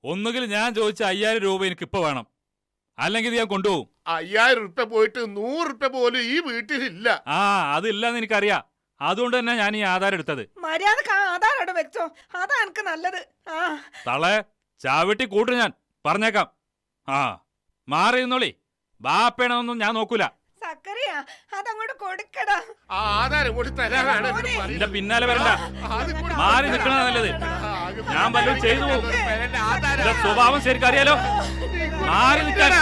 ഒന്നുകിൽ ഞാൻ ചോദിച്ച 5000 രൂപ എനിക്ക് ഇപ്പൊ വേണം, അല്ലെങ്കിൽ ഞാൻ കൊണ്ടുപോകും. 5000 റുപ്യ പോയിട്ട് 100 റുപ്യ പോലും ഈ വീട്ടിലില്ല. ആ അതില്ലെന്ന് എനിക്കറിയാം. അതുകൊണ്ട് തന്നെ ഞാൻ ഈ ആധാരം എടുത്തത്. മര്യാദക്ക് ആ ആധാരം അവിടെ വെച്ചോ, അതാ എനിക്ക് നല്ലത്. തളെ ചാവിട്ടി കൂട്ടു, ഞാൻ പറഞ്ഞേക്കാം. ആ മാറി നിന്നോളി. ബാപ്പേണൊന്നും ഞാൻ നോക്കൂല. സക്കറിയ അതങ്ങോട്ട് കൊടുക്കടാ. ആ ആധാരം കൂടി തരാനാണ് എന്റെ പിന്നാലെ വരണ്ട, മാറി നിൽക്കണ നല്ലത്. ഞാൻ വല്ലതും ചെയ്തു പോകും. സ്വഭാവം ശരിക്കും അറിയാലോ. മാറി നിൽക്കാൻ.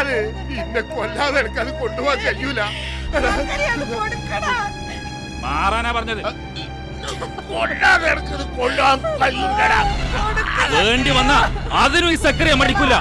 ഇന്നെ കൊല്ലാതെ എനിക്കത് കൊണ്ടുപോകാൻ കഴിയൂല. മാറാനാ പറഞ്ഞത്. വേണ്ടി വന്ന അതിനും ഈ സക്കറിയ മടിക്കൂല.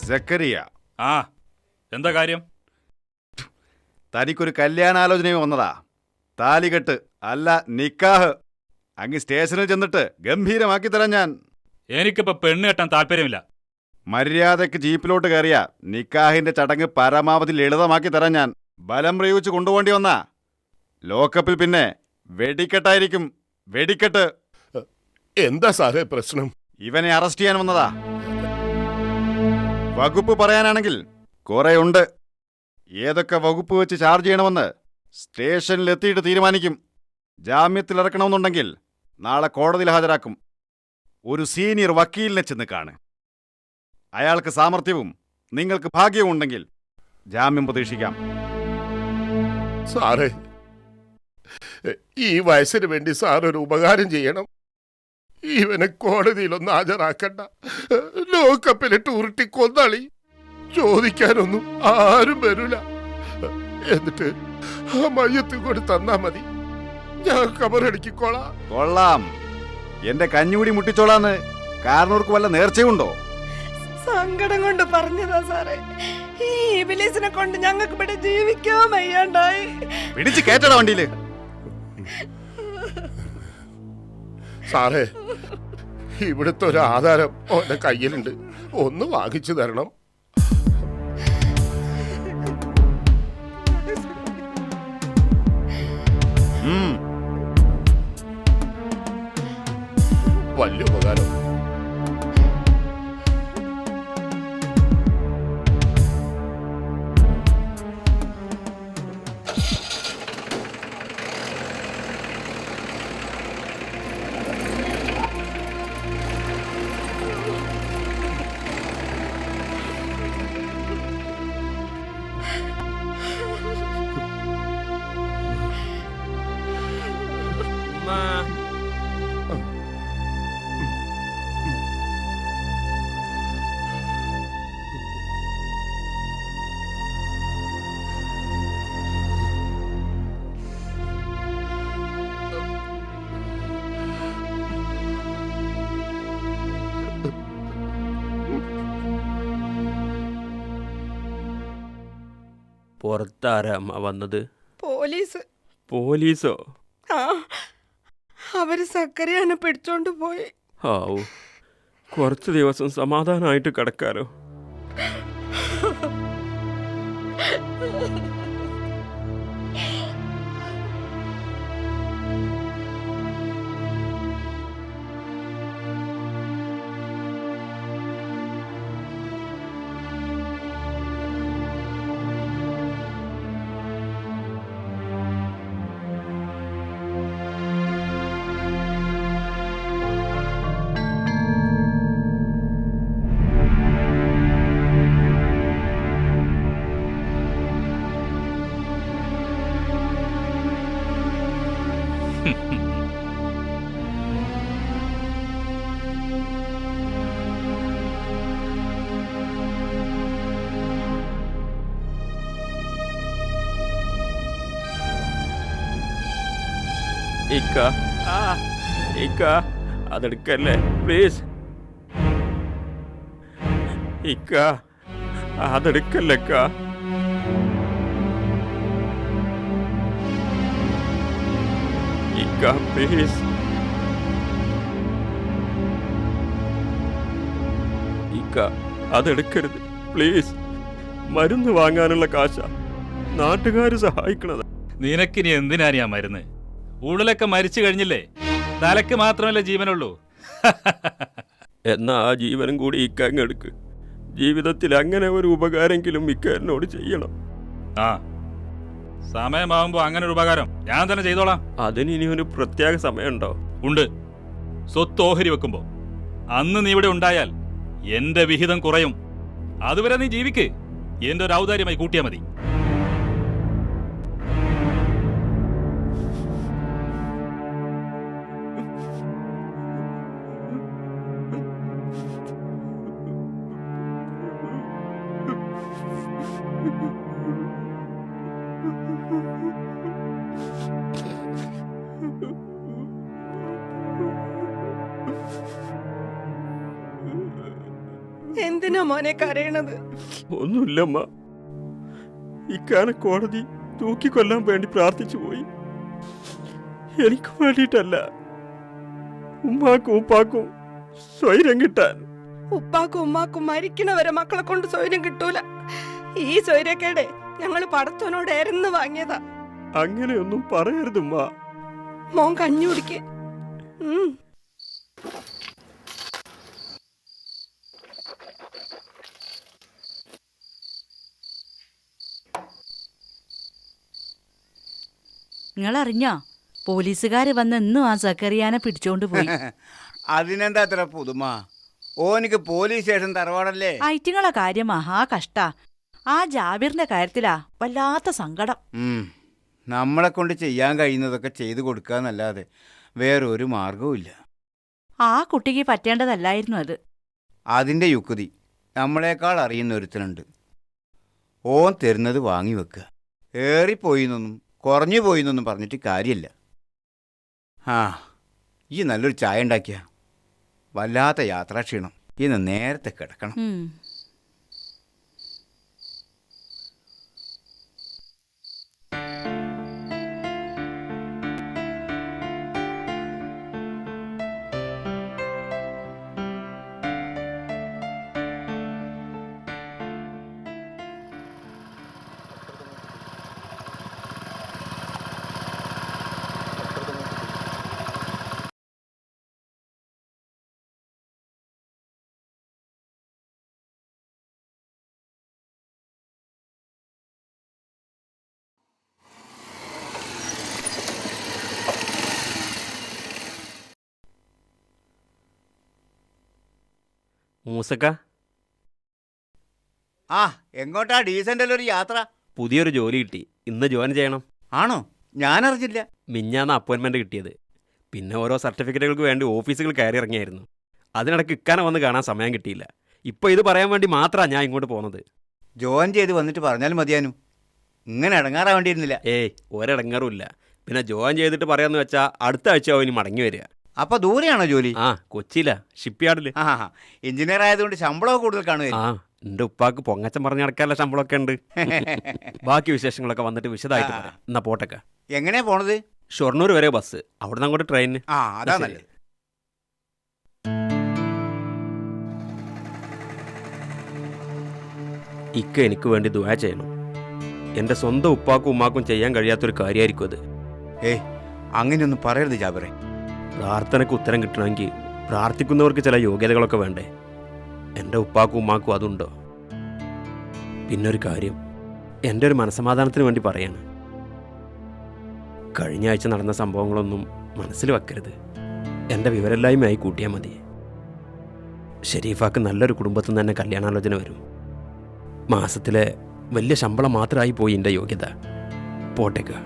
സക്കറിയ, ആ എന്താ കാര്യം? തനിക്കൊരു കല്യാണാലോചനയും വന്നതാ. താലികെട്ട് അല്ല നിക്കാഹ്. അങ്ങ് സ്റ്റേഷനിൽ ചെന്നിട്ട് ഗംഭീരമാക്കി തരാം ഞാൻ. എനിക്കിപ്പോ പെണ്ണ് കെട്ടാൻ താല്പര്യമില്ല. മര്യാദയ്ക്ക് ജീപ്പിലോട്ട് കയറിയ നിക്കാഹിന്റെ ചടങ്ങ് പരമാവധി ലളിതമാക്കി തരാം ഞാൻ. ബലം പ്രയോഗിച്ച് കൊണ്ടുപോകേണ്ടി വന്നാ ലോക്കപ്പിൽ പിന്നെ വെടിക്കെട്ടായിരിക്കും. വെടിക്കെട്ട്. എന്താ സാറേ പ്രശ്നം? ഇവനെ അറസ്റ്റ് ചെയ്യാൻ വന്നതാ. വകുപ്പ് പറയാനാണെങ്കിൽ കുറെ ഉണ്ട്. ഏതൊക്കെ വകുപ്പ് വെച്ച് ചാർജ് ചെയ്യണമെന്ന് സ്റ്റേഷനിലെത്തിയിട്ട് തീരുമാനിക്കും. ജാമ്യത്തിലിറക്കണമെന്നുണ്ടെങ്കിൽ നാളെ കോടതിയിൽ ഹാജരാക്കും. ഒരു സീനിയർ വക്കീലിനെ ചെന്ന് കാണ്. അയാൾക്ക് സാമർഥ്യവും നിങ്ങൾക്ക് ഭാഗ്യവും ഉണ്ടെങ്കിൽ ജാമ്യം പ്രതീക്ഷിക്കാം. സാറേ, ഈ വയസ്സിന് വേണ്ടി സാർ ഒരു ഉപകാരം ചെയ്യണം. ഇവനെ കോടതിയിലൊന്നും ഹാജരാക്കണ്ട. ലോക്കപ്പിലിട്ട് ഉരുട്ടി കൊന്നളി. ചോദിക്കാനൊന്നും ആരും വരൂല. എന്നിട്ട് ആ മയ്യത്ത് കൂടി തന്നാ മതി. ഞാൻ കബറടിക്കോളാം. കൊള്ളാം. എന്റെ കഞ്ഞുകൂടി മുട്ടിച്ചോളാന്ന് കാരണവർക്ക് വല്ല നേർച്ചയുണ്ടോ? സങ്കടം കൊണ്ട് പറഞ്ഞതാ സാറേ. ഈ ഇബിലീസിനെ കൊണ്ട് ഞങ്ങൾക്ക് ഇവിടെ ജീവിക്കാൻ വയ്യാണ്ടായി. പിടിച്ച് കേറ്റടാ വണ്ടിയില്. സാറേ, ഇവിടുത്തെ ഒരു ആധാരം ഓന്റെ കയ്യിലുണ്ട്. ഒന്ന് വാങ്ങിച്ചു തരണം. വലിയ ഉപകാരം. പുറത്താരാ അമ്മ വന്നത്? പോലീസ്. പോലീസോ? ആ, അവര് സക്കറിയാണ് പിടിച്ചോണ്ട് പോയി. ആവൂ, കുറച്ച് ദിവസം സമാധാനമായിട്ട് കിടക്കാലോ. ഇക്ക ഇക്ക അതെടുക്കല്ലേ പ്ലീസ്. ഇക്ക അതെടുക്കല്ലേക്ക. ഇക്ക പ്ലീസ്. ഇക്ക അതെടുക്കരുത് പ്ലീസ്. മരുന്ന് വാങ്ങാനുള്ള കാശ നാട്ടുകാർ സഹായിക്കണത്. നിനക്കിനി എന്തിനാ ഞാൻ മരുന്ന്? ഉടലൊക്കെ മരിച്ചു കഴിഞ്ഞില്ലേ? തലക്ക് മാത്രമല്ല ജീവനുള്ളൂ. എന്നാ ആ ജീവനും കൂടി ഇക്ക അങ്ങ് എടുക്ക്. ജീവിതത്തിൽ അങ്ങനെ ഒരു ഉപകാരമെങ്കിലും ഇക്ക എന്നോട് ചെയ്യണം. ആ സമയമാവുമ്പോ അങ്ങനെ ഒരു ഉപകാരം ഞാൻ തന്നെ ചെയ്തോളാം. അതിന് ഇനി ഒരു പ്രത്യേക സമയമുണ്ടോ? ഉണ്ട്. സ്വത്ത് ഓഹരി വെക്കുമ്പോ അന്ന് നീ ഇവിടെ ഉണ്ടായാൽ എന്റെ വിഹിതം കുറയും. അതുവരെ നീ ജീവിക്ക്. എന്റെ ഒരു ഔദാര്യമായി കൂട്ടിയാ മതി. എന്തിനാ മോനെ കരയണത്? ഒന്നുമില്ലമ്മ. ഇക്കാനെ കോടതി തൂക്കിക്കൊല്ലാൻ വേണ്ടി പ്രാർത്ഥിച്ചു പോയി. എനിക്ക് വേണ്ടിയിട്ടല്ല, ഉമ്മാക്കും ഉപ്പാക്കും സ്വൈര്യം കിട്ടാൻ. ഉപ്പാക്കും ഉമ്മാക്കും മരിക്കണവരെ മക്കളെ കൊണ്ട് സ്വൈര്യം കിട്ടൂല. ഈ സ്വൈര്യക്കേടെ ഞങ്ങള് പടത്തോനോട് എരന്ന് വാങ്ങിയതാ. അങ്ങനെയൊന്നും പറയരുതുമ്മ. മോൻ കഞ്ഞി കുടിക്ക്. നിങ്ങളറിഞ്ഞോ? പോലീസുകാര് വന്ന് ഇന്നും ആ സക്കറിയാനെ പിടിച്ചോണ്ട് പോയി. അതിനെന്താ അത്ര പുതുമ? ഓനിക്ക് പോലീസ് സ്റ്റേഷൻ തറവാടല്ലേ? ഐറ്റിങ്ങളെ കാര്യം മഹാ കഷ്ടാ. ആ ജാബിറിന്റെ കാര്യത്തിലാ വല്ലാത്ത സങ്കടം. നമ്മളെ കൊണ്ട് ചെയ്യാൻ കഴിയുന്നതൊക്കെ ചെയ്തു കൊടുക്കാന്നല്ലാതെ വേറൊരു മാർഗവും ഇല്ല. ആ കുട്ടിക്ക് പറ്റേണ്ടതല്ലായിരുന്നു അത്. അതിൻ്റെ യുക്തി നമ്മളെക്കാൾ അറിയുന്ന ഒരുത്തനുണ്ട്. ഓൻ തരുന്നത് വാങ്ങി വെക്കുക. ഏറിപ്പോയിന്നൊന്നും കുറഞ്ഞു പോയിന്നൊന്നും പറഞ്ഞിട്ട് കാര്യമില്ല. ഈ നല്ലൊരു ചായ ഉണ്ടാക്കിയ വല്ലാത്ത യാത്രാക്ഷീണം. ഇന്ന് നേരത്തെ കിടക്കണം. മൂസക്ക, എങ്ങോട്ടാ ഡീസൻ്റല്ല ഒരു യാത്ര? പുതിയൊരു ജോലി കിട്ടി. ഇന്ന് ജോയിൻ ചെയ്യണം. ആണോ? ഞാനറിഞ്ഞില്ല. മിഞ്ഞാന്ന് അപ്പോയിൻമെന്റ് കിട്ടിയത്. പിന്നെ ഓരോ സർട്ടിഫിക്കറ്റുകൾക്ക് വേണ്ടി ഓഫീസുകൾ കയറി ഇറങ്ങിയായിരുന്നു. അതിനിടയ്ക്ക് ഇക്കാനെ വന്ന് കാണാൻ സമയം കിട്ടിയില്ല. ഇപ്പോൾ ഇത് പറയാൻ വേണ്ടി മാത്രമാണ് ഞാൻ ഇങ്ങോട്ട് പോകുന്നത്. ജോയിൻ ചെയ്ത് വന്നിട്ട് പറഞ്ഞാൽ മതിയാനു. ഇങ്ങനെ ഇടങ്ങാറാവേണ്ടിയിരുന്നില്ല. ഒരിടങ്ങാറുമില്ല. പിന്നെ ജോയിൻ ചെയ്തിട്ട് പറയാന്ന് വെച്ചാൽ അടുത്ത ആഴ്ച ഇനി മടങ്ങി വരിക. അപ്പൊ ദൂരെയാണോ ജോലി? കൊച്ചിയിലാ, ഷിപ്പ്യാർഡില്. എഞ്ചിനീയർ ആയതുകൊണ്ട് ശമ്പളമൊക്കെ കൂടുതൽ കാണുക. എന്റെ ഉപ്പാക്ക് പൊങ്ങച്ചം പറഞ്ഞ് നടക്കാനുള്ള ശമ്പളമൊക്കെ ഉണ്ട്. ബാക്കി വിശേഷങ്ങളൊക്കെ വന്നിട്ട് വിശദമായിട്ട് പറയാം. എന്നാ പോട്ടൊക്കെ. എങ്ങനെയാ പോണത്? ഷൊർണൂർ വരെ ബസ്, അവിടെ നിന്ന് അങ്ങോട്ട് ട്രെയിനിന്. അതാ നല്ലത്. ഇക്ക എനിക്ക് വേണ്ടി ദുആ ചെയ്യണം. എന്റെ സ്വന്തം ഉപ്പാക്കും ഉമ്മാക്കും ചെയ്യാൻ കഴിയാത്തൊരു കാര്യമായിരിക്കും അത്. അങ്ങനെയൊന്നും പറയരുത് ജാബിറെ. പ്രാർത്ഥനയ്ക്ക് ഉത്തരം കിട്ടണമെങ്കിൽ പ്രാർത്ഥിക്കുന്നവർക്ക് ചില യോഗ്യതകളൊക്കെ വേണ്ടേ? എൻ്റെ ഉപ്പാക്കും ഉമ്മാക്കും അതുണ്ടോ? പിന്നൊരു കാര്യം എൻ്റെ ഒരു മനസ്സമാധാനത്തിന് വേണ്ടി പറയാണ്. കഴിഞ്ഞ ആഴ്ച നടന്ന സംഭവങ്ങളൊന്നും മനസ്സിൽ വെക്കരുത്. എൻ്റെ വിവരമില്ലായ്മയായി കൂട്ടിയാൽ മതി. ഷെരീഫാക്ക് നല്ലൊരു കുടുംബത്തിൽ നിന്ന് തന്നെ കല്യാണാലോചന വരും. മാസത്തിലെ വലിയ ശമ്പളം മാത്രമായി പോയി എൻ്റെ യോഗ്യത. പോട്ടേക്ക്.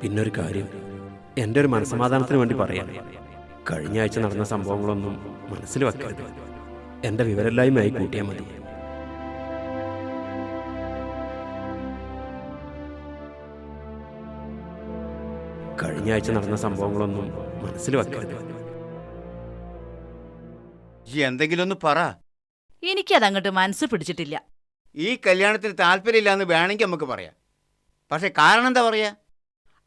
പിന്നൊരു കാര്യം, എൻ്റെ ഒരു മനസ്സമാധാനത്തിന് വേണ്ടി പറയാം. കഴിഞ്ഞ ആഴ്ച നടന്ന സംഭവങ്ങളൊന്നും മനസ്സിൽ വെക്കരുത്. എൻ്റെ വിവരമില്ലായ്മയായി കൂട്ടിയാൽ മതി. കഴിഞ്ഞ ആഴ്ച നടന്ന സംഭവങ്ങളൊന്നും മനസ്സിൽ വെക്കരുത്. ഈ എന്തെങ്കിലും ഒന്ന് പറ. എനിക്കതങ്ങോട്ട് മനസ്സ് പിടിച്ചിട്ടില്ല. ഈ കല്യാണത്തിന് താല്പര്യമില്ലാന്ന് വേണമെങ്കിൽ നമുക്ക് പറയാം. പക്ഷെ കാരണം എന്താ പറയാ?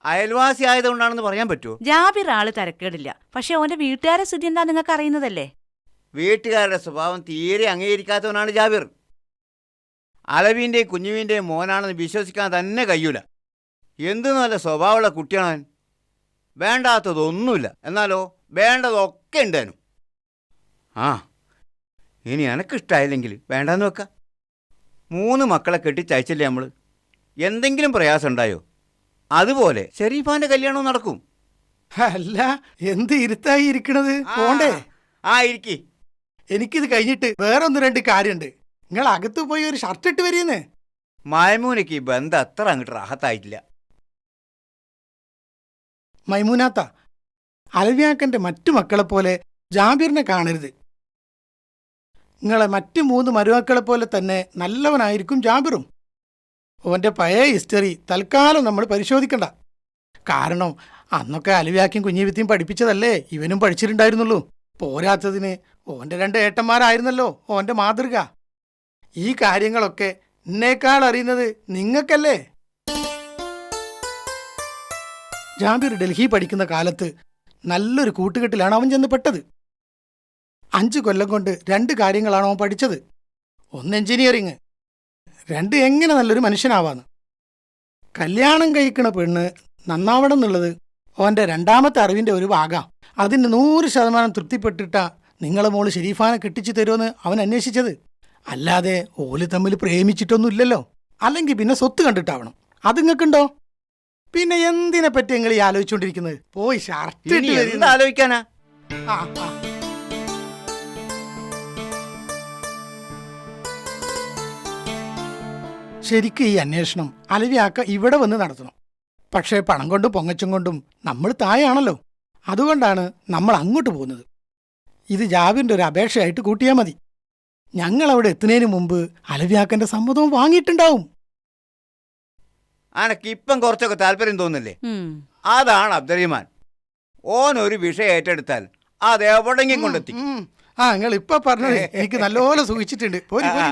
അയൽവാസി ആയതുകൊണ്ടാണെന്ന് പറയാൻ പറ്റുമോ? ജാബിർ ആള് തരക്കേടില്ല. പക്ഷെ ഓന്റെ വീട്ടുകാരെ സ്ഥിതി എന്താ നിങ്ങൾക്ക് അറിയുന്നതല്ലേ? വീട്ടുകാരുടെ സ്വഭാവം തീരെ അംഗീകരിക്കാത്തവനാണ് ജാബിർ. അലവീൻ്റെയും കുഞ്ഞുവിൻ്റെയും മോനാണെന്ന് വിശ്വസിക്കാൻ തന്നെ കഴിയൂല. എന്ത് നല്ല സ്വഭാവമുള്ള കുട്ടിയാണ്. വേണ്ടാത്തതൊന്നുമില്ല, എന്നാലോ വേണ്ടതൊക്കെ ഉണ്ടേനും. ആ, ഇനി എനക്കിഷ്ടമായില്ലെങ്കിൽ വേണ്ടാന്ന് വെക്കാം. 3 മക്കളെ കെട്ടിച്ചയച്ചില്ലേ നമ്മൾ. എന്തെങ്കിലും പ്രയാസം ഉണ്ടായോ? അതുപോലെ ഷെരീഫാന്റെ കല്യാണവും നടക്കും. അല്ല, എന്ത് ഇരുത്തായി ഇരിക്കണത്? പോണ്ടേ? ആ ഇരിക്കി. എനിക്കിത് കഴിഞ്ഞിട്ട് വേറെ 1-2 കാര്യമുണ്ട്. നിങ്ങൾ അകത്ത് പോയി ഒരു ഷർട്ട് ഇട്ട് വരീന്ന്. മൈമൂനയ്ക്ക് ഈ ബന്ധം അത്ര അങ്ങോട്ട് റാഹത്തായിട്ടില്ല. മൈമൂനാത്ത, അലവിയാക്കന്റെ മറ്റു മക്കളെ പോലെ ജാബിറിനെ കാണരുത്. നിങ്ങളെ മറ്റു 3 മരുമക്കളെ പോലെ തന്നെ നല്ലവനായിരിക്കും ജാബിറും. ഓൻ്റെ പഴയ ഹിസ്റ്ററി തൽക്കാലം നമ്മൾ പരിശോധിക്കണ്ട. കാരണം അന്നൊക്കെ അലവിയാക്കിയും കുഞ്ഞിവിത്തിയും പഠിപ്പിച്ചതല്ലേ ഇവനും പഠിച്ചിട്ടുണ്ടായിരുന്നുള്ളൂ. പോരാത്തതിന് ഓൻ്റെ 2 ഏട്ടന്മാരായിരുന്നല്ലോ ഓൻ്റെ മാതൃക. ഈ കാര്യങ്ങളൊക്കെ എന്നേക്കാൾ അറിയുന്നത് നിങ്ങൾക്കല്ലേ. ജാബിർ ഡൽഹി പഠിക്കുന്ന കാലത്ത് നല്ലൊരു കൂട്ടുകെട്ടിലാണ് അവൻ ചെന്ന് പെട്ടത്. 5 കൊല്ലം കൊണ്ട് 2 കാര്യങ്ങളാണ് അവൻ പഠിച്ചത്. 1 എഞ്ചിനീയറിങ്, 2 എങ്ങനെ നല്ലൊരു മനുഷ്യനാവാന്ന്. കല്യാണം കഴിക്കണ പെണ്ണ് നന്നാവണം എന്നുള്ളത് അവൻ്റെ 2ാമത്തെ അറിവിൻ്റെ ഒരു ഭാഗം. അതിന് 100% തൃപ്തിപ്പെട്ടിട്ടാ നിങ്ങളെ മോള് ഷെരീഫാനെ കെട്ടിച്ചു തരുമെന്ന് അവൻ അന്വേഷിച്ചത്. അല്ലാതെ ഓല് തമ്മിൽ പ്രേമിച്ചിട്ടൊന്നുമില്ലല്ലോ. അല്ലെങ്കിൽ പിന്നെ സ്വത്ത് കണ്ടിട്ടാവണം. അത് നിങ്ങൾക്കുണ്ടോ? പിന്നെ എന്തിനെ പറ്റി നിങ്ങൾ ഈ ആലോചിച്ചുകൊണ്ടിരിക്കുന്നത്? പോയി ഷർട്ട് ആലോചിക്കാനാ? ആ ആ ശരിക്കും ഈ അന്വേഷണം അലവിയാക്ക ഇവിടെ വന്ന് നടത്തണം. പക്ഷേ പണം കൊണ്ടും പൊങ്ങച്ചും കൊണ്ടും നമ്മൾ തായാണല്ലോ. അതുകൊണ്ടാണ് നമ്മൾ അങ്ങോട്ട് പോകുന്നത്. ഇത് ജാബിറിൻ്റെ ഒരു അപേക്ഷയായിട്ട് കൂട്ടിയാൽ മതി. ഞങ്ങളവിടെ എത്തുന്നതിന് മുമ്പ് അലവിയാക്കൻ്റെ സമ്മതവും വാങ്ങിയിട്ടുണ്ടാവും. അനക്ക് ഇപ്പം കുറച്ചൊക്കെ താല്പര്യം തോന്നില്ലേ? അതാണ് അബ്ദുറഹിമാൻ. ഓനൊരു വിഷയം ഏറ്റെടുത്താൽ അത് എവിടെങ്കിലും കൊണ്ടെത്തി. ആ, നിങ്ങൾ ഇപ്പൊ പറഞ്ഞത് എനിക്ക് നല്ലപോലെ സൂചിച്ചിട്ടുണ്ട്. പോരി പോരി.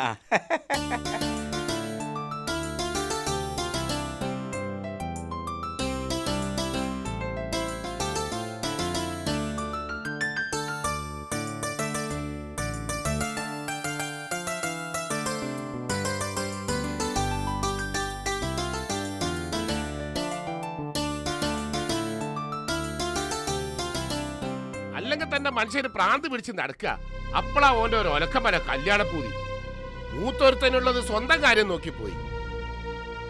അല്ലെങ്കിൽ തന്നെ മനുഷ്യന് പ്രാന്ത് പിടിച്ച് നടക്കുക. അപ്പളാ ഓന്റെ ഒരു ഒലക്കമര കല്യാണപ്പൂതി. മൂത്തൊരുത്തനുള്ളത് സ്വന്തം കാര്യം നോക്കിപ്പോയി.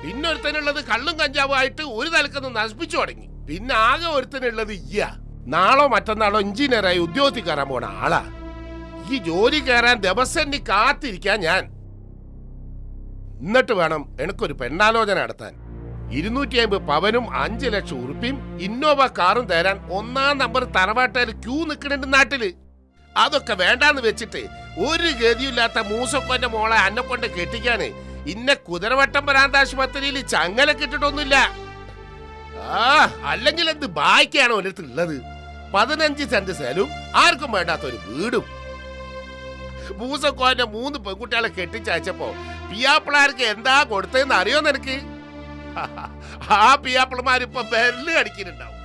പിന്നൊരുത്തനുള്ളത് കള്ളും കഞ്ചാവും ആയിട്ട് ഒരു തലക്കൊന്ന് നശിപ്പിച്ചു തുടങ്ങി. പിന്നെ ആകെ ഒരുത്തനുള്ളത് നാളോ മറ്റന്നാളോ എഞ്ചിനീയറായി ഉദ്യോഗത്തിൽ കയറാൻ പോണ ആളാ. ഈ ജോലി കയറാൻ ദിവസം കാത്തിരിക്കാൻ ഞാൻ. എന്നിട്ട് വേണം എനിക്കൊരു പെണ്ണാലോചന നടത്താൻ. 250 പവനും 5 ലക്ഷം ഉറുപ്പിയും ഇന്നോവ കാറും തരാൻ 1ാം നമ്പർ തറവാട്ടേൽ ക്യൂ നിൽക്കുന്നുണ്ട് നാട്ടില്. അതൊക്കെ വേണ്ടാന്ന് വെച്ചിട്ട് ഒരു ഗതിയില്ലാത്ത മൂസക്കൊന്റെ മോളെ അന്നെ കൊണ്ട് കെട്ടിക്കാന് ഇന്നെ കുതിരവട്ടം ഭ്രാന്താശുപത്രിയിൽ ചങ്ങല കിട്ടിട്ടൊന്നുമില്ല. അല്ലെങ്കിൽ എന്ത് ബാക്കിയാണ് ഒരിടത്ത് ഉള്ളത്? 15 സെന്റ് സ്ഥലവും ആർക്കും വേണ്ടാത്ത ഒരു വീടും. മൂസക്കോന്റെ 3 പെൺകുട്ടികളെ കെട്ടിച്ചയച്ചപ്പോ പിയാപ്പിളാർക്ക് എന്താ കൊടുത്തതെന്ന് അറിയോ നിനക്ക്? ആ പിയാപ്പിളമാരിപ്പൊ ബെല്ല് അടിക്കുന്നുണ്ടാവും.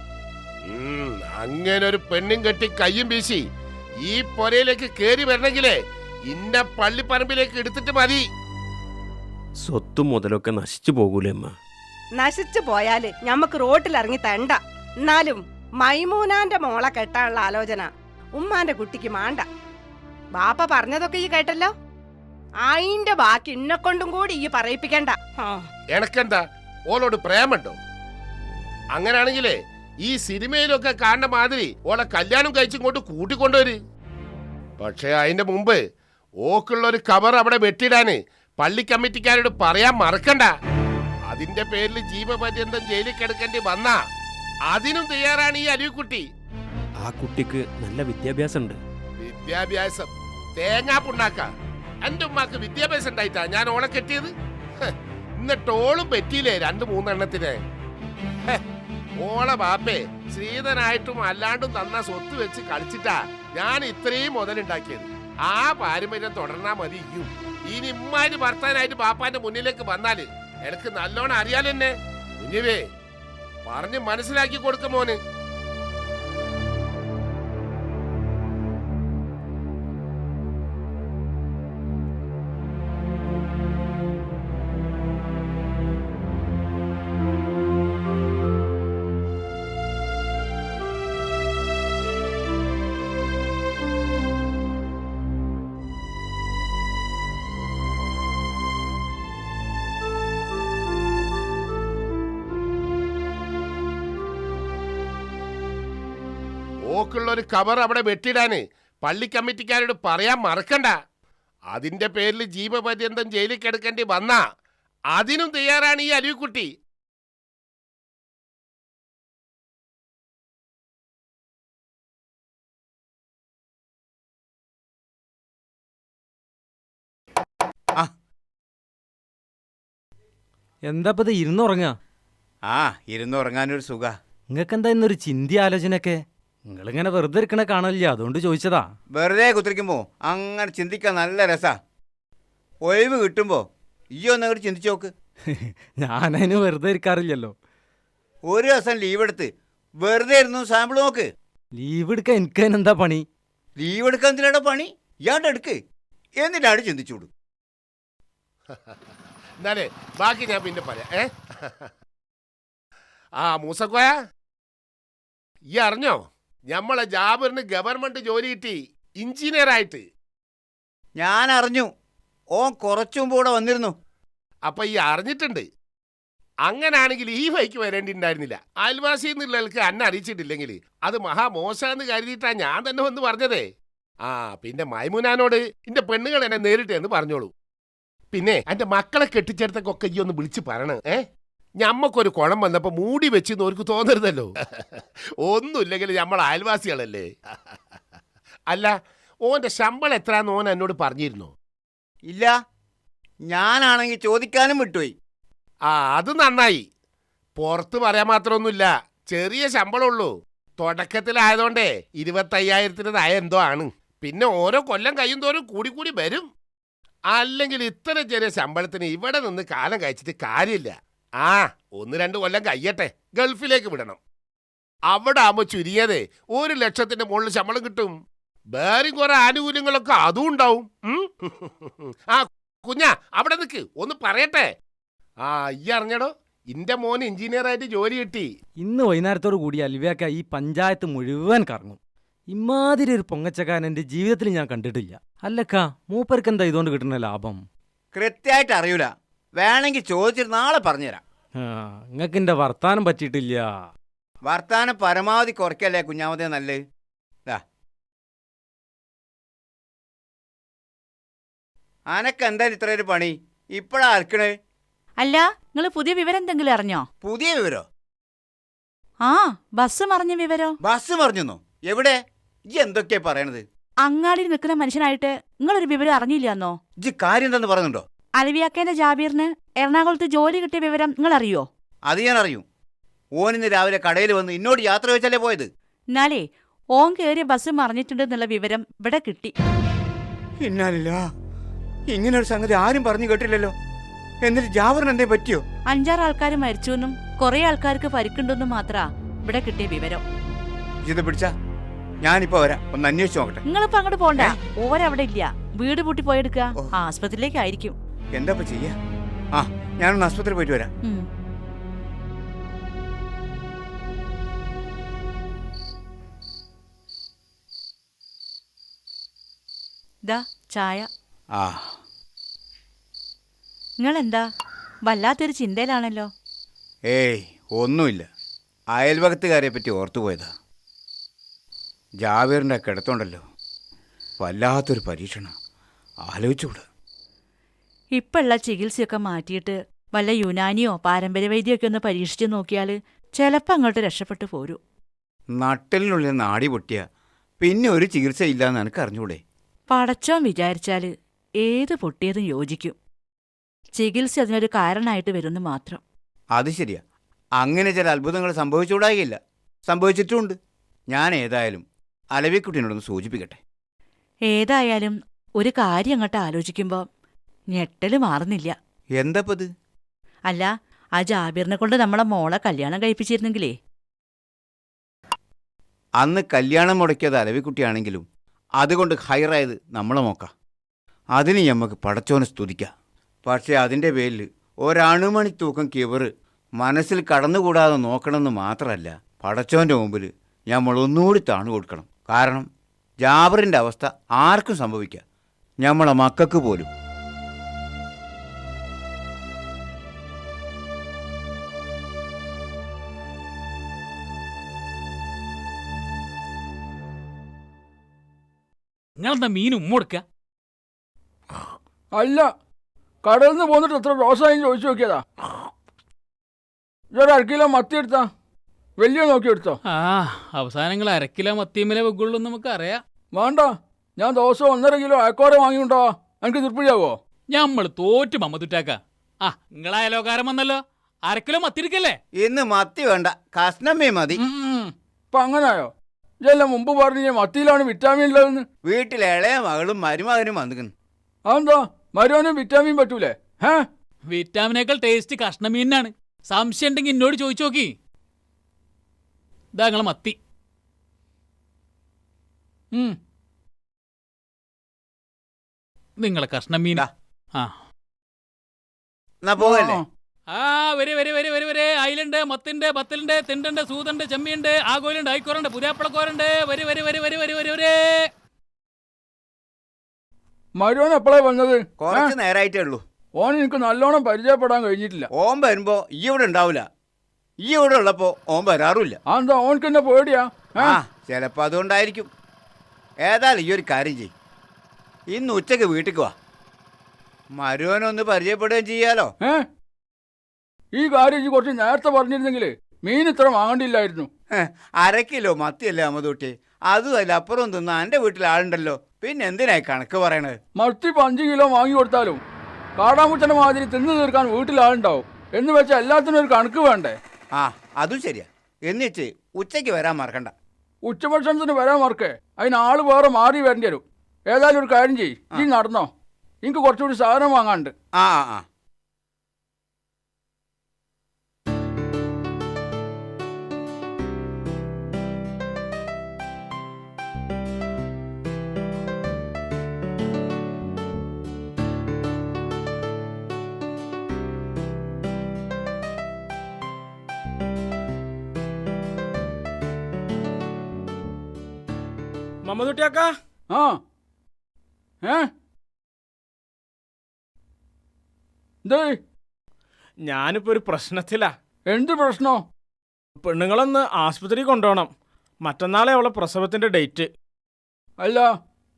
അങ്ങനെ ഒരു പെണ്ണും കെട്ടി കയ്യും വീശി ഈ പൊരയിലേക്ക് കേറി വരണമെങ്കിലേ ഇന്ന പള്ളിപ്പറമ്പിലേക്ക് എടുത്തിട്ട് മതി. സ്വത്തും മുതലൊക്കെ നശിച്ചു പോകൂലേ അമ്മ? നശിച്ചു പോയാല് ഞമ്മക്ക് റോട്ടിലിറങ്ങി തണ്ട. എന്നാലും മൈമൂനാന്റെ മോളെ കെട്ടാനുള്ള ആലോചന ഉമ്മാന്റെ കുട്ടിക്ക് മാണ്ട. ബാപ്പ പറഞ്ഞതൊക്കെ ഈ കേട്ടല്ലോ. അയിന്റെ ബാക്കി ഇന്നെക്കൊണ്ടും കൂടി ഈ പറയിപ്പിക്കണ്ട. എനക്കെന്താ ഓളോട് പ്രേമുണ്ടോ? അങ്ങനെയാണെങ്കിലേ ഈ സിനിമയിലൊക്കെ കാണുന്ന മാതിരി ഓളെ കല്യാണം കഴിച്ചിങ്ങോട്ട് കൂട്ടിക്കൊണ്ടുവര്. പക്ഷെ അതിന്റെ മുമ്പ് ഓക്കുള്ള ഒരു കവർ അവിടെ വെട്ടിടാന് പള്ളി കമ്മിറ്റിക്കാരോട് പറയാൻ മറക്കണ്ട. അതിന്റെ പേരിൽ ജീവപര്യന്തം ജയിലിൽ കിടക്കേണ്ടി വന്നാ അതിനും തയ്യാറാണ് ഈ അരുവിക്കുട്ടി. ആ കുട്ടിക്ക് നല്ല വിദ്യാഭ്യാസമുണ്ട്. വിദ്യാഭ്യാസം തേങ്ങാപ്പുണ്ടാക്ക. എന്റെ ഉമ്മാക്ക് വിദ്യാഭ്യാസം ഉണ്ടായിട്ടാ ഞാൻ ഓളെ കെട്ടിയത്. എന്നിട്ട് ഓളും പറ്റിയില്ലേ 2-3 ഓളെ ബാപ്പേ ശ്രീധനായിട്ടും അല്ലാണ്ടും തന്ന സ്വത്ത് വെച്ച് കളിച്ചിട്ടാ ഞാൻ ഇത്രയും മുതലുണ്ടാക്കിയത്. ആ പാരമ്പര്യം തുടർന്നാ മതി. ഇനി ഇമ്മാര് ഭർത്താനായിട്ട് ബാപ്പാന്റെ മുന്നിലേക്ക് വന്നാല് എനിക്ക് നല്ലോണം അറിയാലോ എന്നെ. കുഞ്ഞുവേ പറഞ്ഞ് മനസ്സിലാക്കി കൊടുക്കും മോന്. ഓക്കുള്ള ഒരു കവർ അവിടെ വെട്ടിടാന് പള്ളി കമ്മിറ്റിക്കാരോട് പറയാൻ മറക്കണ്ട. അതിന്റെ പേരിൽ ജീവപര്യന്തം ജയിലിൽ കിടക്കേണ്ടി വന്നാ അതിനും തയ്യാറാണ് ഈ അരുവിക്കുട്ടി. എന്താപ്പത് ഇരുന്നുറങ്ങാ? ആ ഇരുന്നുറങ്ങാനൊരു സുഖ. നിങ്ങൾക്ക് എന്താ ഇന്നൊരു ചിന്തി ആലോചനയൊക്കെ? നിങ്ങളിങ്ങനെ വെറുതെ ഇരിക്കണ കാണലില്ല, അതുകൊണ്ട് ചോദിച്ചതാ. വെറുതെ കുത്തിരിക്കുമ്പോ അങ്ങനെ ചിന്തിക്കാൻ നല്ല രസാ. ഒഴിവ് കിട്ടുമ്പോ ഈ ഒന്നങ്ങോട്ട് ചിന്തിച്ചു നോക്ക്. ഞാനതിന് വെറുതെ ഇരിക്കാറില്ലല്ലോ. ഒരു ദിവസം ലീവ് എടുത്ത് വെറുതെ ഇരുന്നു സാമ്പിൾ നോക്ക്. ലീവ് എടുക്കാൻ എനിക്ക് അതിനെന്താ പണി? ലീവ് എടുക്കാൻ എന്തിനാണ് പണി? ഇയാളുടെ എടുക്ക്, എന്നിട്ടാണ് ചിന്തിച്ചോളൂ. എന്നാലേ ബാക്കി ഞാൻ പിന്നെ പറയാം. ആ മൂസക്കോയ, ഈ അറിഞ്ഞോ ഞമ്മളെ ജാബിറിന് ഗവൺമെന്റ് ജോലി കിട്ടി എഞ്ചിനീയറായിട്ട്? ഞാൻ അറിഞ്ഞു, ഓൻ കുറച്ചു മുമ്പ് ഇവിടെ വന്നിരുന്നു. അപ്പൊ ഈ അറിഞ്ഞിട്ടുണ്ട്. അങ്ങനാണെങ്കിൽ ഈ വഴിക്ക് വരേണ്ടിണ്ടായിരുന്നില്ല. അയൽവാസി എന്നുള്ളവർക്ക് അന്നെ അറിയിച്ചിട്ടില്ലെങ്കിൽ അത് മഹാമോശമെന്ന് കരുതിയിട്ടാ ഞാൻ തന്നെ വന്ന് പറഞ്ഞതേ. ആ പിന്നെ മൈമുനാനോട് എന്റെ പെണ്ണുങ്ങൾ എന്നെ നേരിട്ട് എന്ന് പറഞ്ഞോളൂ. പിന്നെ എന്റെ മക്കളെ കെട്ടിച്ചേർത്തൊക്കെ ഈ ഒന്ന് വിളിച്ച് പറയണേ. ഞമ്മക്കൊരു കുളം വന്നപ്പോ മൂടി വെച്ചെന്ന് അവർക്ക് തോന്നരുതല്ലോ. ഒന്നുമില്ലെങ്കിൽ നമ്മൾ അയൽവാസികളല്ലേ. അല്ല, ഓന്റെ ശമ്പളം എത്രയാന്ന് ഓൻ എന്നോട് പറഞ്ഞിരുന്നോ? ഇല്ല, ഞാനാണെങ്കിൽ ചോദിക്കാനും വിട്ടുപോയി. ആ അത് നന്നായി. പുറത്ത് പറയാൻ മാത്രമൊന്നുമില്ല, ചെറിയ ശമ്പളമുള്ളൂ. തുടക്കത്തിലായതുകൊണ്ടേ 25,000 താഴെ എന്തോ ആണ്. പിന്നെ ഓരോ കൊല്ലം കഴിയും തോറും കൂടി വരും. അല്ലെങ്കിൽ ഇത്ര ചെറിയ ശമ്പളത്തിന് ഇവിടെ നിന്ന് കാലം കഴിച്ചിട്ട് കാര്യമില്ല. ആ 1-2 കൊല്ലം കഴിയട്ടെ, ഗൾഫിലേക്ക് വിടണം. അവിടെ ആകുമ്പോൾ ചുരുങ്ങിയതേ 1 ലക്ഷത്തിന്റെ മുകളിൽ ശമ്പളം കിട്ടും. വേറെയും കുറെ ആനുകൂല്യങ്ങളൊക്കെ അതും ഉണ്ടാവും. ആ കുഞ്ഞാ അവിടെ നിൽക്ക്, ഒന്ന് പറയട്ടെ. ആ ഈ അറിഞ്ഞടോ, ഇന്റെ മോൻ എഞ്ചിനീയറായിട്ട് ജോലി കിട്ടി. ഇന്ന് വൈകുന്നേരത്തോടു കൂടി അൽവിയാക്ക ഈ പഞ്ചായത്ത് മുഴുവൻ കറങ്ങും. ഇമാതിരി ഒരു പൊങ്ങച്ചക്കാരൻ എൻ്റെ ജീവിതത്തിൽ ഞാൻ കണ്ടിട്ടില്ല. അല്ലക്കാ, മൂപ്പർക്ക് എന്താ ഇതുകൊണ്ട് കിട്ടുന്ന ലാഭം? കൃത്യമായിട്ട് അറിയൂല, വേണമെങ്കിൽ ചോദിച്ചിട്ട് നാളെ പറഞ്ഞുതരാം. നിങ്ങൾക്ക് എൻ്റെ വർത്താനം പറ്റിയിട്ടില്ല. വർത്താനം പരമാവധി കുറയ്ക്കല്ലേ കുഞ്ഞാമതേ നല്ലത്. അനക്ക് എന്തായാലും ഇത്ര ഒരു പണി ഇപ്പഴാ അൽക്കണേ? അല്ല, നിങ്ങൾ പുതിയ വിവരം എന്തെങ്കിലും അറിഞ്ഞോ? പുതിയ വിവരോ? ആ, ബസ് മറിഞ്ഞ വിവരോ? ബസ് മറിഞ്ഞോ? എവിടെ? ഇജ്ജ് എന്തൊക്കെയാ പറയണത്? അങ്ങാടിയിൽ നിൽക്കുന്ന മനുഷ്യനായിട്ട് നിങ്ങളൊരു വിവരം അറിഞ്ഞില്ലാന്നോ? ഇജ്ജ് കാര്യം എന്താന്ന് പറയുന്നുണ്ടോ? അലവിയാക്കേന്റെ ജാബീറിന് എറണാകുളത്ത് ജോലി കിട്ടിയ വിവരം നിങ്ങൾ അറിയോ? അത് ഞാൻ അറിയും. ഓൻ ഇന്ന് രാവിലെ കടയിൽ വന്ന് എന്നോട് യാത്ര വെച്ചല്ലേ പോയത്. എന്നാലേ ഓൻ കയറിയ ബസ് മറിഞ്ഞിട്ടുണ്ടെന്നുള്ള വിവരം ഇവിടെ കിട്ടി. ഇന്നാലില്ല, ഇങ്ങനെ ഒരു സംഗതി ആരും പറഞ്ഞു കേട്ടില്ലല്ലോ. എന്നിട്ട് ജാബറിന് എന്തേ പറ്റിയോ? 5-6 ആൾക്കാർ മരിച്ചുവെന്നും കുറെ ആൾക്കാർക്ക് പരിക്കുണ്ടെന്നും മാത്രാ ഇവിടെ കിട്ടിയ വിവരം. ഇത് പിടിച്ചാ ഞാനിപ്പോ വരാം, ഒന്ന് അന്വേഷിച്ചു നോക്കട്ടെ. നിങ്ങളിപ്പോ അങ്ങോട്ട് പോണ്ട, ഓരവിടെ ഇല്ല, വീട് പൂട്ടി പോയെടുക്കുക. ആസ്പത്രിയിലേക്കായിരിക്കും. എന്താ ചെയ്യാ? ആ, ഞാനൊന്ന് ആസ്പത്രി പോയിട്ട് വരാം. ചായ. ആ, നിങ്ങളെന്താ വല്ലാത്തൊരു ചിന്തയിലാണല്ലോ? ഏയ് ഒന്നുമില്ല, അയൽവകത്തുകാരെ പറ്റി ഓർത്തുപോയതാ. ജാവേറിൻ്റെ കിടത്തുണ്ടല്ലോ, വല്ലാത്തൊരു പരീക്ഷണം. ആലോചിച്ചുകൂടാ. ഇപ്പോഴുള്ള ചികിത്സയൊക്കെ മാറ്റിയിട്ട് വല്ല യുനാനിയോ പാരമ്പര്യ വൈദ്യമൊക്കെ ഒന്ന് പരീക്ഷിച്ച് നോക്കിയാൽ ചിലപ്പോൾ അങ്ങോട്ട് രക്ഷപ്പെട്ടു പോരൂ. നട്ടലിനുള്ളിൽ നാടി പൊട്ടിയ പിന്നെ ഒരു ചികിത്സയില്ലാന്ന് എനിക്ക് അറിഞ്ഞൂടെ? പടച്ചോൻ വിചാരിച്ചാൽ ഏത് പൊട്ടിയതും യോജിക്കും. ചികിത്സ അതിനൊരു കാരണമായിട്ട് വരുന്നു മാത്രം. അത് ശരിയാ. അങ്ങനെ ചില അത്ഭുതങ്ങൾ സംഭവിച്ചുകൂടായില്ല, സംഭവിച്ചിട്ടുമുണ്ട്. ഞാൻ ഏതായാലും അലവിക്കുട്ടിനോടൊന്ന് സൂചിപ്പിക്കട്ടെ. ഏതായാലും ഒരു കാര്യം അങ്ങോട്ട് ആലോചിക്കുമ്പോൾ ഞെട്ടല് മാറുന്നില്ല. എന്തപ്പത്? അല്ല, ആ ജാബിറിനെ കൊണ്ട് നമ്മളെ മോളെ കല്യാണം കഴിപ്പിച്ചിരുന്നെങ്കിലേ. അന്ന് കല്യാണം മുടക്കിയത് അലവിക്കുട്ടിയാണെങ്കിലും അതുകൊണ്ട് ഹൈറായത് നമ്മളെ നോക്കാം. അതിന് ഞമ്മക്ക് പടച്ചോനെ സ്തുതിക്കാം. പക്ഷേ അതിൻ്റെ പേരിൽ ഒരണുമണി തൂക്കം കിവറ് മനസ്സിൽ കടന്നുകൂടാതെ നോക്കണമെന്ന് മാത്രമല്ല, പടച്ചോൻ്റെ മുമ്പിൽ നമ്മൾ ഒന്നുകൂടി താണു കൊടുക്കണം. കാരണം ജാബറിൻ്റെ അവസ്ഥ ആർക്കും സംഭവിക്കാം, നമ്മളെ മക്കൾക്ക് പോലും. നിങ്ങളെന്താ മീൻ ഉമ്മൊടുക്ക? അല്ല, കടയിൽ നിന്ന് പോന്നിട്ട് എത്ര ദിവസമായി ചോദിച്ചു നോക്കിയതാ. ഇതൊരു 1 കിലോ മത്തി എടുത്താ, വലിയ നോക്കി എടുത്തോ. ആ, അവസാനങ്ങൾ 1/2 കിലോ മത്തിയമ്മലെ വെക്കുള്ളൂ നമുക്ക് അറിയാം. വേണ്ട, ഞാൻ ദിവസം 1.5 കിലോ അയക്കോര വാങ്ങിയുണ്ടോ, എനിക്ക് തൃപ്തിയാവോ? ഞമ്മള് തോറ്റ് മമ്മതുറ്റാക്ക. ആ, നിങ്ങളായാലോകാരം വന്നല്ലോ, 1/2 കിലോ മത്തി എടുക്കല്ലേ? ഇന്ന് മത്തി വേണ്ട, കഷ്ണമേ മതി. ഇപ്പൊ അങ്ങനായോ? ഇതെല്ലാം മുമ്പ് പറഞ്ഞ മത്തിയിലാണ് വിറ്റാമിൻ ഉള്ളതെന്ന്. വീട്ടിലെ ഇളയ മകളും മരുമകനും വന്നിക്കുന്നു. അതെന്താ, മരുവനും വിറ്റാമിൻ പറ്റൂലേ? വിറ്റാമിനേക്കാൾ ടേസ്റ്റ് കഷ്ണമീനാണ്. സംശയം ഉണ്ടെങ്കിൽ എന്നോട് ചോദിച്ചു നോക്കി. ഇതാ നിങ്ങളെ മത്തി. നിങ്ങളെ കഷ്ണമീൻ. ആ പോകല്ലേ? ആ, വരെ വരെ വരെ വരെ വരെ. അയിലുണ്ട്, മത്തിണ്ട്, ബത്തലുണ്ട്, തിണ്ടുണ്ട്, സൂതുണ്ട്, ചെമ്മിയുണ്ട്, ആകോലുണ്ട്, ആയിക്കോറുണ്ട്, പുതിയാപ്പിളക്കോറുണ്ട്. വരെ വരെ വരെ വരെ വരെ വരെ വരെ. മരുവൻ എപ്പോഴാ വന്നത്? കുറച്ച് നേരമായിട്ടേ ഉള്ളൂ. ഓൻ എനിക്ക് നല്ലോണം പരിചയപ്പെടാൻ കഴിഞ്ഞിട്ടില്ല. ഓൻ വരുമ്പോ ഈ ഇവിടെ ഉണ്ടാവില്ല, ഈ ഇവിടെ ഉള്ളപ്പോ ഓൻ വരാറുമില്ല. അതെന്താ, ഓനക്ക് എന്നെ പേടിയാ? ആ, ചിലപ്പോ അതുകൊണ്ടായിരിക്കും. ഏതായാലും ഈ ഒരു കാര്യം ചെയ്യും, ഇന്ന് ഉച്ചക്ക് വീട്ടിക്ക് വാ, മരുവനൊന്ന് പരിചയപ്പെടുകയും ചെയ്യാലോ. ഈ കാര്യം കുറച്ച് നേരത്തെ പറഞ്ഞിരുന്നെങ്കിൽ മീൻ ഇത്ര വാങ്ങണ്ടില്ലായിരുന്നു. 1/2 കിലോ മത്തിയല്ലേ അമ്മതൂട്ടി, അതും അല്ല അപ്പുറം തിന്നാ എൻ്റെ വീട്ടിൽ ആളുണ്ടല്ലോ, പിന്നെ എന്തിനായി കണക്ക് പറയണത്? മത്തി 5 കിലോ വാങ്ങി കൊടുത്താലും കാടാമുച്ചന്റെ മാതിരി തിന്നു തീർക്കാൻ വീട്ടിൽ ആളുണ്ടാവും. എന്ന് വെച്ചാൽ എല്ലാത്തിനും ഒരു കണക്ക് വേണ്ടേ? ആ, അതും ശരിയാ. എന്നിട്ട് ഉച്ചയ്ക്ക് വരാൻ മറക്കണ്ട. ഉച്ചഭക്ഷണത്തിന് വരാൻ മറക്കേ, അതിന് ആള് വേറെ മാറി വരേണ്ടി വരും. ഏതായാലും ഒരു കാര്യം ചെയ്യ്, ഈ നടന്നോ, എനിക്ക് കുറച്ചുകൂടി സാധനം വാങ്ങാണ്ട്. ആ ആ മമ്മദുട്ടിയാക്ക. ആ, ഞാനിപ്പോ ഒരു പ്രശ്നത്തിലാ. എന്ത് പ്രശ്നോ? പെണ്ണുങ്ങളൊന്ന് ആസ്പത്രി കൊണ്ടുപോകണം. മറ്റന്നാളെ അവളെ പ്രസവത്തിന്റെ ഡേറ്റ്. അല്ല,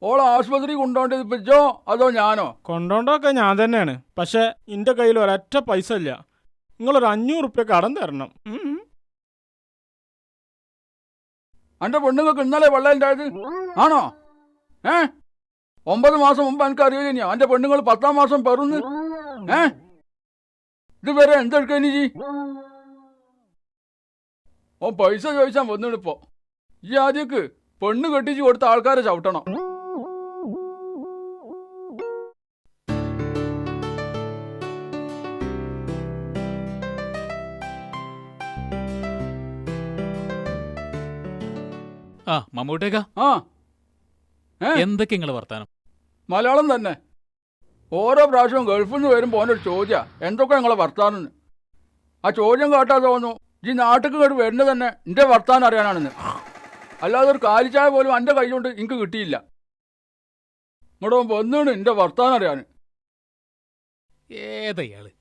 ഓളെ ആശുപത്രി കൊണ്ടുപോകേണ്ടത് ഇപ്പോ അതോ ഞാനോ? കൊണ്ടോണ്ടൊക്കെ ഞാൻ തന്നെയാണ്. പക്ഷെ എന്റെ കയ്യിൽ ഒരൊറ്റ പൈസ ഇല്ല. നിങ്ങളൊരു 500 റുപ്യ കടം തരണം. എന്റെ പെണ്ണുങ്ങൾക്ക് ഇന്നലെ വെള്ളം ഉണ്ടായത് ആണോ? 9 മാസം മുമ്പ് എനിക്ക് അറിയില്ല എന്റെ പെണ്ണുങ്ങൾ 10-ാം മാസം പെറുന്ന്. ഇതുവരെ എന്തെടുക്കാനി ജി? ഓ പൈസ ചോദിച്ചാൽ വന്നിടിപ്പോ. ഈ ആദ്യക്ക് പെണ്ണ് കെട്ടിച്ച് കൊടുത്ത ആൾക്കാരെ ചവിട്ടണം. ആ, മമ്മൂട്ടേക്ക. ആ, എന്തൊക്കെ നിങ്ങള് വർത്താനം? മലയാളം തന്നെ. ഓരോ പ്രാവശ്യവും ഗൾഫിൽ നിന്ന് വരുമ്പോൾ ഓനൊരു ചോദ്യ, എന്തൊക്കെ നിങ്ങളെ വർത്താനം. ആ ചോദ്യം കേട്ടാ തോന്നുന്നു ഈ നാട്ടിൽ കേട്ട് വരുന്നത് തന്നെ എൻ്റെ വർത്താനം അറിയാനാണെന്ന്. അല്ലാതെ ഒരു കാലിച്ചായ പോലും എൻ്റെ കൈ കൊണ്ട് എനിക്ക് കിട്ടിയില്ല. ഇങ്ങോട്ട് വന്നാണ് എൻ്റെ വർത്താനം അറിയാൻ. ഏതയാള്?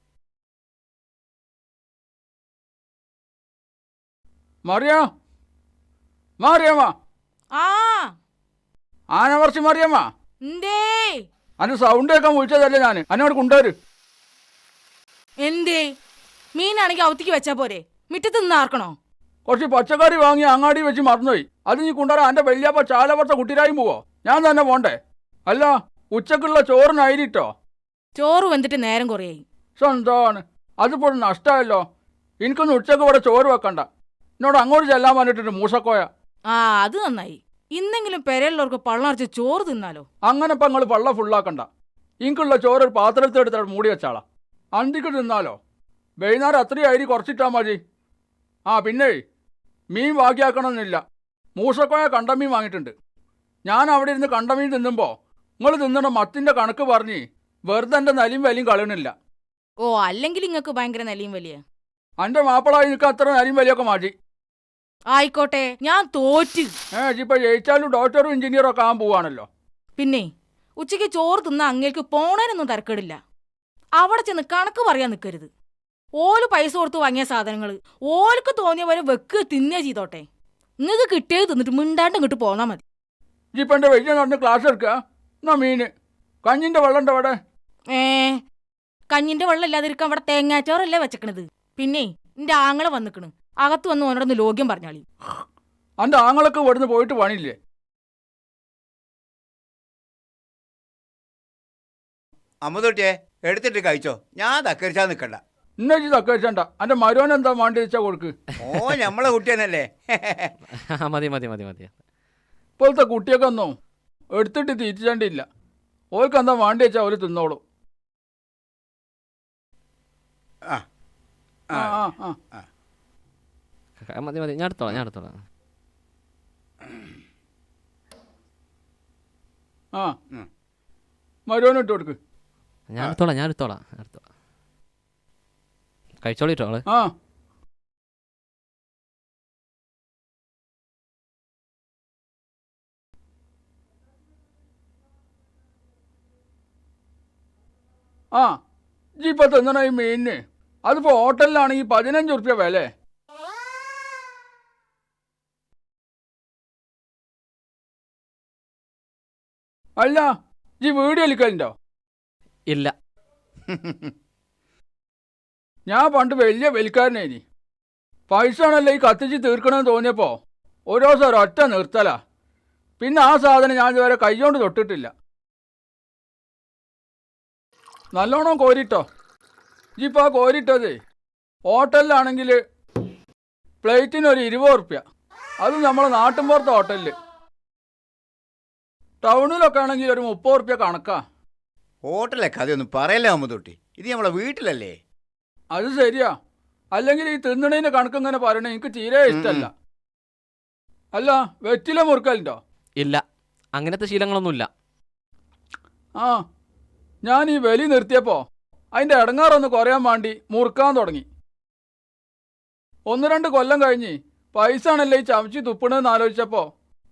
മറിയാ, മാറിയമ്മ, ആനവർച്ചി മറിയമ്മ, അന്റെ സൗണ്ട് കേൾക്കാൻ വിളിച്ചതല്ലേ ഞാൻ. എന്നോട് കൊണ്ടുവരും. എന്തേ മീനാണെങ്കിൽ അവത്തിക്ക് വെച്ചാ പോരെ, മുറ്റത്ത് നിന്ന് ആർക്കണോ? കുറച്ച് പച്ചക്കറി വാങ്ങി അങ്ങാടി വെച്ച് മറന്നുപോയി. അത് നീ കൊണ്ടുവരാൻ എൻ്റെ വലിയപ്പ ചാലവർത്ത കുട്ടിരായും പോവോ? ഞാൻ തന്നെ പോണ്ടേ? അല്ല, ഉച്ചക്കുള്ള ചോറിനായിരിട്ടോ. ചോറ് വെന്തിട്ട് നേരം കുറയായി. സ്വന്തമാണ് അതിപ്പോൾ നഷ്ടമല്ലോ. എനിക്കൊന്ന് ഉച്ചക്ക് ഇവിടെ ചോറ് വെക്കണ്ട. എന്നോട് അങ്ങോട്ട് ചെല്ലാൻ പറഞ്ഞിട്ടുണ്ട് മൂസക്കോയ. ആ അത് നന്നായി. ഇന്നെങ്കിലും പെരയുള്ളവർക്ക് പള്ളറച്ച് ചോറ് തിന്നാലോ. അങ്ങനെ ഇപ്പം നിങ്ങൾ പള്ള ഫുള്ളാക്കണ്ട. എനിക്കുള്ള ചോറ് ഒരു പാത്രത്തിലെടുത്ത് മൂടി വെച്ചാളാ. അന്തിക്ക് തിന്നാലോ. വൈകുന്നേരം അത്രയും അരി കുറച്ചിട്ടാൽ മതി. ആ പിന്നെ മീൻ ബാക്കിയാക്കണമെന്നില്ല. മൂസക്കോയ കണ്ടമീൻ വാങ്ങിയിട്ടുണ്ട്. ഞാൻ അവിടെ ഇരുന്ന് കണ്ടമീൻ തിന്നുമ്പോൾ നിങ്ങൾ തിന്നണ മത്തിൻ്റെ കണക്ക് പറഞ്ഞ് വെറുതെ എൻ്റെ നലിയും വലിയും കളയണില്ല. ഓ അല്ലെങ്കിൽ ഇങ്ങക്ക് ഭയങ്കര നിലയും വലിയ. എൻ്റെ മാപ്പിളായി നിൽക്കാൻ അത്ര നലിയും വലിയൊക്കെ മാറ്റി. ആയിക്കോട്ടെ, ഞാൻ തോറ്റ്. ഇപ്പൊ ജയിച്ചാലും ഡോക്ടറും എഞ്ചിനീയറും ഒക്കെ ആകാൻ പോവാണല്ലോ. പിന്നെ ഉച്ചയ്ക്ക് ചോറ് തിന്ന അങ്ങേക്ക് പോണേനൊന്നും തരക്കേടില്ല. അവിടെ ചെന്ന് കണക്ക് പറയാൻ നിൽക്കരുത്. ഓല് പൈസ കൊടുത്ത് വാങ്ങിയ സാധനങ്ങൾ ഓൽക്ക് തോന്നിയ പോലെ വെക്ക് തിന്നേ ചെയ്തോട്ടെ. നിങ്ങൾക്ക് കിട്ടിയത് തിന്നിട്ട് മിണ്ടാണ്ട് ഇങ്ങോട്ട് പോന്നാ മതി. ഇപ്പൊ എൻ്റെ വലിയ നടന്ന് ക്ലാസ് എടുക്കുക. എന്നാ മീന് കഞ്ഞിന്റെ വെള്ളം ഉണ്ട് അവിടെ. കഞ്ഞിന്റെ വെള്ളം ഇല്ലാതിരിക്കാൻ അവിടെ തേങ്ങാച്ചോറല്ലേ വെച്ചക്കണത്. പിന്നെ എന്റെ ആങ്ങളെ വന്നിക്കണ്. അകത്ത് വന്ന് ഓനോടൊന്ന് ലോഗ്യം പറഞ്ഞാളി. എൻ്റെ ആങ്ങളൊക്കെ ഇവിടുന്ന് പോയിട്ട് പണിയില്ലേ? അമ്മതൊട്ടിയെ എടുത്തിട്ട് കഴിച്ചോ, ഞാൻ തക്കരിച്ചാ നിൽക്കണ്ട. ഇന്നെ ഇജ്ജ് തക്കഴിച്ചണ്ട. എൻ്റെ മരുവൻ എന്താ വേണ്ടി വെച്ചാൽ കൊടുക്ക്. ഓ നമ്മളെ കുട്ടിയനല്ലേ. മതി മതി മതി മതി. ഇപ്പോഴത്തെ കുട്ടിയൊക്കെ ഒന്നും എടുത്തിട്ട് തീറ്റിച്ചേണ്ടിയില്ല. ഓർക്ക് എന്താ വേണ്ടി വെച്ചാൽ അവർ തിന്നോളൂ. ആ ആ ആ ആ മതി മതി, ഞാൻ എടുത്തോളാം, ഞാൻ എടുത്തോളാം. ആ മരുവനും ഇട്ട് കൊടുക്ക്. ഞാൻ എടുത്തോളാം, ഞാൻ എടുത്തോളാം, ഞാൻ എടുത്തോളാം. കഴിച്ചോളിട്ടോ ആള്. ആ ആ ഇപ്പൊ തിന്നണ ഈ മീനിന് അതിപ്പോ ഹോട്ടലിലാണെങ്കിൽ 15 ഉറുപ്പ്യ വില. അല്ല ഈ വീഡിയോ വലിക്കലുണ്ടോ? ഇല്ല. ഞാൻ പണ്ട് വലിയ വലിക്കാരനേനി. പൈസ ആണല്ലോ ഈ കത്തിച്ച് തീർക്കണമെന്ന് തോന്നിയപ്പോൾ ഓരോ ദിവസം ഒരൊറ്റ നിർത്തലാ. പിന്നെ ആ സാധനം ഞാൻ ഇതുവരെ കൈകൊണ്ട് തൊട്ടിട്ടില്ല. നല്ലോണം കോരിട്ടോ. ഇജിപ്പോൾ ആ കോരിട്ടത് ഹോട്ടലിലാണെങ്കിൽ പ്ലേറ്റിന് ഒരു 20 ഉറുപ്പ്യ. അത് നമ്മളെ നാട്ടിൻപുറത്തെ ഹോട്ടലിൽ. ടൗണിലൊക്കെ ആണെങ്കിൽ ഒരു 30 ഉറുപ്പ്യ കണക്കാ. ഹോട്ടലൊക്കെ അതൊന്നും പറയല്ലേ അമ്മതൊട്ടി, ഇത് നമ്മളെ വീട്ടിലല്ലേ. അത് ശരിയാ. അല്ലെങ്കിൽ ഈ തിന്നണേൻ്റെ കണക്ക് ഇങ്ങനെ പറയണേ എനിക്ക് തീരെ ഇഷ്ടമല്ല. അല്ല വെറ്റില മുറുക്കലുണ്ടോ? ഇല്ല, അങ്ങനത്തെ ശീലങ്ങളൊന്നുമില്ല. ആ ഞാൻ ഈ വലി നിർത്തിയപ്പോൾ അതിൻ്റെ ഇടങ്ങാറൊന്ന് കുറയാൻ വേണ്ടി മുറുക്കാൻ തുടങ്ങി. 1-2 കൊല്ലം കഴിഞ്ഞ് പൈസ ആണല്ലേ ഈ ചമച്ച് തുപ്പണെന്ന് ആലോചിച്ചപ്പോൾ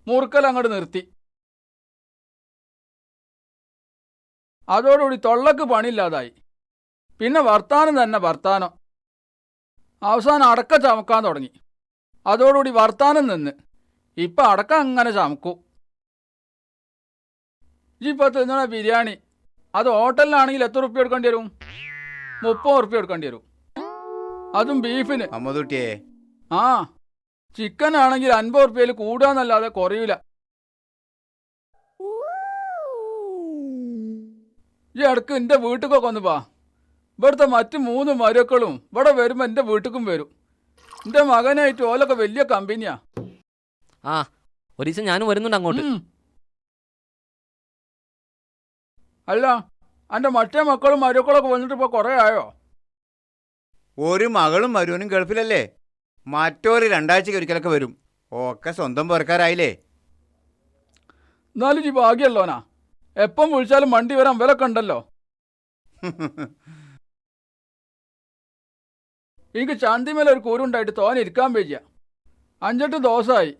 മുറുക്കൽ അങ്ങോട്ട് നിർത്തി. അതോടുകൂടി തൊള്ളക്ക് പണിയില്ലാതായി. പിന്നെ വർത്താനം തന്നെ വർത്താനം. അവസാനം അടക്ക ചമക്കാൻ തുടങ്ങി. അതോടുകൂടി വർത്താനം നിന്ന് ഇപ്പം അടക്ക അങ്ങനെ ചമക്കും. ഇപ്പം തിന്നണ ബിരിയാണി അത് ഹോട്ടലിലാണെങ്കിൽ എത്ര ഉറുപ്പ്യ എടുക്കേണ്ടി വരും? 30 ഉറുപ്പ്യ എടുക്കേണ്ടി വരും. അതും ബീഫിന്. അമ്മതൊട്ടിയെ ആ ചിക്കൻ ആണെങ്കിൽ 50 ഉറുപ്പ്യയിൽ കൂടാന്നല്ലാതെ കുറയൂല. ഈ ഇടക്ക് എൻ്റെ വീട്ടിലൊക്കെ ഒന്ന് വാ. ഇവിടുത്തെ മറ്റ് 3 മരുക്കളും ഇവിടെ വരുമ്പോൾ എൻ്റെ വീട്ടിലും വരും. എൻ്റെ മകനായിട്ട് ഓലൊക്കെ വലിയ കമ്പനിയാ. ആ ഒരു ദിവസം ഞാനും വരുന്നുണ്ട് അങ്ങോട്ട്. അല്ല എൻ്റെ മറ്റേ മക്കളും മരുക്കളൊക്കെ വന്നിട്ട് ഇപ്പോൾ കുറേ ആയോ? ഒരു മകളും മരുവനും ഗൾഫിലല്ലേ. മറ്റൊരു 2 ആഴ്ചയ്ക്ക് ഒരിക്കലൊക്കെ വരും. ഒക്കെ സ്വന്തം പുറക്കാരായില്ലേ. എന്നാലും ഈ ഭാഗ്യമുള്ളവനാ. എപ്പം വിളിച്ചാലും വണ്ടി വരാൻ വിലക്കെ ഉണ്ടല്ലോ. എനിക്ക് ചന്തിമേല ഒരു കുരുണ്ടായിട്ട് തോനെ ഇരിക്കാൻ വയ്യ. 5-8 ദിവസമായി.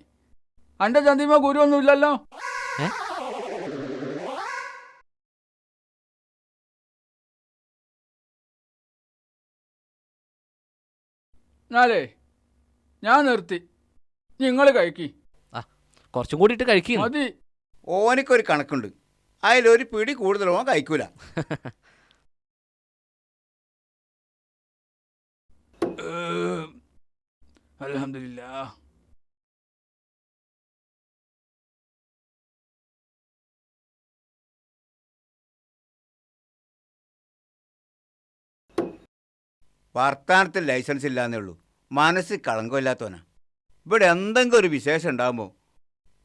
എൻ്റെ ചന്തിമ കുരുവൊന്നും ഇല്ലല്ലോ. എന്നാലേ ഞാൻ നിർത്തി. നിങ്ങൾ കഴിക്കി. കുറച്ചും കൂടിയിട്ട് കഴിക്കും. മതി. ഓനിക്കൊരു കണക്കുണ്ട്, അതിലൊരു പിടി കൂടുതൽ ഓൻ കഴിക്കൂല. അൽഹംദുലില്ലാ. വർത്താനത്തിൽ ലൈസൻസ് ഇല്ലാന്നേ ഉള്ളൂ. മനസ്സിൽ കളങ്കമില്ലാത്തവനാ. ഇവിടെ എന്തെങ്കിലും ഒരു വിശേഷം ഉണ്ടാകുമ്പോൾ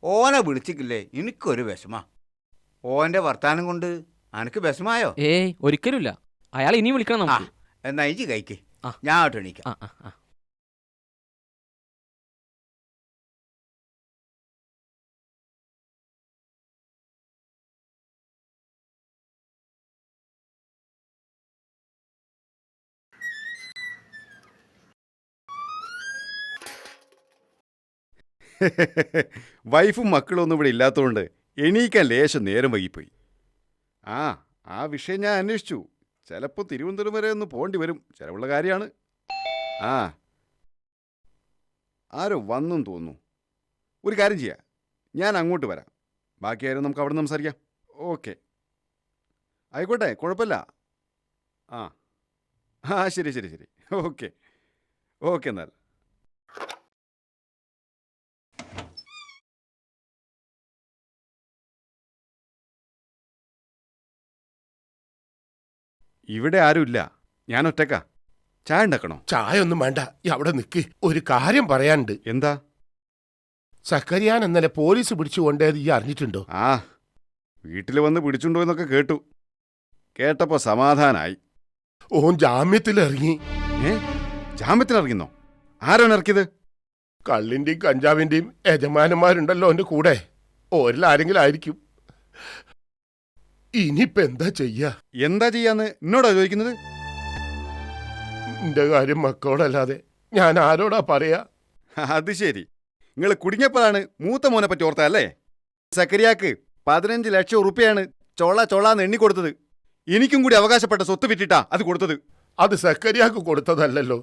ഓനെ വിളിച്ചിട്ടില്ലേ എനിക്കൊരു വിഷമാ. ഓൻ്റെ വർത്താനം കൊണ്ട് അനക്ക് വിഷമായോ? ഏയ് ഒരിക്കലുമില്ല. അയാൾ ഇനിയും വിളിക്കണം ആ നമുക്ക്. എന്നാ ഇജി കഴിക്ക്, ആ. ഞാൻ അങ്ങോട്ട് എണീക്കാം. ആ ആ ആ വൈഫും മക്കളും ഒന്നും ഇവിടെ ഇല്ലാത്തതുകൊണ്ട് എണീക്കാൻ ലേശം നേരം വൈകിപ്പോയി. ആ വിഷയം ഞാൻ അന്വേഷിച്ചു. ചിലപ്പോൾ തിരുവനന്തപുരം വരെ ഒന്ന് പോകേണ്ടി വരും. ചിലവുള്ള കാര്യമാണ്. ആരോ വന്നും തോന്നുന്നു. ഒരു കാര്യം ചെയ്യാം, ഞാൻ അങ്ങോട്ട് വരാം. ബാക്കി കാര്യം നമുക്ക് അവിടെ നിന്ന് സംസാരിക്കാം. ഓക്കെ, ആയിക്കോട്ടെ, കുഴപ്പമില്ല. ശരി ശരി ശരി. ഓക്കെ ഓക്കെ എന്നാൽ. ഇവിടെ ആരുമില്ല, ഞാൻ ഒറ്റക്കാ. ചായ ഉണ്ടാക്കണോ? ചായ ഒന്നും വേണ്ട, അവിടെ നിൽക്ക്. ഒരു കാര്യം പറയാനുണ്ട്. എന്താ? സക്കരിയാൻ ഇന്നലെ പോലീസ് പിടിച്ചു കൊണ്ടേത് ഈ അറിഞ്ഞിട്ടുണ്ടോ? വീട്ടിൽ വന്ന് പിടിച്ചുണ്ടോ എന്നൊക്കെ കേട്ടു. കേട്ടപ്പോ സമാധാനായി. ഓൻ ജാമ്യത്തിലിറങ്ങി. ജാമ്യത്തിലിറങ്ങിന്നോ? ആരാണ് ഇറക്കിയത്? കള്ളിന്റെയും കഞ്ചാവിന്റെയും യജമാനന്മാരുണ്ടല്ലോ എന്റെ കൂടെ, ഓരിലാരെങ്കിലും ആയിരിക്കും. ഇനിയിപ്പ എന്താ ചെയ്യാ? എന്താ ചെയ്യാന്ന് എന്നോടാ ചോദിക്കുന്നത്? എന്റെ കാര്യം മക്കളോടല്ലാതെ ഞാൻ ആരോടാ പറയാ? അത് ശരി, നിങ്ങൾ കുടുങ്ങിയപ്പോഴാണ് മൂത്ത മോനെ പറ്റി ഓർത്തല്ലേ? സക്കരിയാക്ക് 15 ലക്ഷം ഉറുപ്പിയാണ് ചൊള്ളാന്ന് എണ്ണി കൊടുത്തത്. എനിക്കും കൂടി അവകാശപ്പെട്ട സ്വത്ത് വിറ്റിട്ടാ അത് കൊടുത്തത്. അത് സക്കരിയാക്ക് കൊടുത്തതല്ലോ,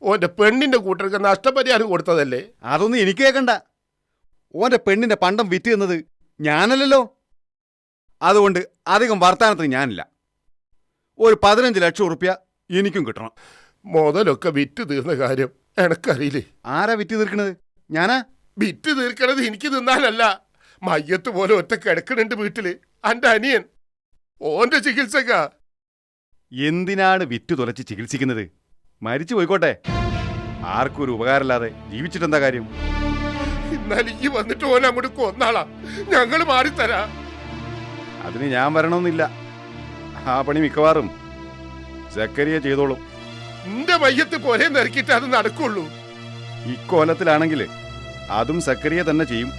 ഓന്റെ പെണ്ണിന്റെ കൂട്ടർക്ക് നഷ്ടപരിഹാരം കൊടുത്തതല്ലേ? അതൊന്നും എനിക്ക് കേൾക്കണ്ട. ഓന്റെ പെണ്ണിന്റെ പണ്ടം വിറ്റ് തന്നത് ഞാനല്ലല്ലോ. അതുകൊണ്ട് അധികം വർത്താനത്തിന് ഞാനില്ല. ഒരു 15 ലക്ഷം ഉറുപ്പ്യ എനിക്കും കിട്ടണം. മുതലൊക്കെ വിറ്റ് തീർന്ന കാര്യം എനക്കറിയില്ലേ? ആരാ വിറ്റ് തീർക്കണത്? ഞാനാ? വിറ്റ് തീർക്കണത് എനിക്ക് തിന്നാനല്ല. മയ്യത്ത് പോലെ ഒറ്റ കിടക്കണുണ്ട് വീട്ടില് അന്റെ അനിയൻ, ഓന്റെ ചികിത്സക്ക. എന്തിനാണ് വിറ്റ് തുലച്ച് ചികിത്സിക്കുന്നത്? മരിച്ചു പോയിക്കോട്ടെ, ആർക്കും ഒരു ഉപകാരമില്ലാതെ ജീവിച്ചിട്ടെന്താ കാര്യം? എന്നാൽ ഈ വന്നിട്ട് ഓൻ അങ്ങോട്ട് കൊന്നാളാ, ഞങ്ങള് മാറിത്തരാ. അതിന് ഞാൻ വരണമെന്നില്ല. ആ പണി മിക്കവാറും സക്കരിയ ചെയ്തോളും. എന്റെ മയ്യത്ത് പോലെ നിറക്കിട്ട് അത് നടക്കുള്ളൂ. ഇക്കോലത്തിലാണെങ്കിൽ അതും സക്കരിയ തന്നെ ചെയ്യും.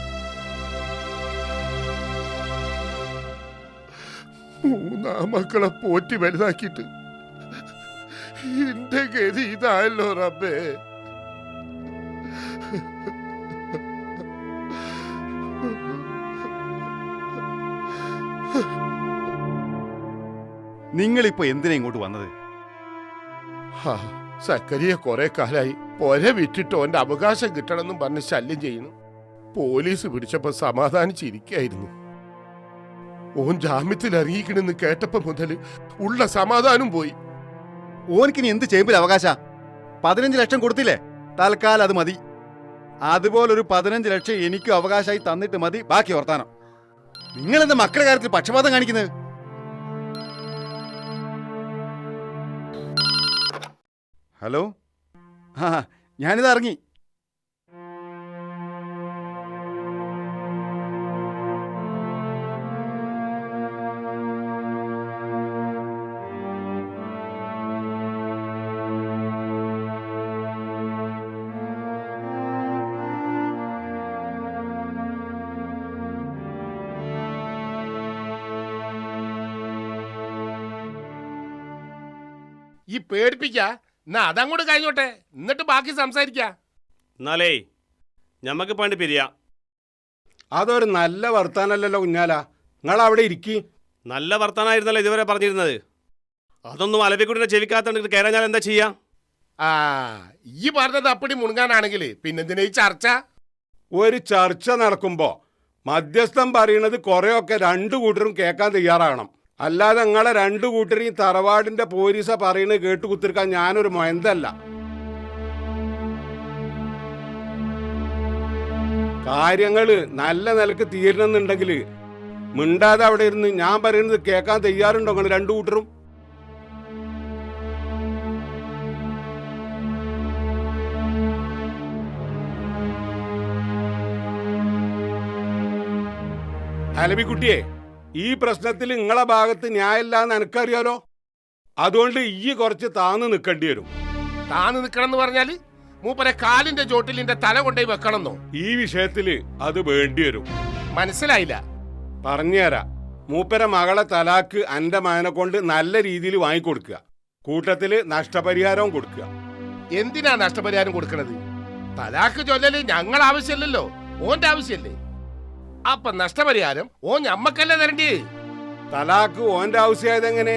3 മക്കളെ പോറ്റി വലുതാക്കിയിട്ട് എന്റെ ഗതി ഇതായല്ലോ റബ്ബേ. നിങ്ങളിപ്പോ എന്തിനാ ഇങ്ങോട്ട് വന്നത്? സക്കരിയ കുറെ കാലായി പൊര വിറ്റിട്ട് ഓന്റെ അവകാശം കിട്ടണമെന്നും പറഞ്ഞ് ശല്യം ചെയ്യുന്നു. പോലീസ് പിടിച്ചപ്പോ സമാധാനിച്ചിരിക്കായിരുന്നു. ഓൻ ജാമ്യത്തിൽ ഇറങ്ങിക്കണെന്ന് കേട്ടപ്പോ മുതൽ ഉള്ള സമാധാനം പോയി. ഓനിക്കിനി എന്ത് ചെയ്യുമ്പോൾ അവകാശ? 15 ലക്ഷം കൊടുത്തില്ലേ? തൽക്കാലം അത് മതി. അതുപോലൊരു 15 ലക്ഷം എനിക്കും അവകാശമായി തന്നിട്ട് മതി ബാക്കി വർത്താനം. നിങ്ങളെന്താ മക്കളുടെ കാര്യത്തിൽ പക്ഷപാതം കാണിക്കുന്നത്? ഹലോ, ഞാനിത് ഇറങ്ങി. ഈ പേടിപ്പിക്കാ, എന്നാ അതങ്ങോട്ട് കഴിഞ്ഞോട്ടെ, എന്നിട്ട് ബാക്കി സംസാരിക്കാ. എന്നാലേ ഞമ്മക്ക് പണ്ട് പിരിയാം. അതൊരു നല്ല വർത്താനല്ലല്ലോ കുഞ്ഞാല, നിങ്ങൾ അവിടെ ഇരിക്കി. നല്ല വർത്താനായിരുന്നല്ലോ ഇതുവരെ പറഞ്ഞിരുന്നത്. അതൊന്നും അലവിക്കുട്ടിനെ ചെവിക്കാത്തോണ്ട് കയറാൻ എന്താ ചെയ്യാ? ഈ പറഞ്ഞത് അപ്പടി മുണങ്ങാനാണെങ്കിൽ പിന്നെന്തിനാ ഈ ചർച്ച? ഒരു ചർച്ച നടക്കുമ്പോ മധ്യസ്ഥം പറയണത് കുറെയൊക്കെ 2 കൂട്ടരും കേൾക്കാൻ തയ്യാറാകണം. അല്ലാതെ നിങ്ങളെ 2 കൂട്ടരെയും തറവാടിന്റെ പോലീസ പറയുന്നത് കേട്ടു കുത്തിരിക്കാൻ ഞാനൊരു മൊയന്തല്ല. കാര്യങ്ങള് നല്ല നിലക്ക് തീരണമെന്നുണ്ടെങ്കിൽ മിണ്ടാതെ അവിടെ ഇരുന്ന് ഞാൻ പറയുന്നത് കേൾക്കാൻ തയ്യാറുണ്ടോ നിങ്ങൾ രണ്ടു കൂട്ടരും? അലവിക്കുട്ടിയെ, ഈ പ്രശ്നത്തിൽ നിങ്ങളെ ഭാഗത്ത് ന്യായമില്ലാന്ന് എനിക്കറിയാലോ. അതുകൊണ്ട് ഈ കുറച്ച് താന്ന് നിൽക്കേണ്ടി വരും. താന്ന് നിൽക്കണം എന്ന് പറഞ്ഞാല് മൂപ്പരെ കാലിന്റെ ചോട്ടിൽ എന്റെ തല കൊണ്ടുപോയി വെക്കണമെന്നോ? ഈ വിഷയത്തില് അത് വേണ്ടി വരും. മനസ്സിലായില്ല. പറഞ്ഞുതരാ. മൂപ്പരെ മകളെ തലാക്ക് അന്റെ മകനെ കൊണ്ട് നല്ല രീതിയിൽ വാങ്ങിക്കൊടുക്കുക, കൂട്ടത്തില് നഷ്ടപരിഹാരവും കൊടുക്കുക. എന്തിനാ നഷ്ടപരിഹാരം കൊടുക്കണത്? തലാക്ക് ചൊല്ലല് ഞങ്ങൾ ആവശ്യമില്ലല്ലോ, ഓന്റെ ആവശ്യല്ലേ. അപ്പൊ നഷ്ടപരിഹാരം ഓൻ ഞമ്മക്കല്ലേ തരണ്ടേ? തലാക്ക് ഓന്റെ ആവശ്യമായത് എങ്ങനെ?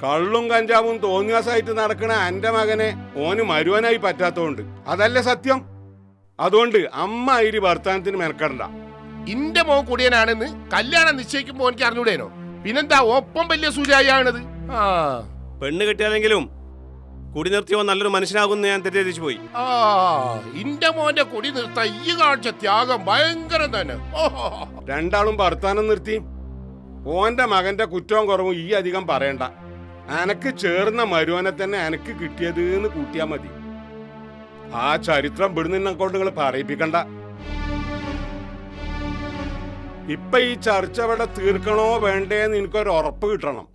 കള്ളും കഞ്ചാവും തോന്നിയാസായിട്ട് നടക്കണ എന്റെ മകനെ ഓന് മരുവനായി പറ്റാത്തോണ്ട് അതല്ലേ സത്യം. അതുകൊണ്ട് അമ്മ അയിരി വർത്താനത്തിന് മെനക്കണ്ട. ഇന്റെ മോൻ കുടിയനാണെന്ന് കല്യാണം നിശ്ചയിക്കുമ്പോ എനിക്ക് അറിഞ്ഞൂടേനോ? പിന്നെന്താ ഒപ്പം വലിയ സൂചിയാണത്? ആ, പെണ്ണ് കിട്ടിയാലെങ്കിലും കുടി നിർത്തിയോ നല്ലൊരു മനുഷ്യനാകുമെന്ന് ഞാൻ തെറ്റിദ്ധരിച്ചു പോയി. ആ, ഇന്റെ മോന്റെ കുടി നിർത്താൻ ഈ കാഴ്ച ത്യാഗം ഭയങ്കരം തന്നെ. രണ്ടാളും വർത്താനം നിർത്തി. ഓന്റെ മകന്റെ കുറ്റവും കുറവും ഈ അധികം പറയണ്ട. എനക്ക് ചേർന്ന മരുവനെ തന്നെ എനക്ക് കിട്ടിയത് എന്ന് കൂട്ടിയാ മതി. ആ ചരിത്രം വിടുന്ന കൊണ്ട് നിങ്ങൾ പറയിപ്പിക്കണ്ട. ഇപ്പൊ ഈ ചർച്ച ഇവിടെ തീർക്കണോ വേണ്ടേന്ന് എനിക്കൊരു ഉറപ്പ് കിട്ടണം.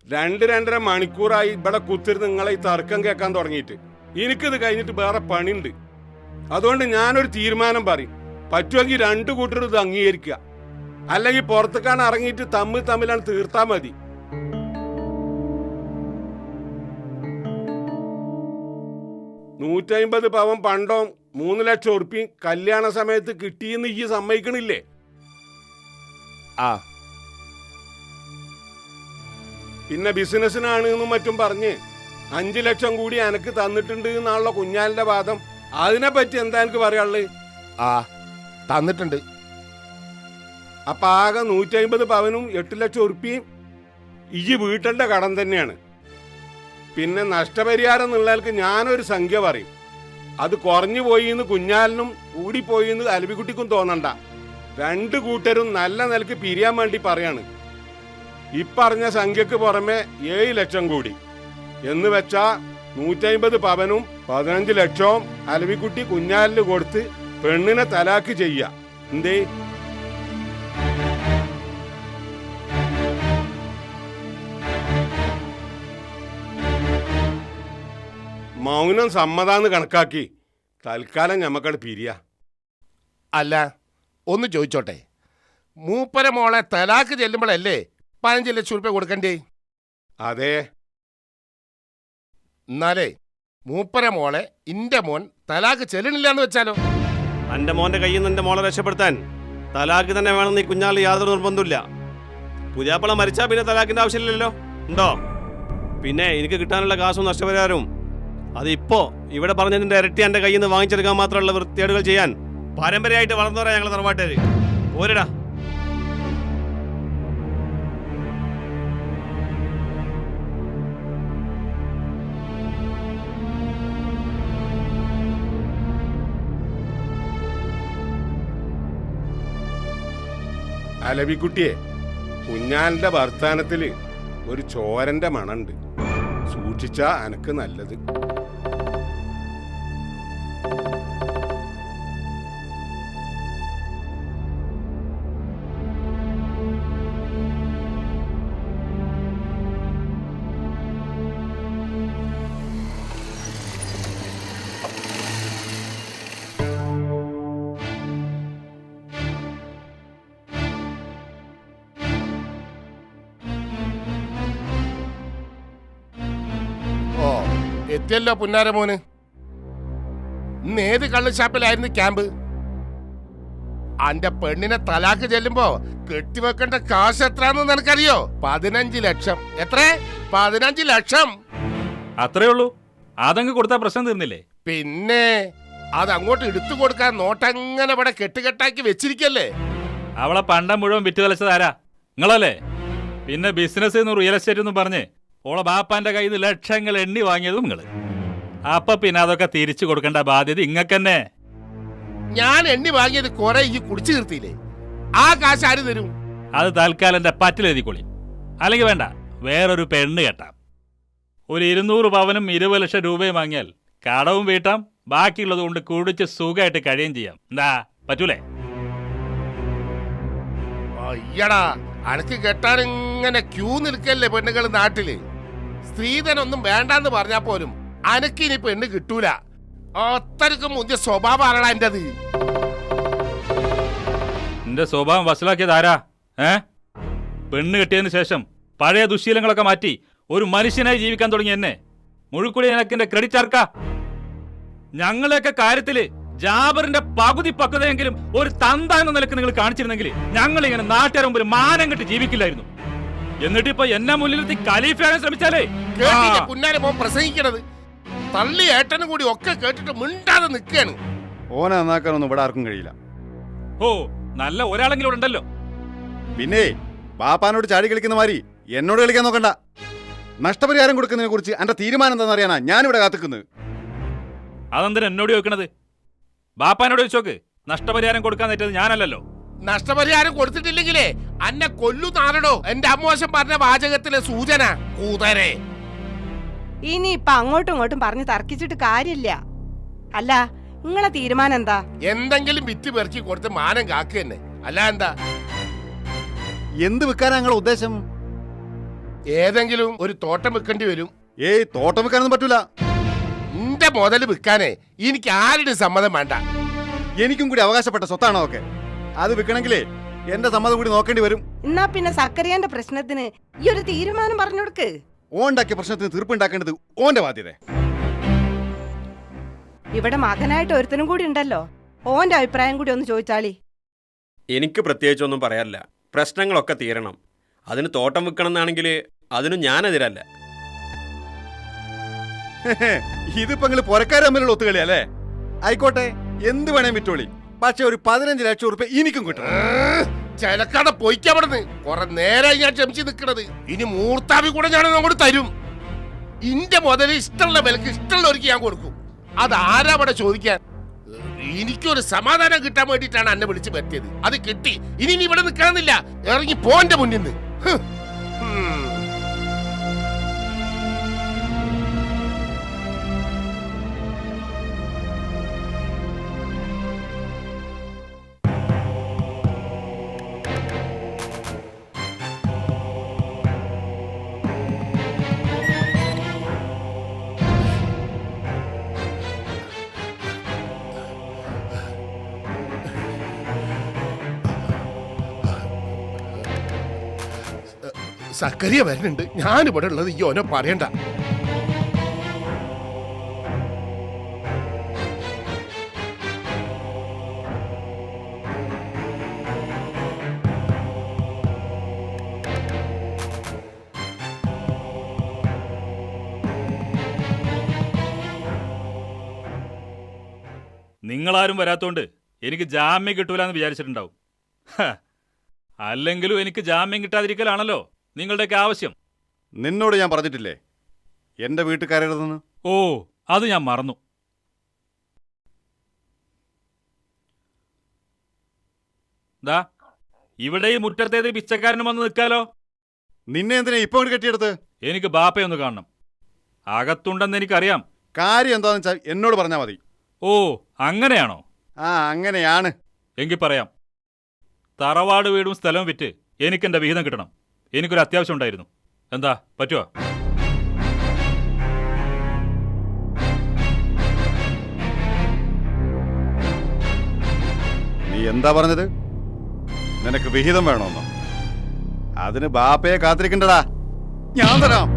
2-2.5 മണിക്കൂറായി ഇവിടെ കുത്തിരുന്ന് നിങ്ങളെ ഈ തർക്കം കേൾക്കാൻ തുടങ്ങിയിട്ട്. എനിക്കിത് കഴിഞ്ഞിട്ട് വേറെ പണിയുണ്ട്. അതുകൊണ്ട് ഞാനൊരു തീരുമാനം പറയും. പറ്റുമെങ്കിൽ 2 കൂട്ടരും ഇത് അംഗീകരിക്കുക, അല്ലെങ്കിൽ പുറത്തേക്കാണ് ഇറങ്ങിയിട്ട് തമ്മിലാണ് തീർത്താ മതി. $150 പവൻ പണ്ടോ 3 ലക്ഷം ഉറുപ്പിയും കല്യാണ സമയത്ത് കിട്ടിയെന്ന് ഈ സമ്മതിക്കണില്ലേ? ആ, പിന്നെ ബിസിനസ്സിനാണ് എന്നും മറ്റും പറഞ്ഞ് 5 ലക്ഷം കൂടി എനക്ക് തന്നിട്ടുണ്ട് എന്നുള്ള കുഞ്ഞാലിന്റെ വാദം. അതിനെപ്പറ്റി എന്താ എനിക്ക് പറയാനുള്ളത്? ആ, തന്നിട്ടുണ്ട്. അപ്പൊ ആകെ 150 പവനും 8 ലക്ഷം ഉറുപ്പിയും ഈ വീട്ടേണ്ട കടം തന്നെയാണ്. പിന്നെ നഷ്ടപരിഹാരം എന്നുള്ളവർക്ക് ഞാനൊരു സംഖ്യ പറയും. അത് കുറഞ്ഞു പോയി എന്ന് കുഞ്ഞാലിനും കൂടിപ്പോയി എന്ന് അലവിക്കുട്ടിക്കും തോന്നണ്ട. 2 കൂട്ടരും നല്ല നിലക്ക് പിരിയാൻ വേണ്ടി പറയാണ്. ഇപ്പറഞ്ഞ സംഖ്യക്ക് പുറമെ 7 ലക്ഷം കൂടി എന്ന് വെച്ചാ 150 പവനും 15 ലക്ഷവും അലവിക്കുട്ടി കുഞ്ഞാലിന് കൊടുത്ത് പെണ്ണിനെ തലാക്ക് ചെയ്യ. എന്തേ? മൗനം സമ്മതാന്ന് കണക്കാക്കി തൽക്കാലം ഞമ്മക്കട് പിരിയ. അല്ല, ഒന്ന് ചോദിച്ചോട്ടെ, മൂപ്പര മോളെ തലാക്ക് ചെല്ലുമ്പോഴല്ലേ 15 ലക്ഷം രൂപ കൊടുക്കണ്ടേ? അതെ. എന്നാലേ മൂപ്പര മോളെ ഇന്റെ മോൻ തലാക്ക് ചെല്ലണില്ല എന്ന് വെച്ചാലോ? എന്റെ മോന്റെ കയ്യിൽ നിന്ന് എന്റെ മോളെ രക്ഷപ്പെടുത്താൻ തലാക്ക് തന്നെ വേണമെന്ന് ഈ കുഞ്ഞാളിൽ യാതൊരു നിർബന്ധമില്ല. പുതിയാപ്പള മരിച്ചാൽ പിന്നെ തലാക്കിന്റെ ആവശ്യമില്ലല്ലോ. ഉണ്ടോ? പിന്നെ എനിക്ക് കിട്ടാനുള്ള കാശും നഷ്ടപരിഹാരവും അതിപ്പോ ഇവിടെ പറഞ്ഞതിന്റെ ഇരട്ടി എന്റെ കയ്യിൽ നിന്ന് വാങ്ങിച്ചെടുക്കാൻ മാത്രമുള്ള വൃത്തികേടുകൾ ചെയ്യാൻ പാരമ്പര്യമായിട്ട് വളർന്നവരാ ഞങ്ങൾ തറവാട്ടുകാര്. പോരടാ. അലവിക്കുട്ടിയെ, കുഞ്ഞാലിന്റെ വർത്താനത്തില് ഒരു ചോരന്റെ മണുണ്ട്. സൂക്ഷിച്ചാ എനക്ക് നല്ലത്. എത്തിയല്ലോ പുന്നാര മോന്. ഇന്ന് ഏത് കള്ളുഷാപ്പിലായിരുന്നു ക്യാമ്പ്? അന്റെ പെണ്ണിനെ തലാക്ക് ചെല്ലുമ്പോ കെട്ടിവെക്കേണ്ട കാശ് എത്രയാന്ന് നിനക്കറിയോ? 15 ലക്ഷം. എത്ര? 15 ലക്ഷം. അത്രേ ഉള്ളൂ. അതങ്ങ് കൊടുത്താൽ പ്രശ്നം തീർന്നില്ലേ? പിന്നെ അത് അങ്ങോട്ട് എടുത്തു കൊടുക്കാൻ നോട്ടങ്ങനെ ഇവിടെ കെട്ടുകെട്ടാക്കി വെച്ചിരിക്കല്ലേ. അവളെ പണ്ടം മുഴുവൻ വിറ്റ് കളിച്ചതാരാ? നിങ്ങളല്ലേ? പിന്നെ ബിസിനസ് റിയൽ എസ്റ്റേറ്റ് എന്നും പറഞ്ഞ് ഓളെ ബാപ്പാന്റെ കയ്യിൽ നിന്ന് ലക്ഷങ്ങൾ എണ്ണി വാങ്ങിയതും നിങ്ങള്. അപ്പൊ പിന്നെ അതൊക്കെ തിരിച്ചു കൊടുക്കേണ്ട ബാധ്യത ഇങ്ങക്കന്നെ. ഞാൻ എണ്ണി വാങ്ങിയത് കുറെ ഈ കുടിച്ചു തീർത്തില്ലേ? ആ കാശ് ആര് തരും? അത് തൽക്കാലം എന്റെ പറ്റിലെഴുതിക്കൊള്ളി. അല്ലെങ്കിൽ വേണ്ട, വേറൊരു പെണ്ണ് കെട്ടാം. ഒരു 200 പവനും 20 ലക്ഷം രൂപയും വാങ്ങിയാൽ കടവും വീട്ടാം, ബാക്കിയുള്ളത് കൊണ്ട് കുടിച്ച് സുഖമായിട്ട് കഴിയുകയും ചെയ്യാം. എന്താ പറ്റൂലേ? അയ്യടാ, അനക്ക് കെട്ടാൻ ഇങ്ങനെ ക്യൂ നിൽക്കല്ലേ പെണ്ണുങ്ങൾ നാട്ടില്. സ്ത്രീധനൊന്നും വേണ്ടാന്ന് പറഞ്ഞാ പോലും അനക്കിനി പെണ്ണ് കിട്ടൂല. അത്രയ്ക്കും മുന്തിയ സ്വഭാവമാണടാ എന്റേത്. എന്റെ സ്വഭാവം വഷളാക്കിയത് ആരാ? പെണ്ണ് കെട്ടിയതിന് ശേഷം പഴയ ദുശീലങ്ങളൊക്കെ മാറ്റി ഒരു മനുഷ്യനായി ജീവിക്കാൻ തുടങ്ങി എന്നെ മുഴുക്കുടി എനക്കിന്റെ ക്രെഡിറ്റ് ആർക്കാ? ഞങ്ങളെയൊക്കെ കാര്യത്തില് ജാബറിന്റെ പകുതി പക്വതയെങ്കിലും ഒരു തന്ത എന്ന നിലക്ക് നിങ്ങൾ കാണിച്ചിരുന്നെങ്കിൽ ഞങ്ങൾ ഇങ്ങനെ നാട്ടുകാർ മുമ്പിൽ മാനം കെട്ടി ജീവിക്കില്ലായിരുന്നു. എന്നിട്ടിപ്പോ എന്നെ മുന്നിലെത്തി ഖലീഫയാകാൻ ശ്രമിച്ചാലേ പുന്നാരെ മോൻ പ്രസംഗിക്കണത് തള്ളി ഏട്ടനും കൂടി ഒക്കെ കേട്ടിട്ട് മിണ്ടാതെ നിൽക്കുകയാണ്. ഓനെ നന്നാക്കാനൊന്നും ഇവിടെ ആർക്കും കഴിയില്ല. ഓ, നല്ല ഒരാളെങ്കിലും ഇവിടെ ഉണ്ടല്ലോ. പിന്നെ ബാപ്പാനോട് ചാടി കളിക്കുന്ന മാതിരി എന്നോട് കളിക്കാൻ നോക്കണ്ട. നഷ്ടപരിഹാരം കൊടുക്കുന്നതിനെ കുറിച്ച് എന്റെ തീരുമാനം എന്താണെന്ന് അറിയാനാ ഞാനിവിടെ കാത്തിക്കുന്നത്. അതെന്തിനാ എന്നോട് ചോദിക്കണത്? ബാപ്പാനോട് ചോദിച്ചോക്ക്. നഷ്ടപരിഹാരം കൊടുക്കാൻ നേറ്റത് ഞാനല്ലല്ലോ. നഷ്ടപരിഹാരം കൊടുത്തിട്ടില്ലെങ്കിലേ അന്നെ കൊല്ലുന്നാണോ എന്റെ അമ്മോശം പറഞ്ഞ വാചകത്തിലെ സൂചന. കൂതരെ ഇനിയിപ്പൊ അങ്ങോട്ടും ഇങ്ങോട്ടും പറഞ്ഞ് തർക്കിച്ചിട്ട് കാര്യമില്ല. അല്ല, നിങ്ങളെ തീരുമാനം എന്താ? എന്തെങ്കിലും വിറ്റ് പെറുക്കി കൊടുത്ത് മാനം കാക്കുക തന്നെ, അല്ല എന്താ? എന്ത് വിൽക്കാനാ ഞങ്ങളുടെ ഉദ്ദേശം? ഏതെങ്കിലും ഒരു തോട്ടം വിൽക്കേണ്ടി വരും. ഏയ്, തോട്ടം വിൽക്കാനൊന്നും പറ്റൂല. എന്റെ മുതല് വിൽക്കാനേ എനിക്ക് ആരുടെ സമ്മതം വേണ്ട. എനിക്കും കൂടി അവകാശപ്പെട്ട സ്വത്താണോ ഒക്കെ. അത് വിൽക്കണമെങ്കിലേ എന്റെ സമ്മതം കൂടി നോക്കേണ്ടി വരും. എന്നാ പിന്നെ സക്കറിയാന്റെ പ്രശ്നത്തിന് ഈ ഒരു തീരുമാനം പറഞ്ഞു കൊടുക്ക്. ഓണ്ടാക്കിയ പ്രശ്നത്തിന് തീർപ്പുണ്ടാക്കേണ്ടത് ഓന്റെ ബാധ്യത. ഇവിടെ മകനായിട്ട് ഒരുത്തനും കൂടി ഉണ്ടല്ലോ, ഓന്റെ അഭിപ്രായം കൂടി ഒന്ന് ചോദിച്ചാളി. എനിക്ക് പ്രത്യേകിച്ചൊന്നും പറയാനില്ല. പ്രശ്നങ്ങളൊക്കെ തീരണം. അതിന് തോട്ടം വിൽക്കണം എന്നാണെങ്കിൽ അതിനും ഞാനെതിരല്ല. ഇതിപ്പോ നിങ്ങള് പുരക്കാര് തമ്മിലുള്ള ഒത്തുകളിയല്ലേ? ആയിക്കോട്ടെ, എന്ത് വേണേ വിറ്റോളി. പക്ഷെ ഒരു 15 ലക്ഷം ഉറുപ്പ എനിക്കും കിട്ടും. ചിലക്കാതെ പൊയ്ക്കവിടുന്ന് കുറെ നേരമായി ഞാൻ ക്ഷമിച്ച് നിൽക്കണത്. ഇനി മൂർത്താവി കൂടെ ഞാൻ അങ്ങോട്ട് തരും. ഇന്റെ മുതല് ഇഷ്ടമുള്ള വിലക്ക് ഇഷ്ടമുള്ളവർക്ക് ഞാൻ കൊടുക്കും. അതാരാ അവിടെ ചോദിക്കാൻ? എനിക്കൊരു സമാധാനം കിട്ടാൻ വേണ്ടിയിട്ടാണ് എന്നെ വിളിച്ച് പറ്റിയത്. അത് കിട്ടി. ഇനി ഇവിടെ നിൽക്കണമെന്നില്ല. ഇറങ്ങി പോന്റെ മുന്നിൽ നിന്ന്. സക്കരിയ വരുന്നുണ്ട്. ഞാനിവിടെ ഉള്ളത് ഈ ഓനെ പറയണ്ട. നിങ്ങളാരും വരാത്തോണ്ട് എനിക്ക് ജാമ്യം കിട്ടൂലെന്ന് വിചാരിച്ചിട്ടുണ്ടാവും. അല്ലെങ്കിലും എനിക്ക് ജാമ്യം കിട്ടാതിരിക്കലാണല്ലോ നിങ്ങളുടെയൊക്കെ ആവശ്യം. നിന്നോട് ഞാൻ പറഞ്ഞിട്ടില്ലേ എന്റെ വീട്ടുകാരെന്ന്? ഓ, അത് ഞാൻ മറന്നു. ദാ ഇവിടെ ഈ മുറ്റത്തേത് പിച്ചക്കാരനും വന്ന് നിൽക്കാലോ. നിന്നെ എന്തിനാ ഇപ്പൊ കെട്ടിയെടുത്ത്? എനിക്ക് ബാപ്പയൊന്ന് കാണണം. അകത്തുണ്ടെന്ന് എനിക്കറിയാം. കാര്യം എന്താന്ന് വെച്ചാൽ എന്നോട് പറഞ്ഞാൽ മതി. ഓ, അങ്ങനെയാണോ? ആ, അങ്ങനെയാണ്. എങ്കിൽ പറയാം. തറവാട് വീടും സ്ഥലവും വിറ്റ് എനിക്കെന്റെ വിഹിതം കിട്ടണം. എനിക്കൊരു അത്യാവശ്യം ഉണ്ടായിരുന്നു. എന്താ പറ്റുമോ? നീ എന്താ പറഞ്ഞത്? നിനക്ക് വിഹിതം വേണമെന്നോ? അതിന് ബാപ്പയെ കാത്തിരിക്കണ്ടടാ, ഞാൻ തരാം.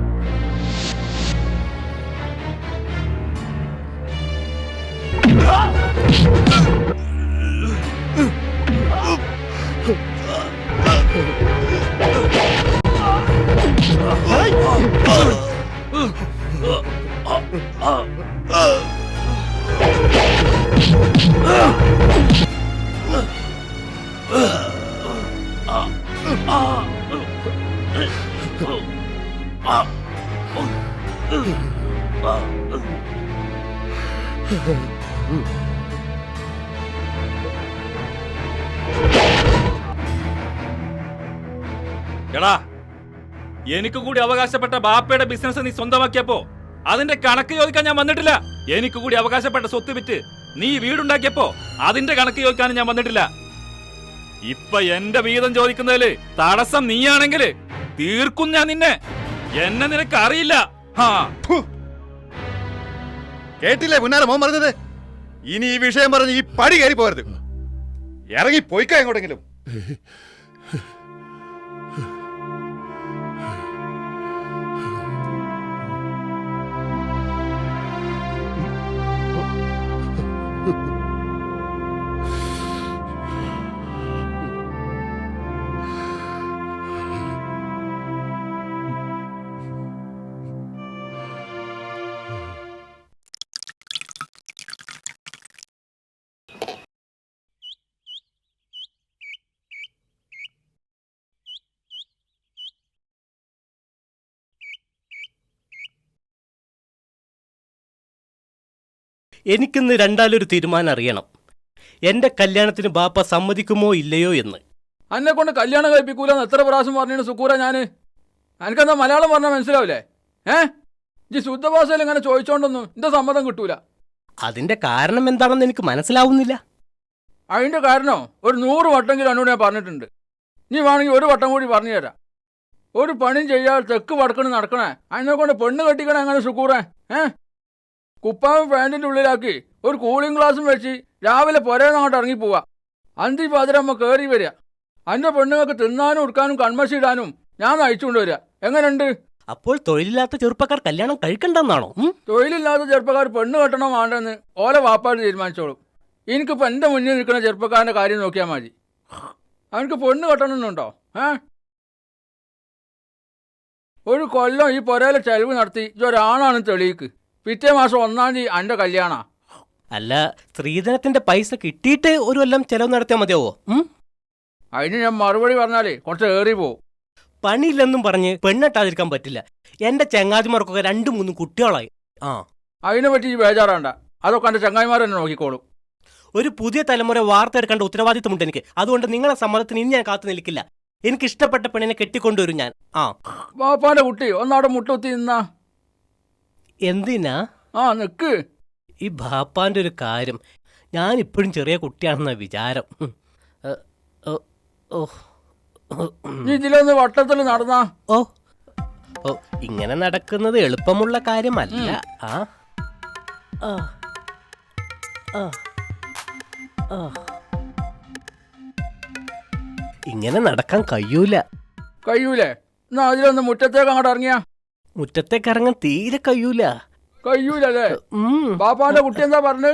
എടാ, എനിക്ക് കൂടി അവകാശപ്പെട്ട ബാപ്പയുടെ ബിസിനസ് നീ സ്വന്തമാക്കിയപ്പോ അതിന്റെ കണക്ക് ചോദിക്കാൻ ഞാൻ വന്നിട്ടില്ല. എനിക്ക് കൂടി അവകാശപ്പെട്ട സ്വത്ത് വിറ്റ് നീ വീടുണ്ടാക്കിയപ്പോ അതിന്റെ കണക്ക് ചോദിക്കാനും ഞാൻ വന്നിട്ടില്ല. ഇപ്പൊ എന്റെ വീതം ചോദിക്കുന്നതില് തടസ്സം നീയാണെങ്കില് തീർക്കും ഞാൻ നിന്നെ. എന്നെ നിനക്ക് അറിയില്ല. കേട്ടില്ലേ മുന്നാലെ മോൻ പറഞ്ഞത്? ഇനി ഈ വിഷയം പറഞ്ഞ് ഈ പടി കയറി പോകരുത്. ഇറങ്ങി പോയിക്കാ എങ്ങോട്ടെങ്കിലും. എനിക്കിന്ന് രണ്ടാലൊരു തീരുമാനം അറിയണം. എന്റെ കല്യാണത്തിന് ബാപ്പ സമ്മതിക്കുമോ ഇല്ലയോ എന്ന്. എന്നെ കൊണ്ട് കല്യാണം കഴിപ്പിക്കൂലെന്ന് എത്ര പ്രാവശ്യം പറഞ്ഞു സുക്കൂറ ഞാന്? എനിക്കെന്താ മലയാളം പറഞ്ഞാൽ മനസ്സിലാവില്ലേ? ഈ ശുദ്ധഭാഷയിൽ ഇങ്ങനെ ചോദിച്ചോണ്ടൊന്നും എന്റെ സമ്മതം കിട്ടൂല. അതിന്റെ കാരണം എന്താണെന്ന് എനിക്ക് മനസ്സിലാവുന്നില്ല. അതിന്റെ കാരണം ഒരു 100 വട്ടെങ്കിലും എന്നോട് ഞാൻ പറഞ്ഞിട്ടുണ്ട്. നീ വേണമെങ്കിൽ ഒരു വട്ടം കൂടി പറഞ്ഞു തരാം. ഒരു പണിയും ചെയ്യാതെ തെക്ക് വടക്കണ് നടക്കണേ, അതിനെ കൊണ്ട് പെണ്ണ് കെട്ടിക്കണേ അങ്ങനെ സുക്കൂറേ? കുപ്പാവും പാൻറ്റിൻ്റെ ഉള്ളിലാക്കി ഒരു കൂളിംഗ് ഗ്ലാസും വെച്ച് രാവിലെ പുരേന്ന് അങ്ങോട്ട് ഇറങ്ങിപ്പോവുക. അന്തി പാതിരമ്മ കയറി വരിക. അതിൻ്റെ പെണ്ണുങ്ങൾക്ക് തിന്നാനും ഉടുക്കാനും കൺമശി ഇടാനും ഞാൻ നയിച്ചുകൊണ്ട് വരിക. എങ്ങനെയുണ്ട്? അപ്പോൾ തൊഴിലില്ലാത്ത ചെറുപ്പക്കാർ കല്യാണം കഴിക്കണ്ടെന്നാണോ? തൊഴിലില്ലാത്ത ചെറുപ്പക്കാർ പെണ്ണ് കെട്ടണോ വേണ്ടെന്ന് ഓലെ വാപ്പാട് തീരുമാനിച്ചോളും. എനിക്കിപ്പോൾ എൻ്റെ മുന്നിൽ നിൽക്കുന്ന ചെറുപ്പക്കാരൻ്റെ കാര്യം നോക്കിയാൽ മതി. അവനക്ക് പെണ്ണ് കെട്ടണമെന്നുണ്ടോ? ഒരു കൊല്ലം ഈ പുരയിലെ ചെലവ് നടത്തി ഇതൊരാണാണ് തെളിയിക്ക്. പിറ്റേ മാസം 1-ാം തീയതി എൻ്റെ കല്യാണ. അല്ല, സ്ത്രീധനത്തിന്റെ പൈസ കിട്ടിയിട്ട് ഒരു കൊല്ലം ചെലവ് നടത്തിയാൽ മതിയാവോ? അതിന് ഞാൻ മറുപടി പറഞ്ഞാലേ കുറച്ച് ഏറി പോവും. പണിയില്ലെന്നും പറഞ്ഞ് പെണ്ണെട്ടാതിരിക്കാൻ പറ്റില്ല. എന്റെ ചങ്ങാതിമാർക്കൊക്കെ 2-3 കുട്ടികളായി. അതിനെ പറ്റി ഈ ബേജാറാണ്ട. അതൊക്കെ എൻ്റെ ചങ്ങായിമാർ തന്നെ നോക്കിക്കോളും. ഒരു പുതിയ തലമുറ വാർത്തെടുക്കേണ്ട ഉത്തരവാദിത്വമുണ്ട് എനിക്ക്. അതുകൊണ്ട് നിങ്ങളെ സമ്മതത്തിന് ഇനി ഞാൻ കാത്തു നിൽക്കില്ല. എനിക്ക് ഇഷ്ടപ്പെട്ട പെണ്ണിനെ കെട്ടിക്കൊണ്ടുവരും ഞാൻ. ബാപ്പാന്റെ കുട്ടി ഒന്നവിടെ മുട്ടുത്തി നിന്നാ. എന്തിനാ? നിക്ക്. ഈ ബാപ്പാന്റെ ഒരു കാര്യം, ഞാൻ ഇപ്പോഴും ചെറിയ കുട്ടിയാണെന്ന വിചാരം. ഇതിലൊന്ന് വട്ടത്തിൽ നടന്നാ. ഇങ്ങനെ നടക്കുന്നത് എളുപ്പമുള്ള കാര്യമല്ല. ഇങ്ങനെ നടക്കാൻ കഴിയൂലേ? എന്നാ അതിലൊന്ന് മുറ്റത്തേക്ക് അങ്ങോട്ട് ഇറങ്ങിയാ. മുറ്റത്തേക്ക് ഇറങ്ങാൻ തീരെ കഴിയൂലല്ലേ? ബാപ്പാന്റെ കുട്ടി എന്താ പറഞ്ഞ്?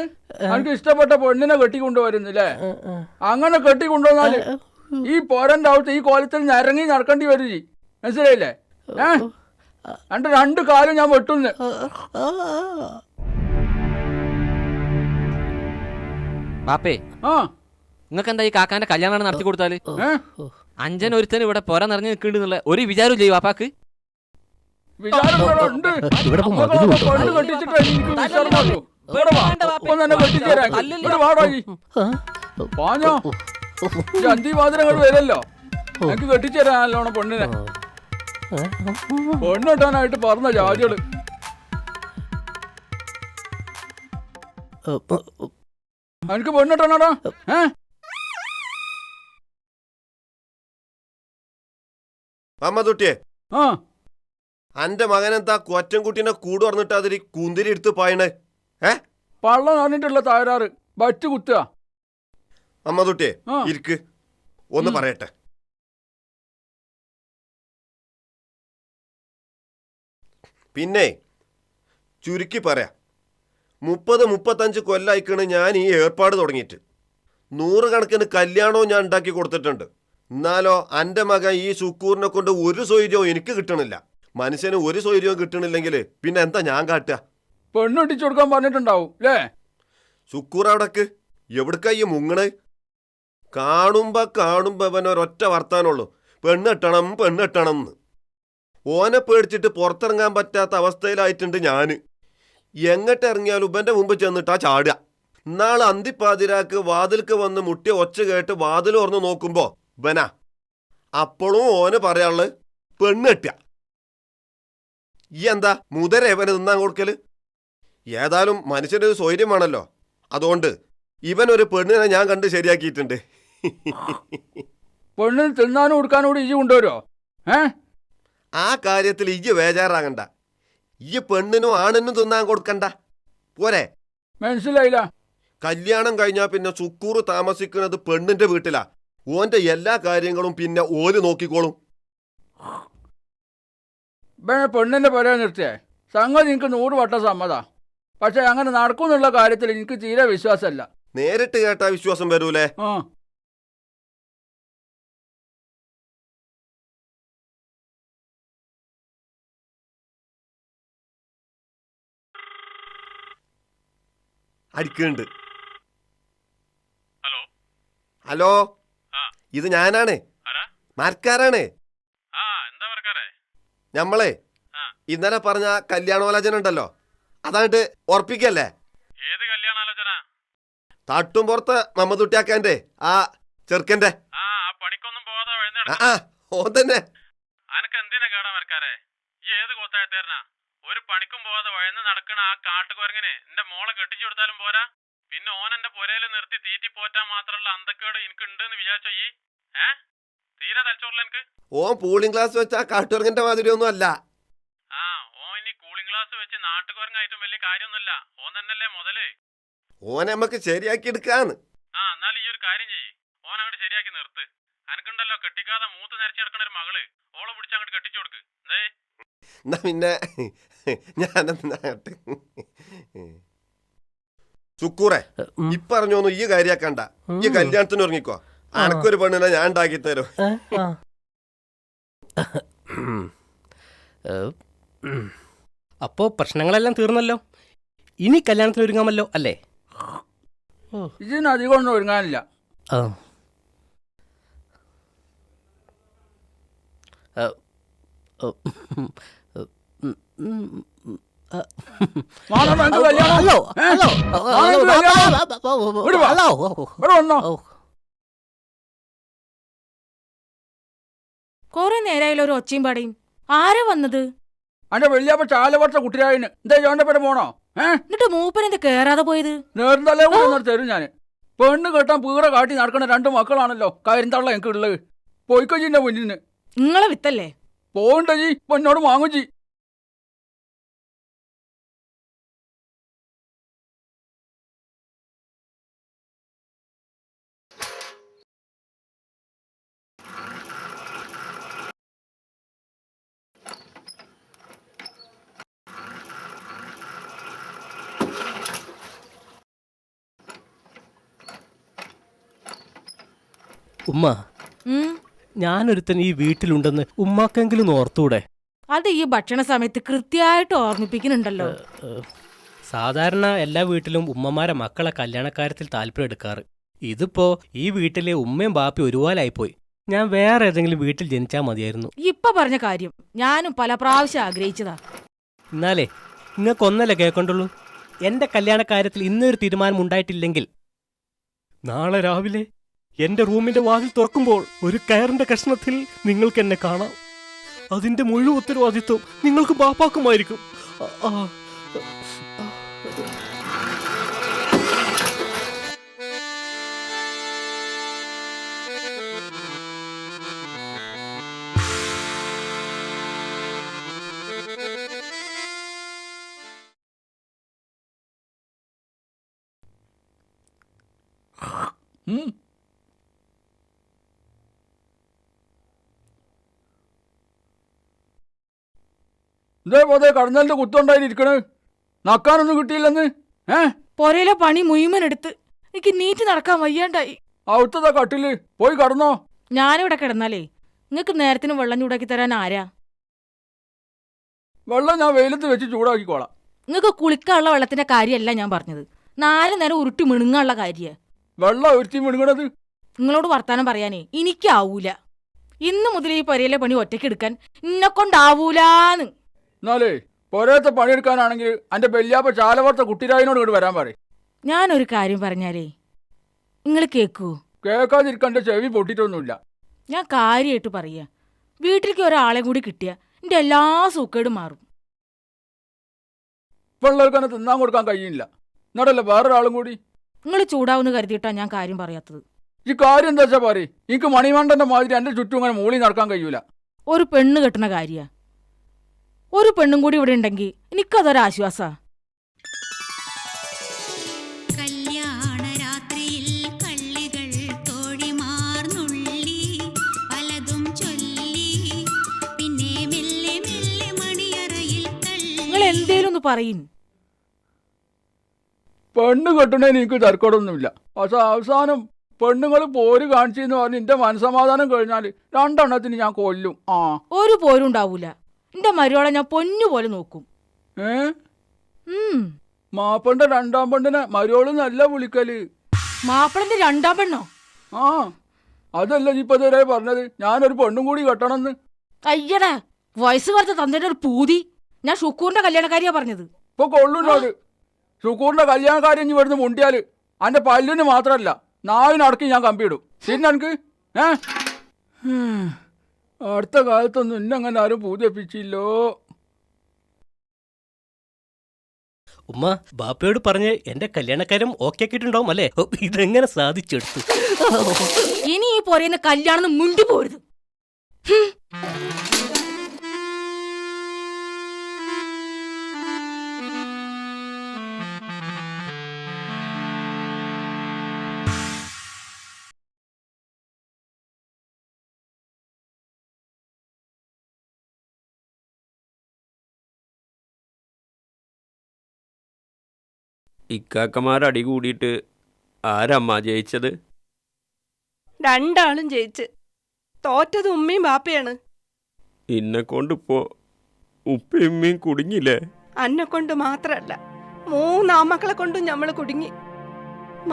എനിക്ക് ഇഷ്ടപ്പെട്ട പെണ്ണിനെ കെട്ടിക്കൊണ്ടുവരുന്നില്ലേ? അങ്ങനെ കെട്ടിക്കൊണ്ടുവന്നാല് ഈ പോരന്റെ അകത്ത് ഈ കോലത്തിൽ നിരങ്ങി നടക്കേണ്ടി വരും. മനസ്സിലായില്ലേ? എന്റെ 2 കാലും ഞാൻ വെട്ടുന്നു. ബാപ്പേ, നിങ്ങൾക്ക് എന്താ ഈ കാക്കാന്റെ കല്യാണം നടത്തി കൊടുത്താല്? അഞ്ചൻ ഒരുത്തന് ഇവിടെ പോരാ നിറഞ്ഞു നിൽക്കുന്നുള്ള ഒരു വിചാരം ചെയ്യും വാപ്പാക്ക്? അന്തിവാദനങ്ങൾ വരല്ലോ. എനിക്ക് കെട്ടിച്ചേരാൻ നല്ലോണം പെണ്ണിനെ. പെണ്ണിട്ടാനായിട്ട് പറഞ്ഞ ജാതികള്. എനിക്ക് പെണ്ണിട്ടാണോടാ? അമ്മതുട്ടിയെ, അന്റെ മകനെന്താ കൊറ്റൻകുട്ടീനെ കൂട് പറഞ്ഞിട്ട് അതിൽ കൂന്തിരി എടുത്ത് പായണേ? പള്ള നിറഞ്ഞിട്ടുള്ള തകരാറ് ബറ്റ് കുത്തുക. അമ്മതുട്ടിയെ ഇരിക്ക്, ഒന്ന് പറയട്ടെ. പിന്നെ ചുരുക്കി പറയാം, 30-35 കൊല്ലായിക്കാണ് ഞാൻ ഈ ഏർപ്പാട് തുടങ്ങിയിട്ട്. 100 കണക്കിന് കല്യാണവും ഞാൻ ഉണ്ടാക്കി കൊടുത്തിട്ടുണ്ട്. എന്നാലോ എൻ്റെ മകൻ ഈ സുക്കൂറിനെ കൊണ്ട് ഒരു സ്വൈര്യവും എനിക്ക് കിട്ടണില്ല. മനുഷ്യന് ഒരു സ്വൈര്യവും കിട്ടണില്ലെങ്കിൽ പിന്നെ എന്താ ഞാൻ കാട്ടുക? പെണ്ണൊട്ടിച്ചു കൊടുക്കാൻ പറഞ്ഞിട്ടുണ്ടാവും അല്ലേ? സുക്കൂർ അവിടക്ക് എവിടക്കാ ഈ മുങ്ങണേ? കാണുമ്പോ അവൻ ഒരൊറ്റ വർത്താനുള്ളൂ, പെണ്ണെട്ടണം എന്ന്. ഓനെ പേടിച്ചിട്ട് പുറത്തിറങ്ങാൻ പറ്റാത്ത അവസ്ഥയിലായിട്ടുണ്ട് ഞാൻ. എങ്ങോട്ട് ഇറങ്ങിയാലും ഇവൻ്റെ മുമ്പ് ചെന്നിട്ടാ ചാടുക. നാളെ അന്തിപ്പാതിരാക്ക് വാതിൽക്ക് വന്ന് മുട്ടിയ ഒച്ച കേട്ട് വാതിൽ തുറന്ന് നോക്കുമ്പോ ഇവനാ അപ്പോഴും ഓന് പറയാനുള്ളത് പെണ്ണ് കെട്ടുക. ഈ എന്താ മുതര ഇവന് തിന്നാൻ കൊടുക്കല്? ഏതായാലും മനുഷ്യനൊരു സ്വൈര്യം വേണല്ലോ. അതുകൊണ്ട് ഇവനൊരു പെണ്ണിനെ ഞാൻ കണ്ട് ശരിയാക്കിയിട്ടുണ്ട്. പെണ്ണിന് തിന്നാനും കൊടുക്കാനും കൂടി ഇജ്ജ് കൊണ്ടുവരുമോ? ആ കാര്യത്തിൽ ഇജ്ജ് ബേജാറാകണ്ട. ഈ പെണ്ണിനും ആണിനും തിന്നാൻ കൊടുക്കണ്ട പോരെ? മനസ്സിലായില്ല. കല്യാണം കഴിഞ്ഞാൽ പിന്നെ സുക്കൂറ് താമസിക്കുന്നത് പെണ്ണിന്റെ വീട്ടിലാ. ഓന്റെ എല്ലാ കാര്യങ്ങളും പിന്നെ ഓല് നോക്കിക്കോളും. പെണ്ണിന്റെ പുര നിർത്തിയേ സംഗതി എനിക്ക് 100 വട്ടം സമ്മതാ. പക്ഷെ അങ്ങനെ നടക്കുന്നുള്ള കാര്യത്തിൽ എനിക്ക് തീരെ വിശ്വാസമല്ല. നേരിട്ട് കേട്ടാ വിശ്വാസം വരൂലേ? അടിക്കുന്നുണ്ട്. ഹലോ, ഇത് ഞാനാണ്, മരക്കാരാണ്. ഞമ്മളെ ഇന്നലെ പറഞ്ഞ കല്യാണാലോചന ഉണ്ടല്ലോ, അതായിട്ട് ഉറപ്പിക്കല്ലേ? തട്ടും പുറത്ത് മമ്മദുട്ടിയാക്കാന്റെ ആ ചെറുക്കന്റെ. ഓൻ തന്നെ. ഒരു പണിക്കും പോവാതെ വഴന്ന് നടക്കണ ആ കാട്ടുകുരങ്ങനെ എന്റെ മോളെ കെട്ടിച്ചു കൊടുത്താലും പോരാ, പിന്നെ ഓൻ എന്റെ പുരയിൽ നിർത്തി തീറ്റി പോറ്റാൻ മാത്രമുള്ള അന്തക്കേട് എനിക്ക് ഉണ്ടെന്ന് വിചാരിച്ചോ ഈ? തീരെ തലച്ചോറില്ല എനിക്ക്. ഓൻ കൂളിംഗ് ഗ്ലാസ് വെച്ച ആ കാട്ടുകുരങ്ങന്റെ മാതിരി ഒന്നും അല്ല. ഓൻ ഇനി കൂളിംഗ് ഗ്ലാസ് വെച്ച് നാട്ടുകുരങ്ങായിട്ടും വലിയ കാര്യമൊന്നുമില്ല. ഓൻ തന്നെയല്ലേ മുതല്. ഓനെ നമുക്ക് ശരിയാക്കി എടുക്കാന്ന്. എന്നാൽ ഈ ഒരു കാര്യം ചെയ്യ്, ഓൻ അങ്ങോട്ട് ശരിയാക്കി നിർത്ത്. അനക്കുണ്ടല്ലോ കെട്ടിക്കാതെ മൂത്ത് നിരച്ച് നടക്കണ ഒരു മകള്, ഓളെ പിടിച്ച് അങ്ങോട്ട് കെട്ടിച്ചു കൊടുക്ക്. എന്നാ പിന്നെ ഞാനെന്നാട്ടെ. സുക്കൂറെ, ഇപ്പറഞ്ഞോന്നു ഈ കാര്യാക്കണ്ട. ഈ കല്യാണത്തിന് ഇറങ്ങിക്കോ. അനക്കൊരു പെണ്ണിനെ ഞാൻ ഉണ്ടാക്കി തരും. അപ്പോ പ്രശ്നങ്ങളെല്ലാം തീർന്നല്ലോ. ഇനി കല്യാണത്തിന് ഒരുങ്ങാമല്ലോ അല്ലേ? ഇതിന് അധികം ഒന്നും ഒരുങ്ങാനില്ല. കൊറേ നേരായാലും ഒരു ഒച്ചയും പാടയും. ആരാ വന്നത്? അന്റെ വെള്ളിയപ്പ ചാലവർത്ത കുട്ടിരായിന് എന്താ ചോന്റെ പേര് പോണോ? എന്നിട്ട് മൂപ്പനെന്താ കേറാതെ പോയത്? നേർന്നല്ലേ കൂടെ തരും ഞാൻ. പെണ്ണ് കെട്ടാൻ പീറ കാട്ടി നടക്കണ 2 മക്കളാണല്ലോ കാര്യന്തള്ള എനിക്ക് ഉള്ളത്. പോയിക്കോജിന്റെ മുന്നിന്. നിങ്ങളെ വിത്തല്ലേ? പോകണ്ട ജി, എന്നോട് വാങ്ങും ജി. ഉമ്മ, ഞാനൊരുത്തൻ ഈ വീട്ടിലുണ്ടെന്ന് ഉമ്മാക്കെങ്കിലും ഓർത്തൂടെ? അത് ഈ ഭക്ഷണ സമയത്ത് കൃത്യമായിട്ട് ഓർമ്മിപ്പിക്കുന്നുണ്ടല്ലോ. സാധാരണ എല്ലാ വീട്ടിലും ഉമ്മമാരെ മക്കളെ കല്യാണക്കാര്യത്തിൽ താല്പര്യം എടുക്കാറ്. ഇതിപ്പോ ഈ വീട്ടിലെ ഉമ്മയും ബാപ്പയും ഒരുപോലായിപ്പോയി. ഞാൻ വേറെ ഏതെങ്കിലും വീട്ടിൽ ജനിച്ചാ മതിയായിരുന്നു. ഇപ്പൊ പറഞ്ഞ കാര്യം ഞാനും പല പ്രാവശ്യം ആഗ്രഹിച്ചതാ. എന്നാലേ നിങ്ങൾക്കൊന്നല്ലേ കേൾക്കൊണ്ടുള്ളൂ. എന്റെ കല്യാണക്കാര്യത്തിൽ ഇന്നൊരു തീരുമാനം ഉണ്ടായിട്ടില്ലെങ്കിൽ നാളെ രാവിലെ എന്റെ റൂമിന്റെ വാതിൽ തുറക്കുമ്പോൾ ഒരു കയറിന്റെ കഷ്ണത്തിൽ നിങ്ങൾക്ക് എന്നെ കാണാം. അതിന്റെ മുഴുവൻ ഉത്തരവാദിത്വം നിങ്ങൾക്ക് ബാപ്പാക്കുമായിരിക്കും. ഇതേപോലെ കടന്നലിന്റെ കുത്തുണ്ടായിരിക്കണേ. നക്കാനൊന്നും കിട്ടിയില്ലെന്ന്. പൊരയിലെ പണി മുഴുവനെടുത്ത് എനിക്ക് നീറ്റ് നടക്കാൻ വയ്യാണ്ടായി. അവിടുത്തെ കട്ടില് പോയി കടന്നോ. ഞാനിവിടെ കിടന്നാലേ നിങ്ങൾക്ക് നേരത്തിന് വെള്ളം ചൂടാക്കി തരാൻ ആരാ? വെള്ളം ഞാൻ വെയിലത്ത് വെച്ച് ചൂടാക്കിക്കോളാം. നിങ്ങൾക്ക് കുളിക്കാനുള്ള വെള്ളത്തിന്റെ കാര്യമല്ല ഞാൻ പറഞ്ഞത്. 4 നേരം ഉരുട്ടി മിണുങ്ങാനുള്ള കാര്യ. വെള്ളം ഉരുട്ടി മിണുങ്ങണത് നിങ്ങളോട് വർത്താനം പറയാനേ എനിക്കാവൂല. ഇന്ന് മുതൽ ഈ പൊരയിലെ പണി ഒറ്റയ്ക്ക് എടുക്കാൻ എന്നെ കൊണ്ടാവൂലാന്ന്. എന്നാലേ പൊരയത്തെ പണിയെടുക്കാനാണെങ്കിൽ എന്റെ ബെല്ലിയാപ്പ ചാലവർത്ത കുട്ടിരായിനോട് ഇങ്ങോട്ട് വരാൻ പറയും. ഞാനൊരു കാര്യം പറഞ്ഞാലേ നിങ്ങൾ കേക്കൂ? കേൾക്കാതിരിക്കാൻ ചെവി പൊട്ടിട്ടൊന്നുമില്ല. ഞാൻ കാര്യമായിട്ട് പറയാ, വീട്ടിലേക്ക് ഒരാളെ കൂടി കിട്ടിയ എന്റെ എല്ലാ സൂക്കേടും മാറും. പിള്ളേർക്ക് തന്നെ തിന്നാൻ കൊടുക്കാൻ കഴിയില്ല, എന്നടല്ലേ വേറൊരാളും കൂടി. നിങ്ങൾ ചൂടാവുന്ന കരുതിയിട്ടാ ഞാൻ കാര്യം പറയാത്തത്. ഈ കാര്യം എന്താ വെച്ചാ പറയും. എനിക്ക് മണിമണ്ടന്റെ മാതിരി എന്റെ ചുറ്റും ഇങ്ങനെ മൂളി നടക്കാൻ കഴിയൂല. ഒരു പെണ്ണ് കെട്ടുന്ന കാര്യ, ഒരു പെണ്ണും കൂടി ഇവിടെ ഉണ്ടെങ്കിൽ എനിക്കതൊരാശ്വാസാ. നിങ്ങൾ എന്തേലും ഒന്ന് പറയും. പെണ്ണ് കെട്ടണേന് എനിക്ക് തർക്കടൊന്നുമില്ല. പക്ഷെ അവസാനം പെണ്ണുങ്ങൾ പോര് കാണിച്ചെന്ന് പറഞ്ഞ് എന്റെ മനസമാധാനം കഴിഞ്ഞാൽ 2 എണ്ണത്തിന് ഞാൻ കൊല്ലും. ആ ഒരു പോരും ഉണ്ടാവൂല. എന്റെ മരുവളെ ഞാൻ പൊന്നു പോലെ നോക്കും. മാപ്പന്റെ 2ാം പെണ്ണിനെ മരുവോള് നല്ല വിളിക്കല്. മാപ്പിളന്റെ 2ാം പെണ്ണോ? ആ അതല്ല ഇപ്പൊ ഇതുവരെ പറഞ്ഞത് ഞാനൊരു പെണ്ണും കൂടി കെട്ടണമെന്ന്. അയ്യടാ, വയസ്സ് കുറച്ച തന്റെ ഒരു പൂതി. ഞാൻ ഷുക്കൂറിന്റെ കല്യാണക്കാരിയാ പറഞ്ഞത്. ഇപ്പൊ കൊള്ളുന്നോട് ഷുക്കൂറിന്റെ കല്യാണക്കാരൻ ഇവിടുന്ന് മുണ്ടിയാല് അന്റെ പല്ലിന് മാത്രല്ല നാവിനടക്കി ഞാൻ കമ്പിയിടും. പിന്നെ എനിക്ക് അടുത്ത കാലത്തൊന്നും ഇന്നങ്ങനെ ആരും പൂജപ്പിച്ചില്ലോ. ഉമ്മ ബാപ്പയോട് പറഞ്ഞ് എന്റെ കല്യാണക്കാരും ഓക്കെ ആക്കിയിട്ടുണ്ടാവും അല്ലേ? ഇതെങ്ങനെ സാധിച്ചെടുത്തു? ഇനി ഈ പറയുന്ന കല്യാണം മുണ്ടി പോരുത്. ഇക്കാക്കമാർ അടി കൂടിയിട്ട് ആരമ്മ ജയിച്ചത്? 2 ആളും ജയിച്ച്. തോറ്റത് ഉമ്മയും ബാപ്പയാണ്. ഇന്നെ കൊണ്ടിപ്പോ ഉപ്പയും കുടുങ്ങില്ലേ? അന്നെ കൊണ്ട് മാത്രല്ല, 3 ആമക്കളെ കൊണ്ടും ഞമ്മള് കുടുങ്ങി.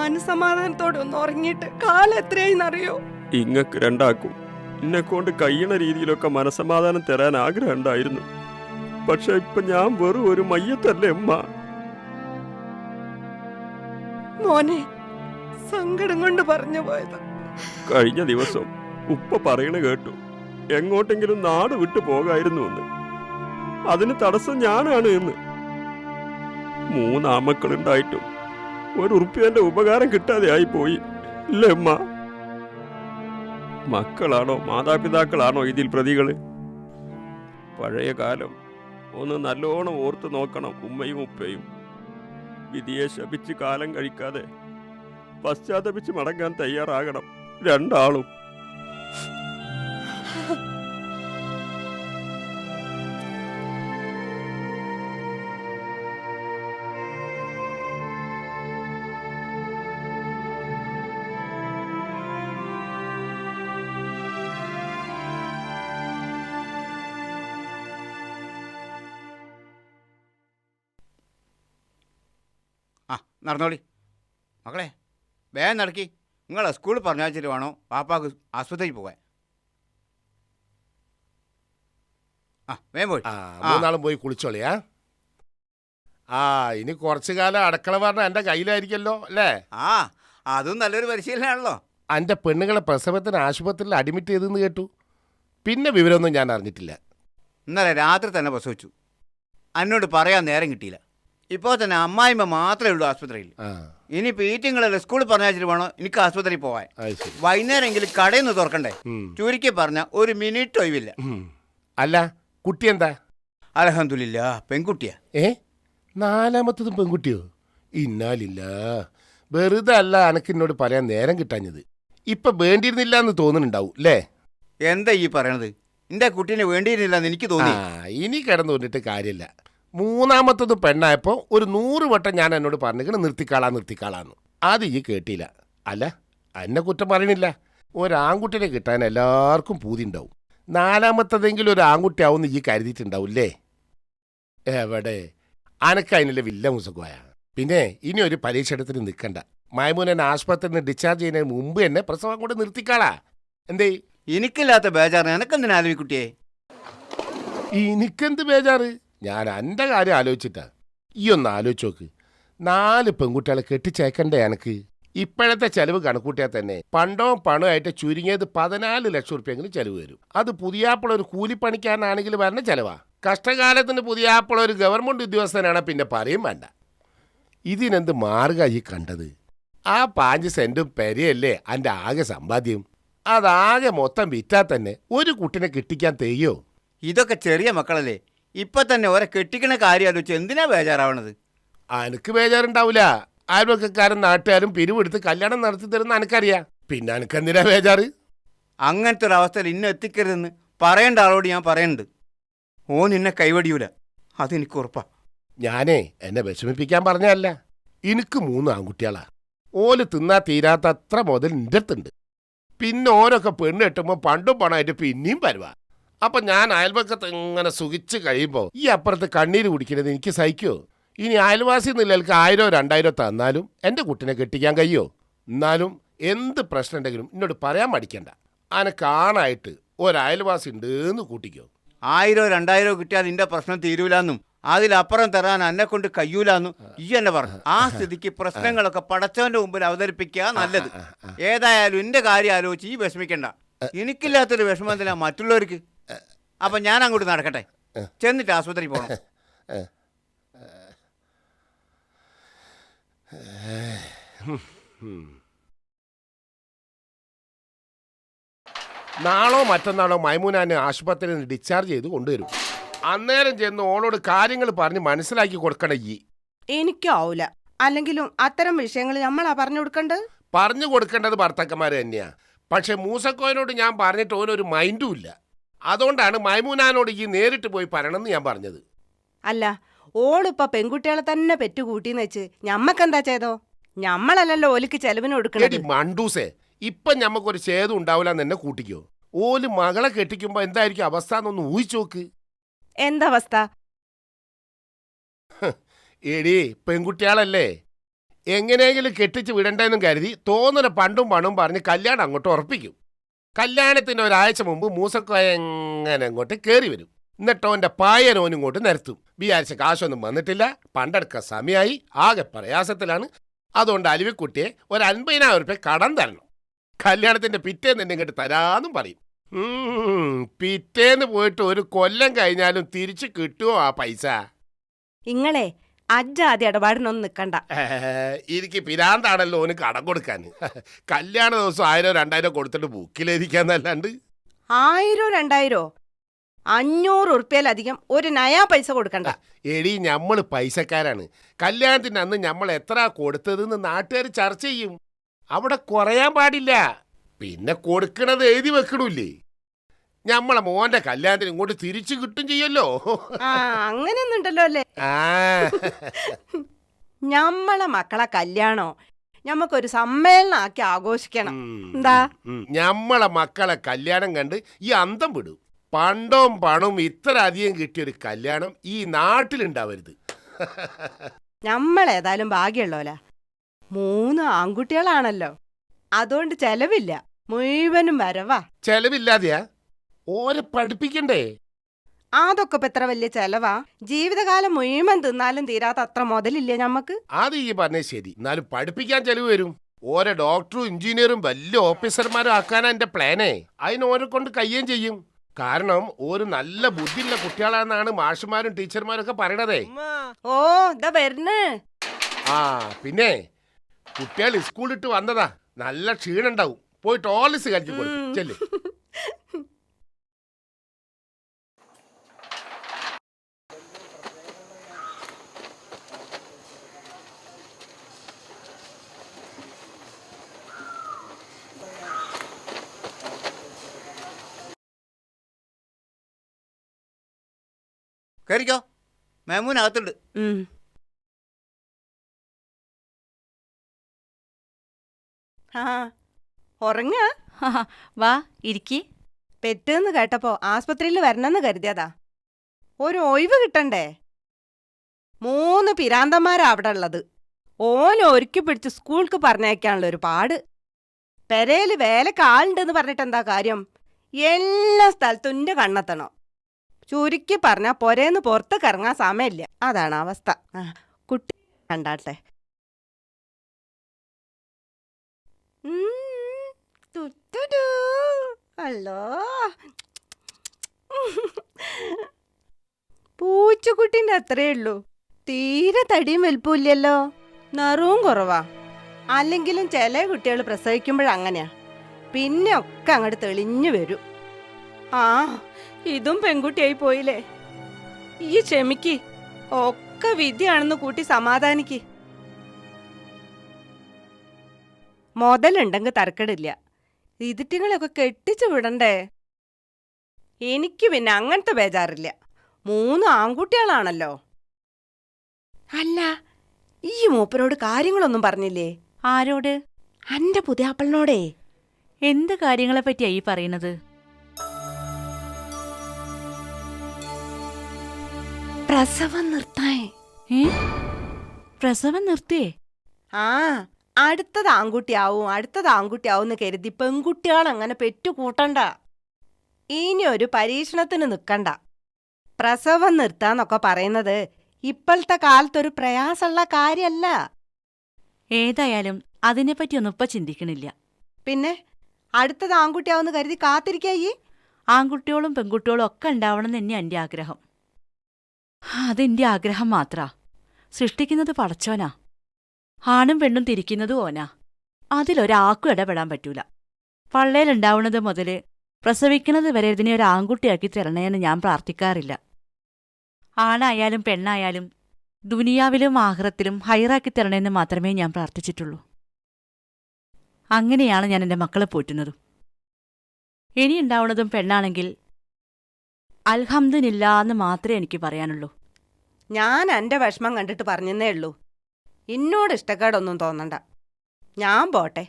മനസമാധാനത്തോടെ ഒന്ന് ഉറങ്ങിയിട്ട് കാലം എത്രയായിന്നറിയോ? ഇങ്ങക്ക് 2 ആക്കും എന്നെ കൊണ്ട് കഴിയണ രീതിയിലൊക്കെ മനസമാധാനം തരാൻ ആഗ്രഹം ഉണ്ടായിരുന്നു. പക്ഷെ ഇപ്പൊ ഞാൻ വെറും ഒരു മയ്യത്തല്ലേ അമ്മ. മോനെ, സങ്കടം കൊണ്ട് പറഞ്ഞു പോയത്. കഴിഞ്ഞ ദിവസം ഉപ്പ പറയണ കേട്ടു, എങ്ങോട്ടെങ്കിലും നാട് വിട്ടു പോകായിരുന്നു എന്ന്. അതിന് തടസ്സം ഞാനാണ് എന്ന്. 3 ആമക്കളുണ്ടായിട്ടും ₹1 ഉപകാരം കിട്ടാതെ ആയി പോയി ഇല്ലേ അമ്മ? മക്കളാണോ മാതാപിതാക്കളാണോ ഇതിൽ പ്രതികള്? പഴയ കാലം ഒന്ന് നല്ലോണം ഓർത്ത് നോക്കണം ഉമ്മയും ഉപ്പയും. വിധിയെ ശപിച്ച് കാലം കഴിക്കാതെ പശ്ചാത്തപിച്ച് മടങ്ങാൻ തയ്യാറാകണം 2 ആളും. ആ നടന്നോളി മക്കളെ, വേഗം നടക്കി. നിങ്ങളെ സ്കൂളിൽ പറഞ്ഞാച്ചിട്ട് വേണോ പാപ്പാക്ക് ആശുപത്രിയിൽ പോകാൻ. ആ വേഗം പോയി. 3 ആളും പോയി കുളിച്ചോളിയാ. ഇനി കുറച്ചു കാലം അടക്കള പറഞ്ഞ എന്റെ കയ്യിലായിരിക്കല്ലോ അല്ലേ? ആ അതും നല്ലൊരു പരിശീലനമാണല്ലോ. എന്റെ പെണ്ണുങ്ങളെ പ്രസവത്തിന് ആശുപത്രിയിൽ അഡ്മിറ്റ് ചെയ്തെന്ന് കേട്ടു. പിന്നെ വിവരമൊന്നും ഞാൻ അറിഞ്ഞിട്ടില്ല. ഇന്നലെ രാത്രി തന്നെ പ്രസവിച്ചു. എന്നോട് പറയാൻ നേരം കിട്ടിയില്ല. ഇപ്പോൾ തന്നെ അമ്മായിമ്മ മാത്രമേ ഉള്ളൂ ആശുപത്രിയിൽ. ഇനി പീറ്റിങ്ങളല്ലേ സ്കൂളിൽ പറഞ്ഞാച്ചിട്ട് വേണോ എനിക്ക് ആശുപത്രിയിൽ പോകാൻ. വൈകുന്നേരമെങ്കിലും കടയിൽ നിന്ന് തുറക്കണ്ടേ? ചുരുക്കി പറഞ്ഞ ഒരു മിനിറ്റ് ഒഴിവില്ല. അല്ല, കുട്ടി എന്താ? അൽഹംദുലില്ലാ പെൺകുട്ടിയാ. 4ാമത്തതും പെൺകുട്ടിയോ? ഇന്നാലില്ല. വെറുതെ അല്ല അനക്ക് എന്നോട് പറയാൻ നേരം കിട്ടാഞ്ഞത്. ഇപ്പൊ വേണ്ടിയിരുന്നില്ല എന്ന് തോന്നുന്നുണ്ടാവും അല്ലേ? എന്താ ഈ പറയണത്? എന്റെ കുട്ടീനെ വേണ്ടിയിരുന്നില്ല എന്ന് എനിക്ക് തോന്നി. ഇനി കിടന്നു കൊണ്ടിട്ട് കാര്യമില്ല. 3ാമത്തത് പെണ്ണായപ്പോ ഒരു 100 വട്ടം ഞാൻ എന്നോട് പറഞ്ഞിട്ട് നിർത്തിക്കാളാന്ന്. അത് ഈ കേട്ടില്ല. അല്ല, എന്നെ കുറ്റം പറയണില്ല. ഒരാൺകുട്ടിനെ കിട്ടാൻ എല്ലാവർക്കും പൂതി ഉണ്ടാവും. 4ാമത്തതെങ്കിലും ഒരു ആൺകുട്ടി ആവുമെന്ന് ഈ കരുതിയിട്ടുണ്ടാവില്ലേ? എവിടെ അനക്ക് അതിനുള്ള വില്ല മുസുഖമായ. പിന്നെ ഇനി ഒരു പരീക്ഷണത്തിന് നിൽക്കണ്ട. മൈമൂനെ ആശുപത്രിയിൽ നിന്ന് ഡിസ്ചാർജ് ചെയ്യുന്നതിന് മുമ്പ് തന്നെ പ്രസവം കൊണ്ട് നിർത്തിക്കാളാ. എന്തേ? എനിക്കില്ലാത്ത ബേജാറ് എനക്കെന്തിനാ ആലവിക്കുട്ടിയെ? എനിക്കെന്ത് ബേജാറ്? ഞാൻ എൻ്റെ കാര്യം ആലോചിച്ചിട്ടാ. ഈ ഒന്ന് ആലോചിച്ച് നോക്ക്. 4 പെൺകുട്ടികളെ കെട്ടിച്ചേക്കണ്ടേ എനക്ക്? ഇപ്പോഴത്തെ ചെലവ് കണക്കൂട്ടിയാൽ തന്നെ പണ്ടവും പണമായിട്ട് ചുരുങ്ങിയത് 14 ലക്ഷം റുപ്യെങ്കിലും ചെലവ് വരും. അത് പുതിയാപ്പിള ഒരു കൂലിപ്പണിക്കാരനാണെങ്കിൽ വരുന്ന ചെലവാ. കഷ്ടകാലത്തിന് പുതിയാപ്പിള ഒരു ഗവൺമെന്റ് ഉദ്യോഗസ്ഥനാണ്, പിന്നെ പറയും വേണ്ട. ഇതിനെന്ത് മാർഗ ഈ കണ്ടത്? ആ 5 സെന്റും പെരയല്ലേ എൻ്റെ ആകെ സമ്പാദ്യം. അതാകെ മൊത്തം വിറ്റാൽ തന്നെ ഒരു കുട്ടിനെ കെട്ടിക്കാൻ തെയ്യോ? ഇതൊക്കെ ചെറിയ മക്കളല്ലേ, ഇപ്പൊ തന്നെ ഓരെ കെട്ടിക്കണ കാര്യം ആലോചിച്ച് എന്തിനാ ബേജാറാവണത്? അനക്ക് ബേജാറുണ്ടാവൂല. അയൽവക്കക്കാരും നാട്ടുകാരും പിരിവെടുത്ത് കല്യാണം നടത്തി തരുന്ന അനക്കറിയാം. പിന്നെ അനക്ക് എന്തിനാ ബേജാറ്? അങ്ങനത്തെ ഒരു അവസ്ഥയിൽ ഇന്നെ എത്തിക്കരുതെന്ന് പറയേണ്ട ആളോട് ഞാൻ പറയുന്നുണ്ട്. ഓൻ നിന്നെ കൈവടിയൂല, അതെനിക്ക് ഉറപ്പാ. ഞാനേ എന്നെ വിഷമിപ്പിക്കാൻ പറഞ്ഞല്ല. എനിക്ക് 3 ആൺകുട്ടികളാ. ഓല് തിന്നാ തീരാത്ത അത്ര മുതൽ എൻ്റെ അടുത്തുണ്ട്. പിന്നെ ഓരൊക്കെ പെണ്ണ് കെട്ടുമ്പോൾ പണ്ടും പണമായിട്ട് പിന്നെയും വരുവാ. അപ്പൊ ഞാൻ അയൽപക്കത്ത് ഇങ്ങനെ സുഖിച്ച് കഴിയുമ്പോൾ ഈ അപ്പുറത്ത് കണ്ണീര് കുടിക്കുന്നത് എനിക്ക് സഹിക്കുമോ? ഇനി അയൽവാസി നിലക്ക് 1000 2000 തന്നാലും എൻ്റെ കുട്ടിനെ കെട്ടിക്കാൻ കഴിയോ? എന്നാലും എന്ത് പ്രശ്നം ഉണ്ടെങ്കിലും എന്നോട് പറയാൻ മടിക്കണ്ട. അനക്കാണായിട്ട് ഒരയൽവാസി ഉണ്ടെന്ന് കൂട്ടിക്കോ. 1000 2000 കിട്ടിയാൽ നിന്റെ പ്രശ്നം തീരൂലെന്നും അതിലപ്പുറം തരാൻ എന്നെ കൊണ്ട് കഴിയൂലെന്നും ഈ എന്നെ പറഞ്ഞു. ആ സ്ഥിതിക്ക് പ്രശ്നങ്ങളൊക്കെ പടച്ചവന്റെ മുമ്പിൽ അവതരിപ്പിക്കുക നല്ലത്. ഏതായാലും എന്റെ കാര്യം ആലോചിച്ച് ഈ വിഷമിക്കണ്ട. എനിക്കില്ലാത്തൊരു വിഷമം എന്തിനാ മറ്റുള്ളവർക്ക്? അപ്പൊ ഞാൻ അങ്ങോട്ട് നടക്കട്ടെ, ചെന്നിട്ട് ആശുപത്രി പോകണം. നാളോ മറ്റന്നാളോ മൈമൂനാനെ ആശുപത്രിയിൽ നിന്ന് ഡിസ്ചാർജ് ചെയ്ത് കൊണ്ടുവരും. അന്നേരം ചെന്ന് ഓളോട് കാര്യങ്ങൾ പറഞ്ഞ് മനസ്സിലാക്കി കൊടുക്കണ ഈ. എനിക്കാവൂല. അല്ലെങ്കിലും അത്തരം വിഷയങ്ങൾ നമ്മളാ പറഞ്ഞു കൊടുക്കേണ്ടത്. പറഞ്ഞു കൊടുക്കേണ്ടത് ഭർത്താക്കന്മാർ തന്നെയാ. പക്ഷെ മൂസക്കോയനോട് ഞാൻ പറഞ്ഞിട്ട് ഓനൊരു മൈൻഡും ഇല്ല. അതുകൊണ്ടാണ് മൈമൂനാനോട് ഈ നേരിട്ട് പോയി പറയണമെന്ന് ഞാൻ പറഞ്ഞത്. അല്ല, ഓളിപ്പോ പെൺകുട്ടികളെ തന്നെ പെറ്റുകൂട്ടിന്ന് വെച്ച് ഞമ്മക്കെന്താ ചെയ്തോ? ഞമ്മളല്ലല്ലോ ഓലിക്ക് ചെലവിന് കൊടുക്കണത്. മണ്ടൂസേ, ഇപ്പൊ ഞമ്മക്കൊരു ഛേദം ഉണ്ടാവില്ല എന്ന് തന്നെ കൂട്ടിക്കോ. ഓല് മകളെ കെട്ടിക്കുമ്പോ എന്തായിരിക്കും അവസ്ഥ എന്നൊന്ന് ഊഹിച്ചു നോക്ക്. എന്തവസ്ഥ? എടീ, പെൺകുട്ടികളല്ലേ, എങ്ങനെയെങ്കിലും കെട്ടിച്ച് വിടണ്ടെന്നും കരുതി തോന്നുന്ന പണ്ടും പണവും പറഞ്ഞ് കല്യാണം അങ്ങോട്ട് ഉറപ്പിക്കും. കല്യാണത്തിന് ഒരാഴ്ച മുമ്പ് മൂസക്കോയ എങ്ങനെ അങ്ങോട്ട് കയറി വരും. എന്നിട്ടോൻ്റെ പായനോനും ഇങ്ങോട്ട് നിരത്തും. വിചാരിച്ച കാശൊന്നും വന്നിട്ടില്ല, പണ്ടെടുക്ക സമയമായി, ആകെ പ്രയാസത്തിലാണ്. അതുകൊണ്ട് അലുവിക്കുട്ടിയെ ഒരു 50,000 റുപ്യ കടം തരണം. കല്യാണത്തിന്റെ പിറ്റേന്ന് തന്നെ ഇങ്ങോട്ട് തരാന്നും പറയും. പിറ്റേന്ന് പോയിട്ട് ഒരു കൊല്ലം കഴിഞ്ഞാലും തിരിച്ചു കിട്ടുമോ ആ പൈസ? ഇങ്ങളെ അജ്ജാതി ഇടപാടിനൊന്നും നിക്കണ്ട. എനിക്ക് പിരാന്താണല്ലോ ഓന് കടം കൊടുക്കാൻ. കല്യാണ ദിവസം 1000 2000 കൊടുത്തിട്ട് ബുക്കിലെരിക്കാന്നല്ലാണ്ട്. 1000 2000 500 ഉറുപ്പ്യയിലധികം ഒരു നയാ പൈസ കൊടുക്കണ്ട. എടി, ഞമ്മള് പൈസക്കാരാണ്. കല്യാണത്തിന് അന്ന് ഞമ്മൾ എത്ര കൊടുത്തതെന്ന് നാട്ടുകാർ ചർച്ച ചെയ്യും. അവിടെ കുറയാൻ പാടില്ല. പിന്നെ കൊടുക്കണത് എഴുതി വെക്കണില്ലേ? ഞമ്മളെ മോന്റെ കല്യാണത്തിന് ഇങ്ങോട്ട് തിരിച്ചു കിട്ടും ചെയ്യല്ലോ. അങ്ങനെയൊന്നും ഉണ്ടല്ലോ അല്ലേ? ഞമ്മളെ മക്കളെ കല്യാണോ ഞമ്മക്കൊരു സമ്മേളനം ആക്കി ആഘോഷിക്കണം. എന്താ? ഞമ്മളെ മക്കളെ കല്യാണം കണ്ട് ഈ അന്തം വിടും. പണ്ടവും പണവും ഇത്ര അധികം കിട്ടിയൊരു കല്യാണം ഈ നാട്ടിലുണ്ടാവരുത്. ഞമ്മളേതായാലും ഭാഗ്യമുള്ളോല. 3 ആൺകുട്ടികളാണല്ലോ, അതുകൊണ്ട് ചെലവില്ല, മുഴുവനും വരവാ. ചെലവില്ലാതെയാ? ഓരെ പഠിപ്പിക്കണ്ടേ? അതൊക്കെ ഇപ്പൊ എത്ര വലിയ ചെലവാ? ജീവിതകാലം മുഴുവൻ തിന്നാലും തീരാത്ത അത്ര മുതലില്ലേ ഞമ്മക്ക്? അത് ഈ പറഞ്ഞ ശരി. എന്നാലും പഠിപ്പിക്കാൻ ചെലവ് വരും. ഓരോ ഡോക്ടറും എഞ്ചിനീയറും വലിയ ഓഫീസർമാരും ആക്കാനാ എന്റെ പ്ലാനേ. അതിന് ഓരെ കൊണ്ട് കയ്യേം ചെയ്യും. കാരണം ഒരു നല്ല ബുദ്ധിയുള്ള കുട്ടികളാണെന്നാണ് മാഷുമാരും ടീച്ചർമാരും ഒക്കെ പറയണതേ. ഓ, ഇതാ വരുന്നേ. പിന്നെ കുട്ടികൾ സ്കൂളിട്ട് വന്നതാ, നല്ല ക്ഷീണുണ്ടാവും. പോയിട്ട് ഓലസ് കഴിച്ചു കൊടുക്കും. ചെല്ലേ. കയറിക്കോ, മേമൂനകത്തുണ്ട്. ഉറങ്ങ? വാ ഇരിക്കി. പെറ്റെന്ന് കേട്ടപ്പോ ആസ്പത്രിയിൽ വരണമെന്ന് കരുതിയതാ. ഒരു ഒഴിവ് കിട്ടണ്ടേ? 3 പിരാന്തന്മാരാ അവിടെ ഉള്ളത്. ഓനെ ഒരുക്കി പിടിച്ച് സ്കൂൾക്ക് പറഞ്ഞയക്കാനുള്ള ഒരു പാട്. പെരേല് വേലക്ക് ആളുണ്ടെന്ന് പറഞ്ഞിട്ട് എന്താ കാര്യം? എല്ലാ സ്ഥലത്തും എന്റെ കണ്ണെത്തണം. ചുരുക്കി പറഞ്ഞാൽ പൊരേന്ന് പുറത്തേക്ക് ഇറങ്ങാൻ സമയമില്ല. അതാണ് അവസ്ഥ. കുട്ടി കണ്ടാട്ടെ. അല്ലോ പൂച്ചക്കുട്ടിന്റെ അത്രേ ഉള്ളൂ. തീരെ തടിയും വലുപ്പമില്ലല്ലോ, നിറവും കുറവാ. അല്ലെങ്കിലും ചില കുട്ടികൾ പ്രസവിക്കുമ്പോഴങ്ങനെയാ, പിന്നെ ഒക്കെ അങ്ങോട്ട് തെളിഞ്ഞു വരും. ആ ഇതും പെൺകുട്ടിയായി പോയില്ലേ. ഈ ക്ഷമിക്ക്, ഒക്കെ വിധിയാണെന്ന് കൂട്ടി സമാധാനിക്ക്. മുതലുണ്ടെങ്കിൽ തരക്കടില്ല, ഇതിറ്റുങ്ങളൊക്കെ കെട്ടിച്ചു വിടണ്ടേ. എനിക്ക് പിന്നെ അങ്ങനത്തെ ബേജാറില്ല, 3 ആൺകുട്ടികളാണല്ലോ. അല്ല, ഈ മൂപ്പരോട് കാര്യങ്ങളൊന്നും പറഞ്ഞില്ലേ? ആരോട്? അന്റെ പുതിയാപ്പളിനോടേ. എന്ത് കാര്യങ്ങളെ പറ്റിയാ ഈ പറയുന്നത്? പ്രസവം നിർത്താൻ. പ്രസവം നിർത്തിയേ? ആ, അടുത്തത് ആൺകുട്ടിയാവും എന്ന് കരുതി പെൺകുട്ടികൾ അങ്ങനെ പെറ്റുകൂട്ടണ്ട. ഇനി ഒരു പരീക്ഷണത്തിന് നിൽക്കണ്ട. പ്രസവം നിർത്താന്നൊക്കെ പറയുന്നത് ഇപ്പോഴത്തെ കാലത്തൊരു പ്രയാസമുള്ള കാര്യമല്ല. ഏതായാലും അതിനെപ്പറ്റിയൊന്നും ഇപ്പൊ ചിന്തിക്കണില്ല. പിന്നെ അടുത്തത് ആൺകുട്ടിയാവുന്ന കരുതി കാത്തിരിക്കായി. ആൺകുട്ടികളും പെൺകുട്ടികളും ഒക്കെ ഉണ്ടാവണം തന്നെ എൻ്റെ ആഗ്രഹം. അതെന്റെ ആഗ്രഹം മാത്രാ. സൃഷ്ടിക്കുന്നത് പടച്ചോനാ, ആണും പെണ്ണും തിരിക്കുന്നത് ഓനാ. അതിലൊരാൾക്കും ഇടപെടാൻ പറ്റൂല. പള്ളയിലുണ്ടാവുന്നത് മുതല് പ്രസവിക്കുന്നത് വരെ ഇതിനെ ഒരു ആൺകുട്ടിയാക്കി തരണേന്ന് ഞാൻ പ്രാർത്ഥിക്കാറില്ല. ആണായാലും പെണ്ണായാലും ദുനിയാവിലും ആഖിറത്തിലും ഹൈറാക്കി തരണേന്ന് മാത്രമേ ഞാൻ പ്രാർത്ഥിച്ചിട്ടുള്ളൂ. അങ്ങനെയാണ് ഞാൻ എൻ്റെ മക്കളെ പോറ്റുന്നതും. ഇനി ഉണ്ടാവുന്നതും പെണ്ണാണെങ്കിൽ അൽഹംദുലില്ലാന്ന് മാത്രമേ എനിക്ക് പറയാനുള്ളൂ. ഞാൻ എൻ്റെ വിഷമം കണ്ടിട്ട് പറഞ്ഞെന്നേ ഉള്ളൂ. എന്നോട് ഇഷ്ടക്കേടൊന്നും തോന്നണ്ട. ഞാൻ പോട്ടെ,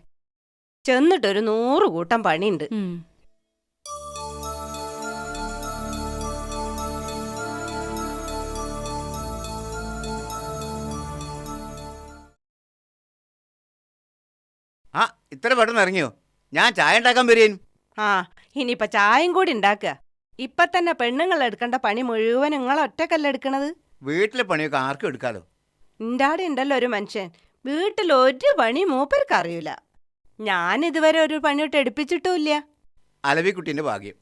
ചെന്നിട്ടൊരു 100 കൂട്ടം പണിയുണ്ട്. ആ, ഇത്ര പെട്ടെന്ന് ഇറങ്ങിയോ? ഞാൻ ചായ ഉണ്ടാക്കാൻ വരേനും. ആ, ഇനിയിപ്പൊ ചായയും കൂടി ഉണ്ടാക്കുക. ഇപ്പൊ തന്നെ പെണ്ണുങ്ങൾ എടുക്കേണ്ട പണി മുഴുവൻ നിങ്ങൾ ഒറ്റക്കല്ല എടുക്കണത്. വീട്ടിലെ പണിയൊക്കെ ആർക്കും എടുക്കാലോ. ഇൻ്റാടെ ഉണ്ടല്ലോ ഒരു മനുഷ്യൻ, വീട്ടിൽ ഒരു പണി മൂപ്പർക്ക് അറിയൂല. ഞാൻ ഇതുവരെ ഒരു പണിയൊട്ട് എടുപ്പിച്ചിട്ടുമില്ല. അലവിക്കുട്ടീൻ്റെ ഭാഗ്യം.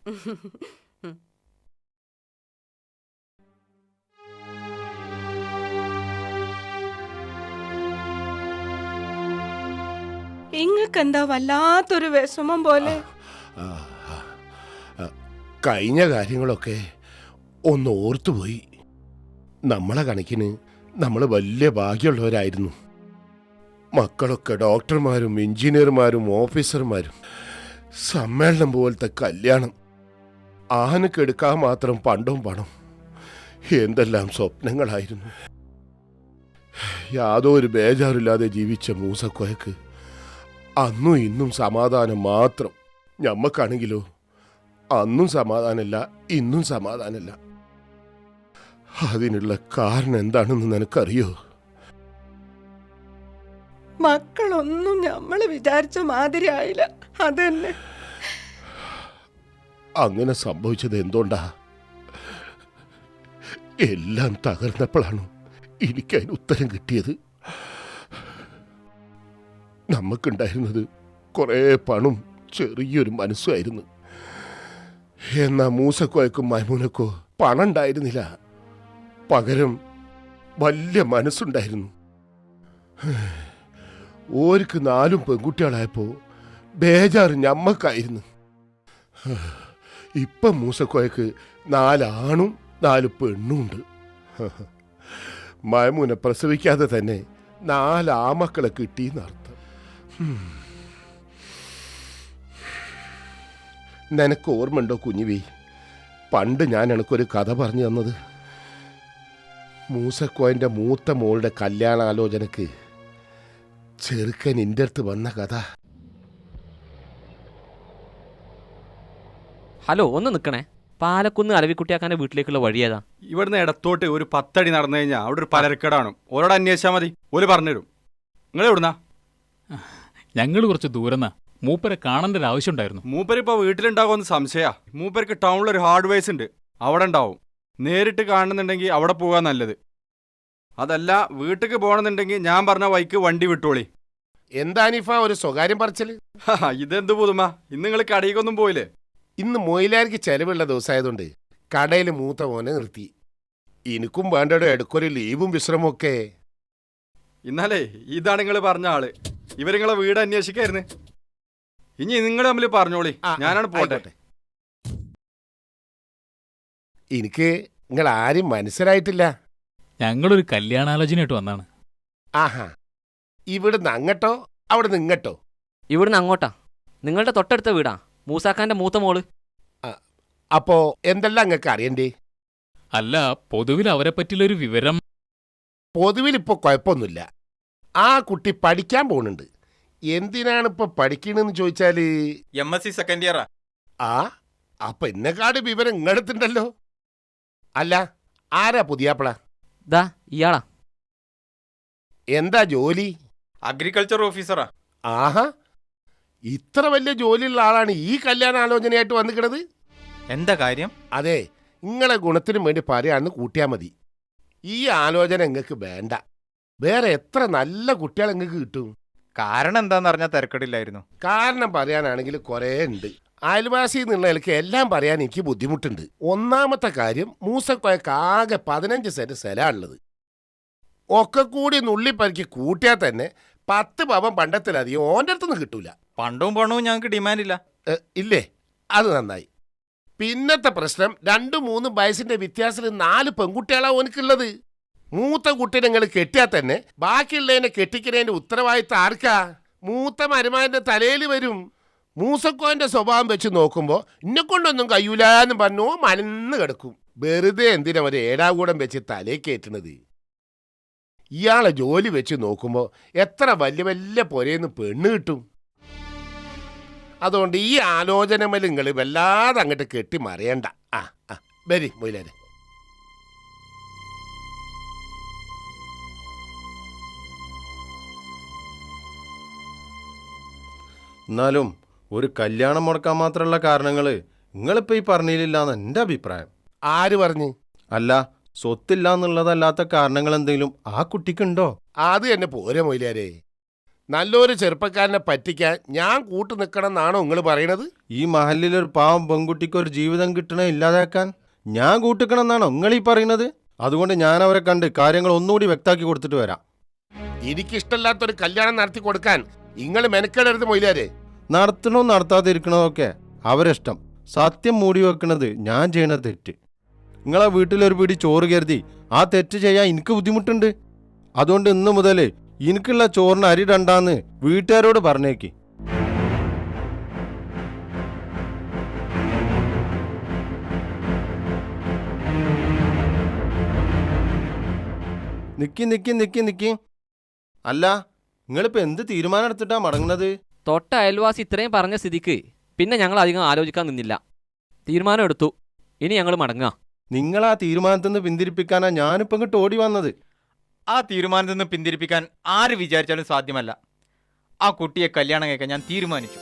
ഇങ്ങക്കെന്താ വല്ലാത്തൊരു വിഷമം പോലെ? കഴിഞ്ഞ കാര്യങ്ങളൊക്കെ ഒന്ന് ഓർത്തുപോയി. നമ്മളെ കണക്കിന് നമ്മൾ വലിയ ഭാഗ്യമുള്ളവരായിരുന്നു. മക്കളൊക്കെ ഡോക്ടർമാരും എഞ്ചിനീയർമാരും ഓഫീസർമാരും. സമ്മേളനം പോലത്തെ കല്യാണം, ആനക്കെടുക്കാൻ മാത്രം പണ്ടും പണം. എന്തെല്ലാം സ്വപ്നങ്ങളായിരുന്നു. യാതൊരു ബേജാറില്ലാതെ ജീവിച്ച മൂസക്കോയക്ക് അന്നും ഇന്നും സമാധാനം മാത്രം. ഞമ്മക്കാണെങ്കിലോ അന്നും സമാധാനമില്ല, ഇന്നും സമാധാനമില്ല. അതിനുള്ള കാരണം എന്താണെന്ന് നിനക്കറിയോ? മക്കളൊന്നും നമ്മൾ വിചാരിച്ച മാതിരി ആയില്ല. അതന്നെ. അങ്ങനെ സംഭവിച്ചത് എന്തുകൊണ്ടാ? എല്ലാം തകർന്നപ്പോഴാണ് എനിക്കതിന് ഉത്തരം കിട്ടിയത്. നമുക്കുണ്ടായിരുന്നത് കുറേ പണും ചെറിയൊരു മനസ്സുമായിരുന്നു. എന്നാ മൂസക്കോയ്ക്കും മൈമൂനക്കോ പണം ഉണ്ടായിരുന്നില്ല, പകരം വലിയ മനസ്സുണ്ടായിരുന്നു. ഓർക്ക് 4 പെൺകുട്ടികളായപ്പോ ബേജാറ് ഞമ്മക്കായിരുന്നു. ഇപ്പം മൂസക്കോയ്ക്ക് 4 ആണും 4 പെണ്ണും ഉണ്ട്. മൈമൂനെ പ്രസവിക്കാതെ തന്നെ 4 ആമക്കളെ കിട്ടിയെന്നർത്ഥം. നിനക്ക് ഓർമ്മയുണ്ടോ കുഞ്ഞുവി, പണ്ട് ഞാൻ എനക്കൊരു കഥ പറഞ്ഞു തന്നത്? മൂസക്കോയൻ്റെ മൂത്ത മോളുടെ കല്യാണാലോചനക്ക് ചെറുക്കൻ എൻ്റെ അടുത്ത് വന്ന കഥ. ഹലോ, ഒന്ന് നിൽക്കണേ. പാലക്കുന്ന് അലവിക്കുട്ടിയാക്കാൻ്റെ വീട്ടിലേക്കുള്ള വഴിയേതാ? ഇവിടുന്ന് ഇടത്തോട്ട് ഒരു 10 അടി നടന്നു കഴിഞ്ഞാൽ അവിടെ ഒരു പലരക്കടാണ്. ഓരോട് അന്വേഷിച്ചാൽ മതി, ഓര് പറഞ്ഞുതരും. നിങ്ങൾ എവിടുന്നാ? ഞങ്ങൾ കുറച്ച് ദൂരെന്നാ. മൂപ്പരെ കാണേണ്ട ഒരു ആവശ്യം ഉണ്ടായിരുന്നു. മൂപ്പരിപ്പോൾ വീട്ടിലുണ്ടാകുമെന്ന് സംശയാ. മൂപ്പർക്ക് ടൗണിലൊരു ഹാർഡ്വെയർസ് ഉണ്ട്, അവിടെ ഉണ്ടാവും. നേരിട്ട് കാണുന്നുണ്ടെങ്കിൽ അവിടെ പോകാൻ നല്ലത്. അതല്ല വീട്ടിലേക്ക് പോകണമെന്നുണ്ടെങ്കിൽ ഞാൻ പറഞ്ഞ വൈക്ക് വണ്ടി വിട്ടോളി. എന്താനിഫ ഒരു സ്വകാര്യം പറച്ചല്? ഇതെന്ത് പുതുമ? ഇന്ന് നിങ്ങൾ കടയിക്കൊന്നും പോയില്ലേ? ഇന്ന് മൊയിലാർക്ക് ചെലവുള്ള ദിവസമായതുകൊണ്ട് കടയിൽ മൂത്ത മോനെ നിർത്തി. എനിക്കും വേണ്ടടോ ഇടയ്ക്കൊരു ലീവും വിശ്രമവും ഒക്കെ. ഇന്നാലേ ഇതാണ് നിങ്ങൾ പറഞ്ഞ ആള്. ഇവരിങ്ങളെ വീട് അന്വേഷിക്കായിരുന്നു. ഇനി നിങ്ങൾ തമ്മിൽ പറഞ്ഞോളി, ഞാനാണ് പോട്ടെ. എനിക്ക് നിങ്ങൾ ആരും മനസ്സിലായിട്ടില്ല. ഞങ്ങളൊരു കല്യാണാലോചനയായിട്ട് വന്നാണ്. ആഹാ, ഇവിടുന്ന് അങ്ങട്ടോ അവിടുന്ന് ഇങ്ങട്ടോ? ഇവിടുന്ന് അങ്ങോട്ടാ. നിങ്ങളുടെ തൊട്ടടുത്ത വീടാ, മൂസാക്കാന്റെ മൂത്ത മോള്. അപ്പോ എന്തെല്ലാം നിങ്ങൾക്ക് അറിയണ്ടേ? അല്ല, പൊതുവിൽ അവരെ പറ്റിയുള്ളൊരു വിവരം. പൊതുവിൽ ഇപ്പോൾ കുഴപ്പമൊന്നുമില്ല. ആ കുട്ടി പഠിക്കാൻ പോകുന്നുണ്ട്. എന്തിനാണ് ഇപ്പൊ പഠിക്കണെന്ന് ചോദിച്ചാല് MSc സെക്കൻഡ് ഇയറാ. ആ, അപ്പൊ എന്നെക്കാട് വിവരം ഇങ്ങടുത്തുണ്ടല്ലോ. അല്ല, ആരാ പുതിയാപ്പള? ദാ ഇയാളാ. എന്താ ജോലി? അഗ്രികൾച്ചർ ഓഫീസറാ. ആഹാ, ഇത്ര വലിയ ജോലിയുള്ള ആളാണ് ഈ കല്യാണാലോചനയായിട്ട് വന്നിക്കണത്. എന്താ കാര്യം? അതെ, നിങ്ങളെ ഗുണത്തിനും വേണ്ടി പറയാന്ന് കൂട്ടിയാ മതി. ഈ ആലോചന നിങ്ങൾക്ക് വേണ്ട. വേറെ എത്ര നല്ല കുട്ടികൾ നിങ്ങൾക്ക് കിട്ടും. കാരണം എന്താന്ന് അറിഞ്ഞാൽ തിരക്കടില്ലായിരുന്നു. കാരണം പറയാനാണെങ്കിൽ കുറേ ഉണ്ട്. അയൽവാസി എന്നുള്ളതിലേക്ക് എല്ലാം പറയാൻ എനിക്ക് ബുദ്ധിമുട്ടുണ്ട്. ഒന്നാമത്തെ കാര്യം, മൂസക്കോയക്ക് ആകെ 15 സെന്റ് സ്ഥലമാണുള്ളത്. ഒക്കെ കൂടി നുള്ളിപ്പരിക്ക് കൂട്ടിയാൽ തന്നെ 10 പവൻ പണ്ടത്തിലധികം ഓൻ്റെ അടുത്തൊന്നും കിട്ടൂല. പണ്ടവും പണവും ഞങ്ങൾക്ക് ഡിമാൻഡ് ഇല്ല. ഇല്ലേ? അത് നന്നായി. പിന്നത്തെ പ്രശ്നം, 2-3 വയസ്സിന്റെ വ്യത്യാസത്തിൽ 4 പെൺകുട്ടികളാണ് ഓനക്കുള്ളത്. മൂത്ത കുട്ടീനെ നിങ്ങൾ കെട്ടിയാൽ തന്നെ ബാക്കിയുള്ളതിനെ കെട്ടിക്കുന്നതിന്റെ ഉത്തരവാദിത്തം ആർക്കാ? മൂത്ത മരുമാന്റെ തലയിൽ വരും. മൂസക്കോന്റെ സ്വഭാവം വെച്ച് നോക്കുമ്പോൾ ഇന്നെ കൊണ്ടൊന്നും കഴിയൂലെന്ന് പറഞ്ഞു മലന്ന് കിടക്കും. വെറുതെ എന്തിനാ ഒരു ഏടാകൂടം വെച്ച് തലേ കയറ്റുന്നത്? ഇയാളെ ജോലി വെച്ച് നോക്കുമ്പോൾ എത്ര വലിയ വലിയ പൊരേന്ന് പെണ്ണ് കിട്ടും. അതുകൊണ്ട് ഈ ആലോചനമേൽ നിങ്ങൾ വല്ലാതെ അങ്ങോട്ട് കെട്ടി മറിയണ്ട. വരി മൊയിലാരെ. എന്നാലും ഒരു കല്യാണം മുടക്കാൻ മാത്രമുള്ള കാരണങ്ങൾ നിങ്ങളിപ്പോൾ ഈ പറഞ്ഞില്ലെന്നാണ് എൻ്റെ അഭിപ്രായം. ആര് പറഞ്ഞു? അല്ല, സ്വത്തില്ല എന്നുള്ളതല്ലാത്ത കാരണങ്ങൾ എന്തെങ്കിലും ആ കുട്ടിക്കുണ്ടോ? അത് തന്നെ പോരെ മൊയിലാരെ. നല്ലൊരു ചെറുപ്പക്കാരനെ പറ്റിക്കാൻ ഞാൻ കൂട്ടു നിൽക്കണം എന്നാണോ നിങ്ങൾ പറയണത്? ഈ മഹലിലൊരു പാവം പെൺകുട്ടിക്ക് ഒരു ജീവിതം കിട്ടണേ ഇല്ലാതാക്കാൻ ഞാൻ കൂട്ടിക്കണം എന്നാണോ നിങ്ങൾ ഈ പറയുന്നത്? അതുകൊണ്ട് ഞാൻ അവരെ കണ്ട് കാര്യങ്ങൾ ഒന്നുകൂടി വ്യക്തമാക്കി കൊടുത്തിട്ട് വരാം. എനിക്കിഷ്ടമില്ലാത്തൊരു കല്യാണം നടത്തി കൊടുക്കാൻ നിങ്ങൾ മെനക്കെടരുത് മൊയിലാരെ. നടത്തണോ നടത്താതിരിക്കണതൊക്കെ അവരിഷ്ടം. സത്യം മൂടി വെക്കണത് ഞാൻ ചെയ്യണ തെറ്റ്. നിങ്ങളെ വീട്ടിലൊരു പിടി ചോറ് കരുതി ആ തെറ്റ് ചെയ്യാൻ എനിക്ക് ബുദ്ധിമുട്ടുണ്ട്. അതുകൊണ്ട് ഇന്ന് മുതൽ എനിക്കുള്ള ചോറിന് അരി ഇടണ്ടാന്ന് വീട്ടുകാരോട് പറഞ്ഞേക്ക്. നിക്കി. അല്ല, നിങ്ങളിപ്പോ എന്ത് തീരുമാനം എടുത്തിട്ടാ മടങ്ങുന്നത്? തൊട്ട അയൽവാസി ഇത്രയും പറഞ്ഞ സ്ഥിതിക്ക് പിന്നെ ഞങ്ങൾ അധികം ആലോചിക്കാൻ നിന്നില്ല. തീരുമാനം എടുത്തു. ഇനി ഞങ്ങൾ മടങ്ങുക. നിങ്ങൾ ആ തീരുമാനത്തിൽ നിന്ന് പിന്തിരിപ്പിക്കാനാ ഞാനിപ്പോ ഇങ്ങോട്ട് ഓടി വന്നത്. ആ തീരുമാനത്തിൽ നിന്ന് പിന്തിരിപ്പിക്കാൻ ആര് വിചാരിച്ചാലും സാധ്യമല്ല. ആ കുട്ടിയെ കല്യാണം കഴിക്കാൻ ഞാൻ തീരുമാനിച്ചു.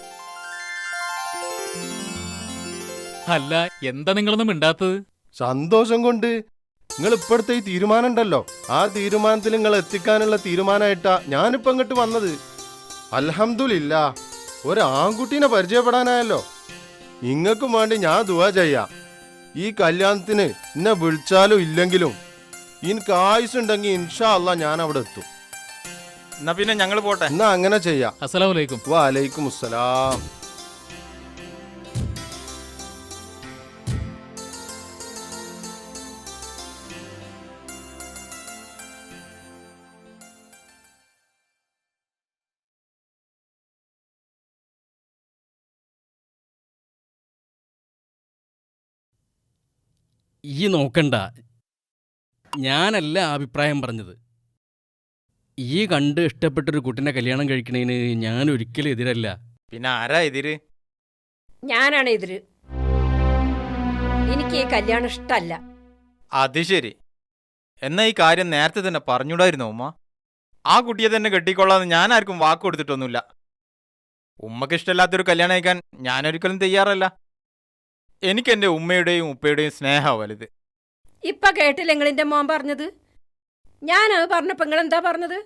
അല്ല, എന്താ നിങ്ങളൊന്നും മിണ്ടാത്തത്? സന്തോഷം കൊണ്ട്. നിങ്ങൾ ഇപ്പോഴത്തെ ഈ തീരുമാനം ഉണ്ടല്ലോ, ആ തീരുമാനത്തിൽ നിങ്ങൾ എത്തിക്കാനുള്ള തീരുമാനമായിട്ടാ ഞാനിപ്പോ ഇങ്ങോട്ട് വന്നത്. അൽഹംദുലില്ലാ, ഒരു ആൺകുട്ടീനെ പരിചയപ്പെടാനായല്ലോ. നിങ്ങൾക്കും വേണ്ടി ഞാൻ ദുആ ചെയ്യാം. ഈ കല്യാണത്തിന് എന്നെ വിളിച്ചാലും ഇല്ലെങ്കിലും എനിക്ക് ആയുസുണ്ടെങ്കിൽ ഇൻഷാ അല്ലാ ഞാൻ അവിടെ എത്തും. എന്നാ പിന്നെ ഞങ്ങൾ പോട്ടെ. എന്നാ അങ്ങനെ ചെയ്യാം. അസ്സലാമു അലൈക്കും. വഅലൈക്കും അസ്സലാം. ഈ നോക്കണ്ട, ഞാനല്ല അഭിപ്രായം പറഞ്ഞത്. ഈ കണ്ട് ഇഷ്ടപ്പെട്ടൊരു കുട്ടിനെ കല്യാണം കഴിക്കണേന് ഞാൻ ഒരിക്കലും എതിരല്ല. പിന്നെ ആരാ എതിര്? ഞാനാണ് എതിര്. എനിക്ക് ഈ കല്യാണം ഇഷ്ടമല്ല. അത് ശരി. എന്നാ ഈ കാര്യം നേരത്തെ തന്നെ പറഞ്ഞൂടായിരുന്നോ ഉമ്മ? ആ കുട്ടിയെ തന്നെ കെട്ടിക്കൊള്ളാന്ന് ഞാൻ ആർക്കും വാക്ക് കൊടുത്തിട്ടൊന്നുമില്ല. ഉമ്മക്ക് ഇഷ്ടമില്ലാത്തൊരു കല്യാണം കഴിക്കാൻ ഞാനൊരിക്കലും തയ്യാറല്ല. എനിക്ക് എൻ്റെ ഉമ്മയുടെയും ഉപ്പയുടെയും സ്നേഹം വലുത്. ഇപ്പൊ കേട്ടില്ല നിങ്ങളിന്റെ മോൻ പറഞ്ഞത്? ഞാനത് പറഞ്ഞപ്പോ നിങ്ങളെന്താ പറഞ്ഞത്?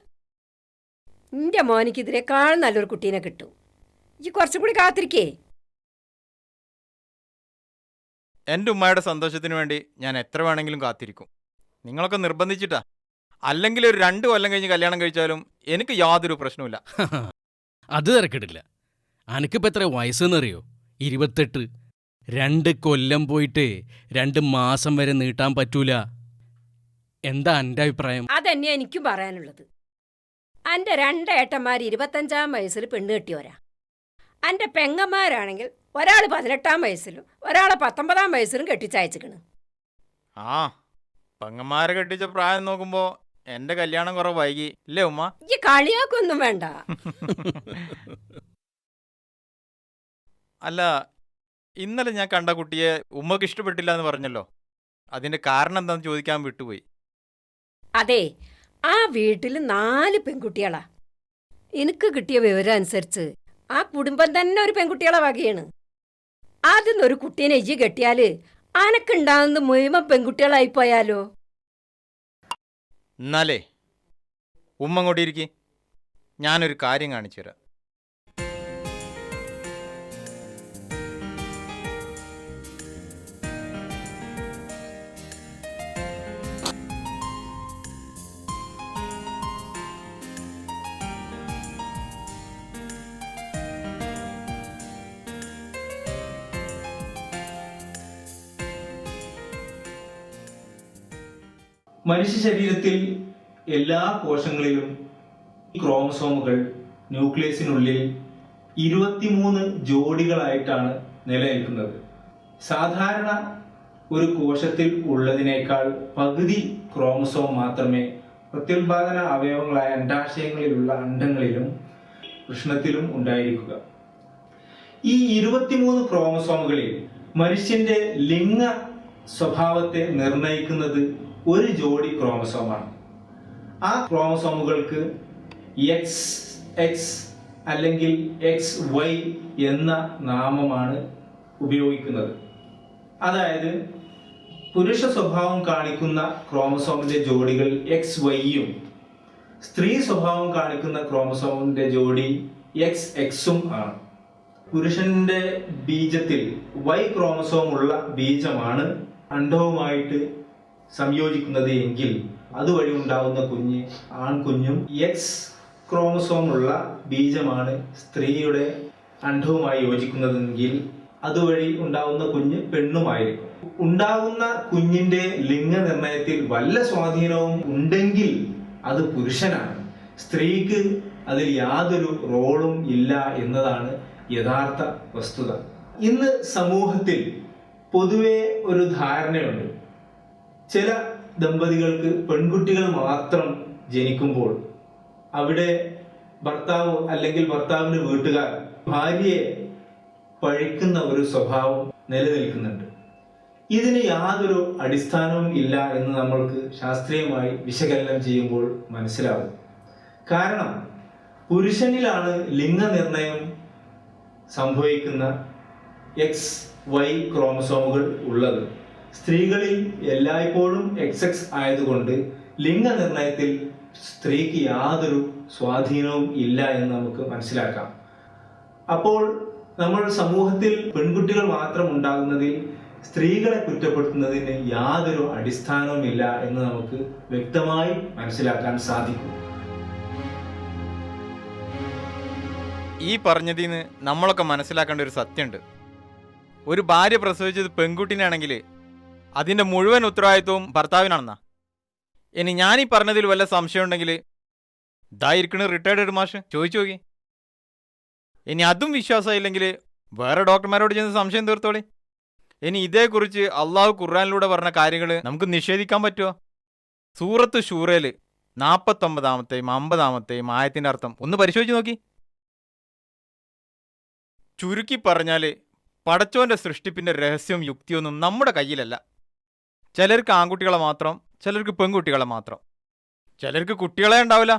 നിന്റെ മോനിക്ക് ഇതിനേക്കാൾ നല്ലൊരു കുട്ടീനെ കിട്ടും. ഈ കുറച്ചും കൂടി കാത്തിരിക്കേ. എൻ്റെ ഉമ്മയുടെ സന്തോഷത്തിന് വേണ്ടി ഞാൻ എത്ര വേണമെങ്കിലും കാത്തിരിക്കും. നിങ്ങളൊക്കെ നിർബന്ധിച്ചിട്ടാ. അല്ലെങ്കിൽ ഒരു 2 കൊല്ലം കഴിഞ്ഞ് കല്യാണം കഴിച്ചാലും എനിക്ക് യാതൊരു പ്രശ്നവുമില്ല. അത് തിരക്കിടില്ല. അനക്കിപ്പോ എത്ര വയസ്സെന്നറിയോ? 28. 2 കൊല്ലം പോയിട്ട് 2 മാസം വരെ നീട്ടാൻ പറ്റൂല. എന്താ എൻ്റെ അഭിപ്രായം? അതന്നെയാ എനിക്കും പറയാനുള്ളത്. അന്റെ 2 ഏട്ടന്മാർ 25-ാം വയസ്സിൽ പെണ്ണ് കെട്ടിയോരാ. അന്റെ പെങ്ങന്മാരാണെങ്കിൽ ഒരാൾ 18-ാം വയസ്സിലും ഒരാളെ 19-ാം വയസ്സിലും കെട്ടിച്ചയച്ചിക്കണ്. ആ, പെങ്ങന്മാരെ കെട്ടിച്ച പ്രായം നോക്കുമ്പോൾ എൻ്റെ കല്യാണം കുറെ വൈകി ഇല്ലേ ഉമ്മ? ഈ കളിയാക്കൊന്നും വേണ്ട. അല്ല, ഇന്നലെ ഞാൻ കണ്ട കുട്ടിയെ ഉമ്മക്ക് ഇഷ്ടപ്പെട്ടില്ല എന്ന് പറഞ്ഞല്ലോ. അതിൻ്റെ കാരണം എന്താണെന്ന് ചോദിക്കാൻ വിട്ടുപോയി. അതെ, ആ വീട്ടിൽ 4 പെൺകുട്ടികളാ. എനിക്ക് കിട്ടിയ വിവരം അനുസരിച്ച് ആ കുടുംബം തന്നെ ഒരു പെൺകുട്ടികളെ വകയാണ്. ആദ്യം കുട്ടീനെ ഇജ്ജ് കെട്ടിയാല് അനക്കുണ്ടാകുന്ന മുഴുവൻ പെൺകുട്ടികളായി പോയാലോ? എന്നാലേ ഉമ്മ അങ്ങോട്ട് ഇരിക്കി, ഞാനൊരു കാര്യം കാണിച്ചു തരാം. മനുഷ്യ ശരീരത്തിൽ എല്ലാ കോശങ്ങളിലും ക്രോമസോമുകൾ ന്യൂക്ലിയസിനുള്ളിൽ 23 ജോഡികളായിട്ടാണ് നിലനിൽക്കുന്നത്. സാധാരണ ഒരു കോശത്തിൽ ഉള്ളതിനേക്കാൾ പകുതി ക്രോമസോം മാത്രമേ പ്രത്യുൽപാദന അവയവങ്ങളായ അണ്ഡാശയങ്ങളിലുള്ള അണ്ഡങ്ങളിലും വൃഷണത്തിലും ഉണ്ടായിരിക്കുക. ഈ 23 ക്രോമസോമുകളിൽ മനുഷ്യന്റെ ലിംഗ സ്വഭാവത്തെ നിർണയിക്കുന്നത് ഒരു ജോഡി ക്രോമസോമാണ്. ആ ക്രോമസോമുകൾക്ക് XX അല്ലെങ്കിൽ XY എന്ന നാമമാണ് ഉപയോഗിക്കുന്നത്. അതായത് പുരുഷ സ്വഭാവം കാണിക്കുന്ന ക്രോമസോമിന്റെ ജോഡികൾ XYയും സ്ത്രീ സ്വഭാവം കാണിക്കുന്ന ക്രോമസോമിന്റെ ജോഡി XX ആണ്. പുരുഷന്റെ ബീജത്തിൽ Y ക്രോമസോം ഉള്ള ബീജമാണ് അണ്ഡവുമായിട്ട് സംയോജിക്കുന്നത് എങ്കിൽ അതുവഴി ഉണ്ടാകുന്ന കുഞ്ഞ് ആൺകുഞ്ഞും X ക്രോമസോം ഉള്ള ബീജമാണ് സ്ത്രീയുടെ അണ്ഡവുമായി യോജിക്കുന്നതെങ്കിൽ അതുവഴി ഉണ്ടാകുന്ന കുഞ്ഞ് പെണ്ണുമായിരിക്കും. ഉണ്ടാകുന്ന കുഞ്ഞിന്റെ ലിംഗനിർണയത്തിൽ വല്ല സ്വാധീനവും ഉണ്ടെങ്കിൽ അത് പുരുഷനാണ്. സ്ത്രീക്ക് അതിൽ യാതൊരു റോളും ഇല്ല എന്നതാണ് യഥാർത്ഥ വസ്തുത. ഇന്ന് സമൂഹത്തിൽ പൊതുവെ ഒരു ധാരണയുണ്ട്. ചില ദമ്പതികൾക്ക് പെൺകുട്ടികൾ മാത്രം ജനിക്കുമ്പോൾ അവിടെ ഭർത്താവ് അല്ലെങ്കിൽ ഭർത്താവിന്റെ വീട്ടുകാർ ഭാര്യയെ പഴിക്കുന്ന ഒരു സ്വഭാവം നിലനിൽക്കുന്നുണ്ട്. ഇതിന് യാതൊരു അടിസ്ഥാനവും ഇല്ല എന്ന് നമ്മൾക്ക് ശാസ്ത്രീയമായി വിശകലനം ചെയ്യുമ്പോൾ മനസ്സിലാവും. കാരണം പുരുഷനിലാണ് ലിംഗനിർണയം സംഭവിക്കുന്ന XY ക്രോമസോമുകൾ ഉള്ളത്. സ്ത്രീകളിൽ എല്ലായ്പ്പോഴും XX ആയതുകൊണ്ട് ലിംഗനിർണയത്തിൽ സ്ത്രീക്ക് യാതൊരു സ്വാധീനവും ഇല്ല എന്ന് നമുക്ക് മനസ്സിലാക്കാം. അപ്പോൾ നമ്മൾ സമൂഹത്തിൽ പെൺകുട്ടികൾ മാത്രം ഉണ്ടാകുന്നതിൽ സ്ത്രീകളെ കുറ്റപ്പെടുത്തുന്നതിന് യാതൊരു അടിസ്ഥാനവുമില്ല എന്ന് നമുക്ക് വ്യക്തമായി മനസ്സിലാക്കാൻ സാധിക്കും. ഈ പറഞ്ഞതിൽ നിന്ന് നമ്മളൊക്കെ മനസ്സിലാക്കേണ്ട ഒരു സത്യമുണ്ട്. ഒരു ഭാര്യ പ്രസവിച്ചത് പെൺകുട്ടിനാണെങ്കിൽ അതിൻ്റെ മുഴുവൻ ഉത്തരവാദിത്വവും ഭർത്താവിനാണെന്നാ. ഇനി ഞാനീ പറഞ്ഞതിൽ വല്ല സംശയം ഉണ്ടെങ്കിൽ ഇതായിരിക്കണ റിട്ടയർഡ് മാഷ് ചോദിച്ചു നോക്കി. ഇനി അതും വിശ്വാസമില്ലെങ്കിൽ വേറെ ഡോക്ടർമാരോട് ചെന്ന് സംശയം തീർത്തോളി. ഇനി ഇതേക്കുറിച്ച് അള്ളാഹു ഖുർആനിലൂടെ പറഞ്ഞ കാര്യങ്ങൾ നമുക്ക് നിഷേധിക്കാൻ പറ്റുമോ? സൂറത്ത് ഷൂറയിൽ 49-ാമത്തെയും 50-ാമത്തെയും ആയത്തിൻ്റെ അർത്ഥം ഒന്ന് പരിശോധിച്ച് നോക്കി. ചുരുക്കി പറഞ്ഞാൽ പടച്ചോൻ്റെ സൃഷ്ടിപ്പിൻ്റെ രഹസ്യവും യുക്തിയൊന്നും നമ്മുടെ കയ്യിലല്ല. ചിലർക്ക് ആൺകുട്ടികളെ മാത്രം, ചിലർക്ക് പെൺകുട്ടികളെ മാത്രം. ചിലർക്ക് കുട്ടികളെ ഉണ്ടാവില്ല,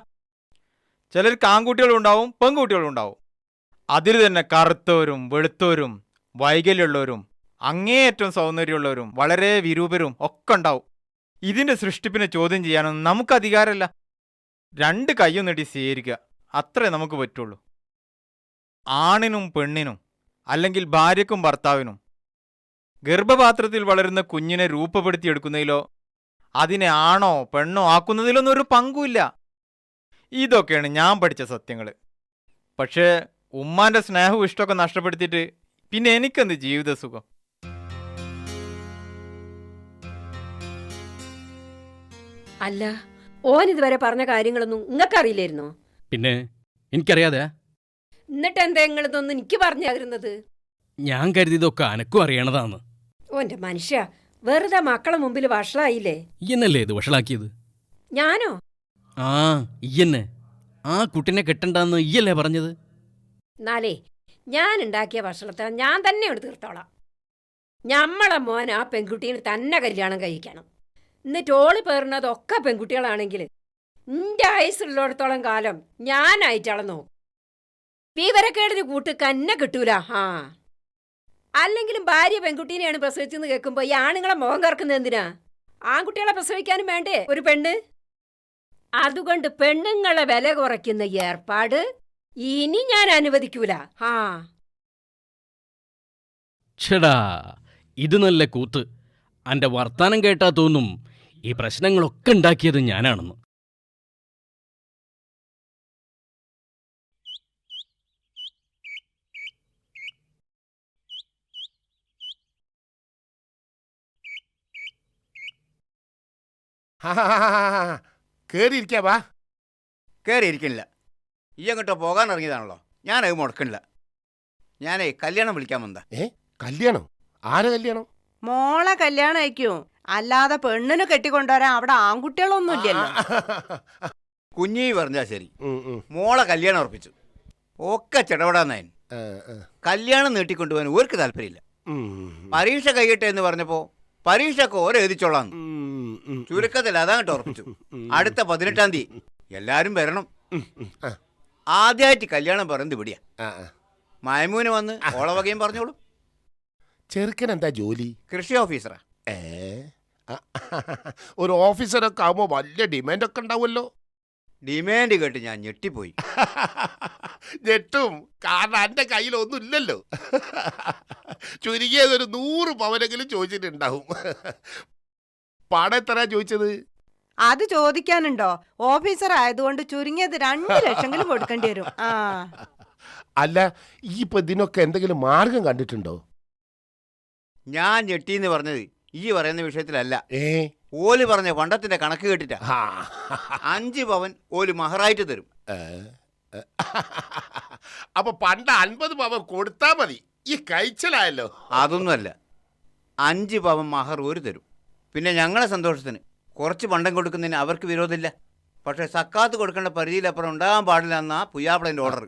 ചിലർക്ക് ആൺകുട്ടികളും ഉണ്ടാവും പെൺകുട്ടികളും ഉണ്ടാവും. അതിൽ തന്നെ കറുത്തവരും വെളുത്തവരും വൈകല്യമുള്ളവരും അങ്ങേയറ്റം സൗന്ദര്യമുള്ളവരും വളരെ വിരൂപരും ഒക്കെ ഉണ്ടാവും. ഇതിൻ്റെ സൃഷ്ടിപ്പിനെ ചോദ്യം ചെയ്യാനൊന്നും നമുക്ക് അധികാരമല്ല. 2 കയ്യും നീട്ടി സ്വീകരിക്കുക, അത്രേ നമുക്ക് പറ്റുള്ളൂ. ആണിനും പെണ്ണിനും അല്ലെങ്കിൽ ഭാര്യക്കും ഭർത്താവിനും ഗർഭപാത്രത്തിൽ വളരുന്ന കുഞ്ഞിനെ രൂപപ്പെടുത്തിയെടുക്കുന്നതിലോ അതിനെ ആണോ പെണ്ണോ ആക്കുന്നതിലൊന്നും ഒരു പങ്കുമില്ല. ഇതൊക്കെയാണ് ഞാൻ പഠിച്ച സത്യങ്ങൾ. പക്ഷേ ഉമ്മാന്റെ സ്നേഹവും ഇഷ്ടമൊക്കെ നഷ്ടപ്പെടുത്തിയിട്ട് പിന്നെ എനിക്കെന്ത് ജീവിത സുഖം? അല്ല, ഓൻ ഇതുവരെ പറഞ്ഞ കാര്യങ്ങളൊന്നും നിങ്ങൾക്കറിയില്ലായിരുന്നോ? പിന്നെ എനിക്കറിയാതെ എന്നിട്ട് എന്താ നിങ്ങളിതൊന്നും എനിക്ക് പറഞ്ഞു തരുന്നത്? ഞാൻ കരുതിയതൊക്കെ അനക്കും അറിയണതാന്ന്. ഓന്റെ മനുഷ്യ, വെറുതെ മക്കളെ മുമ്പിൽ വഷളായില്ലേ? ഇയ്യന്നല്ലേ ഇത് വഷളാക്കിയത്? ഞാനോ? ആ ഇയ്യന്നെ. ആ കുട്ടിനെ കെട്ടണ്ടെന്ന് ഇയ്യല്ലേ പറഞ്ഞത്? എന്നാലേ ഞാൻ ഉണ്ടാക്കിയ വഷളത്തെ ഞാൻ തന്നെ എടുത്ത് തീർത്തോളാം. ഞമ്മളെ മോൻ ആ പെൺകുട്ടീനെ തന്നെ കല്യാണം കഴിക്കണം. എന്നിട്ട് ഓള് പേറുന്നതൊക്കെ പെൺകുട്ടികളാണെങ്കിൽ എൻ്റെ ആയുസുള്ളിടത്തോളം കാലം ഞാനായിട്ടാളെ നോക്കും. വിവരക്കേടിന് കൂട്ടുക്ക് എന്നെ കിട്ടൂല. ആ അല്ലെങ്കിലും ഭാര്യ പെൺകുട്ടീനെയാണ് പ്രസവിച്ചെന്ന് കേൾക്കുമ്പോൾ ഈ ആണുങ്ങളെ മുഖം കറക്കുന്നത് എന്തിനാ? ആൺകുട്ടികളെ പ്രസവിക്കാനും വേണ്ടേ ഒരു പെണ്ണ്? അതുകൊണ്ട് പെണ്ണുങ്ങളെ വില കുറയ്ക്കുന്ന ഏർപ്പാട് ഇനി ഞാൻ അനുവദിക്കൂല. ആ ഛടാ, ഇത് നല്ല കൂത്ത്. അന്റെ വർത്താനം കേട്ടാ തോന്നും ഈ പ്രശ്നങ്ങളൊക്കെ ഉണ്ടാക്കിയത് ഞാനാണെന്ന്. കേറിയിരിക്കാ. കയറിയിരിക്കണില്ല. ഈ അങ്ങോട്ടോ പോകാൻ ഇറങ്ങിയതാണല്ലോ. ഞാനത് മുടക്കണില്ല. ഞാനേ കല്യാണം വിളിക്കാൻ വന്നതാ. കല്യാണം? ആരെ കല്യാണം? മോളെ കല്യാണം അയക്കും. അല്ലാതെ പെണ്ണിന് കെട്ടിക്കൊണ്ടുവരാൻ അവിടെ ആൺകുട്ടികളൊന്നും ഇല്ലല്ലോ. കുഞ്ഞി പറഞ്ഞാ ശരി. മോളെ കല്യാണം ഉറപ്പിച്ചു. ഒക്കെ ചെടപെടാന്നായൻ. കല്യാണം നീട്ടിക്കൊണ്ടുപോകാൻ ഓർക്ക് താല്പര്യമില്ല. പരീക്ഷ കഴിയട്ടെ എന്ന് പറഞ്ഞപ്പോ പരീക്ഷക്ക് ഓരോ എഴുതിച്ചോളാന്ന്. ചുരുക്കത്തിൽ അതങ്ങോട്ട് ഉറപ്പിച്ചു. അടുത്ത 18-ാം തീയതി എല്ലാരും വരണം. ആദ്യമായിട്ട് കല്യാണം പറയുന്നത് ഇവിടെയാ. മൈമൂന് വന്ന് ഓളവകയും പറഞ്ഞോളൂ. ചെറുക്കൻ എന്താ ജോലി? കൃഷി ഓഫീസറാ. ഒരു ഓഫീസറൊക്കെ ആവുമ്പോ വലിയ ഡിമാൻഡ് ഒക്കെ ഉണ്ടാവുമല്ലോ. ഡിമാൻഡ് കേട്ട് ഞാൻ ഞെട്ടിപ്പോയി. ഞെട്ടും, കാരണം എന്റെ കയ്യിലൊന്നും ഇല്ലല്ലോ. ചുരുങ്ങിയതൊരു 100 പവനെങ്കിലും ചോദിച്ചിട്ടുണ്ടാവും. പണം എത്ര ചോദിച്ചത്? അത് ചോദിക്കാനുണ്ടോ? ഓഫീസർ ആയതുകൊണ്ട് ചുരുങ്ങിയത് 2 ലക്ഷമെങ്കിലും കൊടുക്കേണ്ടി വരും. ആ അല്ല, ഈ ഇപ്പൊ ഇതിനൊക്കെ എന്തെങ്കിലും മാർഗം കണ്ടിട്ടുണ്ടോ? ഞാൻ ഞെട്ടിന്ന് പറഞ്ഞത് ഈ പറയുന്ന വിഷയത്തിലല്ല. ഓല് പറഞ്ഞ പണ്ടത്തിന്റെ കണക്ക് കേട്ടിട്ടാ. 5 പവൻ ഓല് മഹറായിട്ട് തരും. അപ്പൊ പണ്ട് 50 പവൻ കൊടുത്താ മതി. ഈ കഴിച്ചലായല്ലോ. അതൊന്നുമല്ല, 5 പവൻ മഹർ ഓര് തരും. പിന്നെ ഞങ്ങളെ സന്തോഷത്തിന് കുറച്ച് പണ്ടം കൊടുക്കുന്നതിന് അവർക്ക് വിരോധമില്ല. പക്ഷെ സക്കാത്ത് കൊടുക്കേണ്ട പരിധിയിലപ്പുറം ഉണ്ടാകാൻ പാടില്ല എന്നാ പുയ്യാപ്പിളന്റെ ഓർഡർ.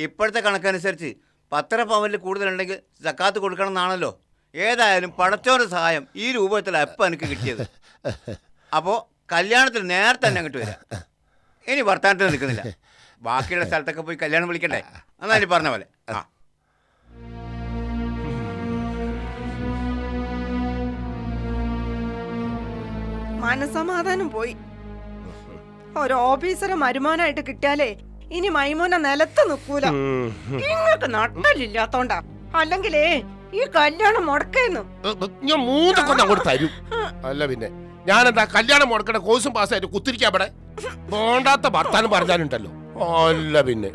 ഇപ്പോഴത്തെ കണക്കനുസരിച്ച് 10 പവനിൽ കൂടുതലുണ്ടെങ്കിൽ സക്കാത്ത് കൊടുക്കണം എന്നാണല്ലോ. ഏതായാലും പടച്ചോന്റെ സഹായം ഈ രൂപത്തിലാണ് എപ്പം എനിക്ക് കിട്ടിയത്. അപ്പോൾ കല്യാണത്തിൽ നേരത്തെ തന്നെ അങ്ങോട്ട് വരാം. ഇനി വർത്താനത്തിൽ നിൽക്കുന്നില്ല. ബാക്കിയുള്ള സ്ഥലത്തൊക്കെ പോയി കല്യാണം വിളിക്കണ്ടേ? എന്നാ ഇനി പറഞ്ഞ പോലെ. ആ മനസമാധാനം പോയി. ഒരു ഓഫീസറെ മരുമോനായിട്ട് കിട്ടിയാലേ ഇനി മൈമോനെ നിലത്ത് നിൽക്കൂല. ഇങ്ങോട്ട് നട്ടലില്ലാത്തോണ്ടാ. അല്ലെങ്കിലേ ഈ കല്യാണം മുടക്കുന്നു. ഞാൻ 3 കൊല്ലം അങ്ങോട്ട് തരും. അല്ല പിന്നെ ഞാനെന്താ കല്യാണം മുടക്കണ കോഴ്സും പാസ്സായിട്ട് കുത്തിരിക്കാ അവിടെ? വേണ്ടാത്ത ഭർത്താനം പറഞ്ഞാലുണ്ടല്ലോ. അല്ല പിന്നെ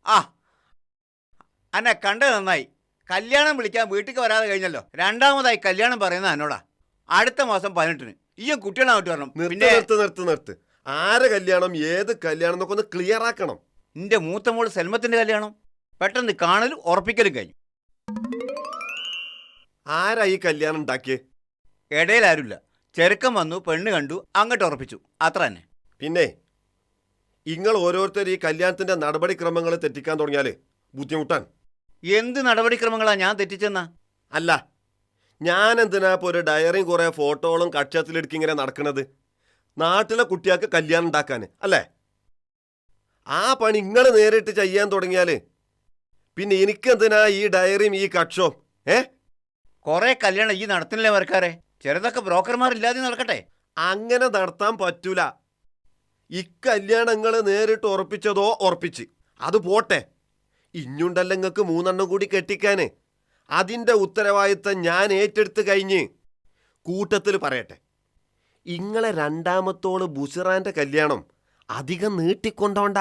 ആ അന്നെ കണ്ടത് നന്നായി. കല്യാണം വിളിക്കാൻ വീട്ടിലേക്ക് വരാതെ കഴിഞ്ഞല്ലോ. 2ാമതായി കല്യാണം പറയുന്നത് എന്നോടാ. അടുത്ത മാസം 18-ന് ഈ കുട്ടികളായിട്ട് വരണം. പിന്നെ നിർത്ത്. ആരെ കല്യാണം, ഏത് കല്യാണം എന്നൊക്കെ ഒന്ന് ക്ലിയർ ആക്കണം. നിന്റെ മൂത്ത മോള് സെൽമത്തിന്റെ കല്യാണം പെട്ടെന്ന് കാണലും ഉറപ്പിക്കലും കഴിഞ്ഞു. ആരാ ഈ കല്യാണം ഉണ്ടാക്കിയേ? ഇടയിലാരുമില്ല. ചെറുക്കം വന്നു, പെണ്ണ് കണ്ടു, അങ്ങോട്ട് ഉറപ്പിച്ചു, അത്ര തന്നെ. പിന്നെ നിങ്ങൾ ഓരോരുത്തർ ഈ കല്യാണത്തിന്റെ നടപടിക്രമങ്ങൾ തെറ്റിക്കാൻ തുടങ്ങിയാല് ബുദ്ധിമുട്ടാൻ. എന്ത് നടപടിക്രമങ്ങളാ ഞാൻ തെറ്റിച്ചെന്നാ? അല്ല, ഞാൻ എന്തിനാ ഇപ്പോൾ ഒരു ഡയറിയും കുറേ ഫോട്ടോകളും കക്ഷത്തിലെടുക്കി ഇങ്ങനെ നടക്കുന്നത്? നാട്ടിലെ കുട്ടികൾക്ക് കല്യാണം ഉണ്ടാക്കാൻ അല്ലേ? ആ പണി നിങ്ങൾ നേരിട്ട് ചെയ്യാൻ തുടങ്ങിയാൽ പിന്നെ എനിക്കെന്തിനാ ഈ ഡയറിയും ഈ കക്ഷവും? കുറെ കല്യാണം ഈ നടത്തുന്നില്ലേ മരക്കാരെ? ചിലതൊക്കെ ബ്രോക്കർമാരില്ലാതെ നടക്കട്ടെ. അങ്ങനെ നടത്താൻ പറ്റൂല. ഇക്കല്യാണങ്ങൾ നേരിട്ട് ഉറപ്പിച്ചതോ ഉറപ്പിച്ച്, അത് പോട്ടെ. ഇഞ്ഞുണ്ടല്ലോ നിങ്ങൾക്ക് 3 കൂടി കെട്ടിക്കാന്. അതിൻ്റെ ഉത്തരവാദിത്തം ഞാൻ ഏറ്റെടുത്ത് കഴിഞ്ഞ്. കൂട്ടത്തിൽ പറയട്ടെ, ഇങ്ങളെ രണ്ടാമത്തോള് ബുഷറാന്റെ കല്യാണം അധികം നീട്ടിക്കൊണ്ടോണ്ട.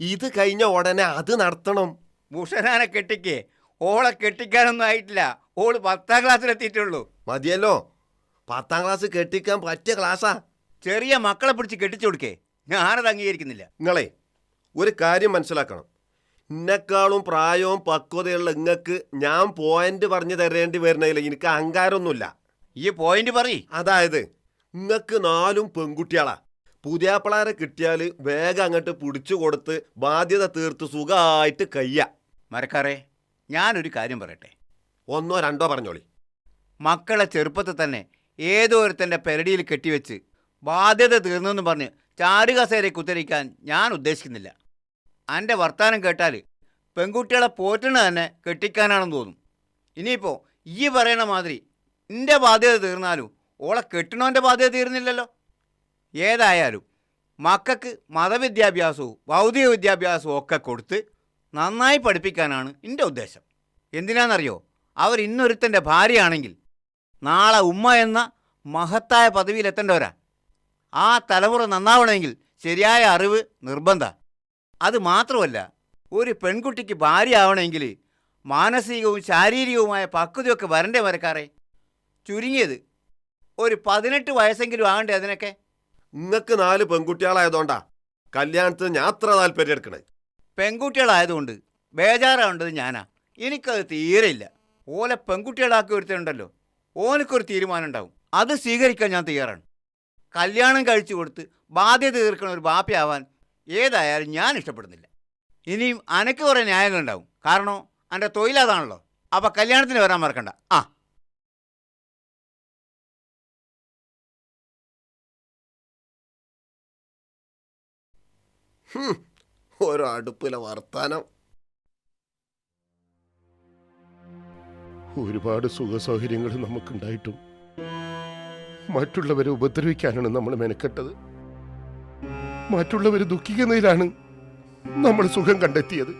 ഇത് കഴിഞ്ഞ ഉടനെ അത് നടത്തണം. ഭൂഷണാനെ കെട്ടിക്കേ? ഓളെ കെട്ടിക്കാനൊന്നും ആയിട്ടില്ല. ഓള് 10ാം ക്ലാസ്സിലെത്തിയിട്ടുള്ളൂ. മതിയല്ലോ, 10ാം ക്ലാസ് കെട്ടിക്കാൻ പറ്റിയ ക്ലാസ്സാ. ചെറിയ മക്കളെ പിടിച്ച് കെട്ടിച്ചു കൊടുക്കേ? ഞാനത് അംഗീകരിക്കുന്നില്ല. നിങ്ങളെ ഒരു കാര്യം മനസ്സിലാക്കണം. എന്നെക്കാളും പ്രായവും പക്വതയുള്ള ഇങ്ങക്ക് ഞാൻ പോയിന്റ് പറഞ്ഞു തരേണ്ടി വരുന്നതിൽ എനിക്ക് അഹങ്കാരമൊന്നുമില്ല. ഈ പോയിന്റ് പറ. അതായത് ഇങ്ങക്ക് 4 പെൺകുട്ടികളാ. പുതിയാപ്പിളാരെ കിട്ടിയാൽ വേഗം അങ്ങോട്ട് പിടിച്ചു കൊടുത്ത് ബാധ്യത തീർത്ത് സുഖമായിട്ട് കയ്യ. മരക്കാരെ, ഞാനൊരു കാര്യം പറയട്ടെ. 1 2 പറഞ്ഞോളി. മക്കളെ ചെറുപ്പത്തിൽ തന്നെ ഏതോ ഒരുത്തൻ്റെ പെരടിയിൽ കെട്ടിവെച്ച് ബാധ്യത തീർന്നെന്ന് പറഞ്ഞ് ചാരുകസേരെ കുത്തരിക്കാൻ ഞാൻ ഉദ്ദേശിക്കുന്നില്ല. എൻ്റെ വർത്താനം കേട്ടാൽ പെൺകുട്ടികളെ പോറ്റണ തന്നെ കെട്ടിക്കാനാണെന്ന് തോന്നും. ഇനിയിപ്പോൾ ഈ പറയണ മാതിരി എൻ്റെ ബാധ്യത തീർന്നാലും ഓളെ കെട്ടണോൻ്റെ ബാധ്യത തീർന്നില്ലല്ലോ. ഏതായാലും മക്കൾക്ക് മതവിദ്യാഭ്യാസവും ഭൗതിക വിദ്യാഭ്യാസവും ഒക്കെ കൊടുത്ത് നന്നായി പഠിപ്പിക്കാനാണ് എൻ്റെ ഉദ്ദേശം. എന്തിനാണെന്നറിയോ? അവർ ഇന്നൊരുത്തൻ്റെ ഭാര്യയാണെങ്കിൽ നാളെ ഉമ്മ എന്ന മഹത്തായ പദവിയിലെത്തേണ്ടവരാ. ആ തലമുറ നന്നാവണമെങ്കിൽ ശരിയായ അറിവ് നിർബന്ധമാണ്. അത് മാത്രമല്ല, ഒരു പെൺകുട്ടിക്ക് ഭാര്യ ആവണമെങ്കിൽ മാനസികവും ശാരീരികവുമായ പക്വതയൊക്കെ വരണ്ടേ മരക്കാരെ? ചുരുങ്ങിയത് ഒരു 18 വയസ്സെങ്കിലും ആകണ്ടേ അതിനൊക്കെ? നിങ്ങൾക്ക് 4 പെൺകുട്ടികളായതുകൊണ്ടാ കല്യാണത്തിന് ഞാൻ അത്ര താല്പര്യം എടുക്കണേ. പെൺകുട്ടികളായതുകൊണ്ട് ബേജാറാവേണ്ടത് ഞാനാ. എനിക്കത് തീരെയില്ല. ഓലെ പെൺകുട്ടികളാക്കി ഒരുത്തനുണ്ടല്ലോ, ഓനക്കൊരു തീരുമാനം ഉണ്ടാവും. അത് സ്വീകരിക്കാൻ ഞാൻ തയ്യാറാണ്. കല്യാണം കഴിച്ചു കൊടുത്ത് ബാധ്യത തീർക്കണ ഒരു ബാപ്പയാവാൻ ഏതായാലും ഞാൻ ഇഷ്ടപ്പെടുന്നില്ല. ഇനിയും അനക്ക് കുറേ ന്യായങ്ങളുണ്ടാവും. കാരണം എൻ്റെ തൊഴിലതാണല്ലോ. അപ്പം കല്യാണത്തിന് വരാൻ മറക്കണ്ട. ആ, ഓരോ അടുപ്പിലെ വർത്താനം. ഒരുപാട് സുഖസൗകര്യങ്ങൾ നമുക്കുണ്ടായിട്ടും മറ്റുള്ളവരെ ഉപദ്രവിക്കാനാണ് നമ്മൾ മെനക്കെട്ടത്. മറ്റുള്ളവർ ദുഃഖിക്കുന്നതിലാണ് നമ്മൾ സുഖം കണ്ടെത്തിയത്.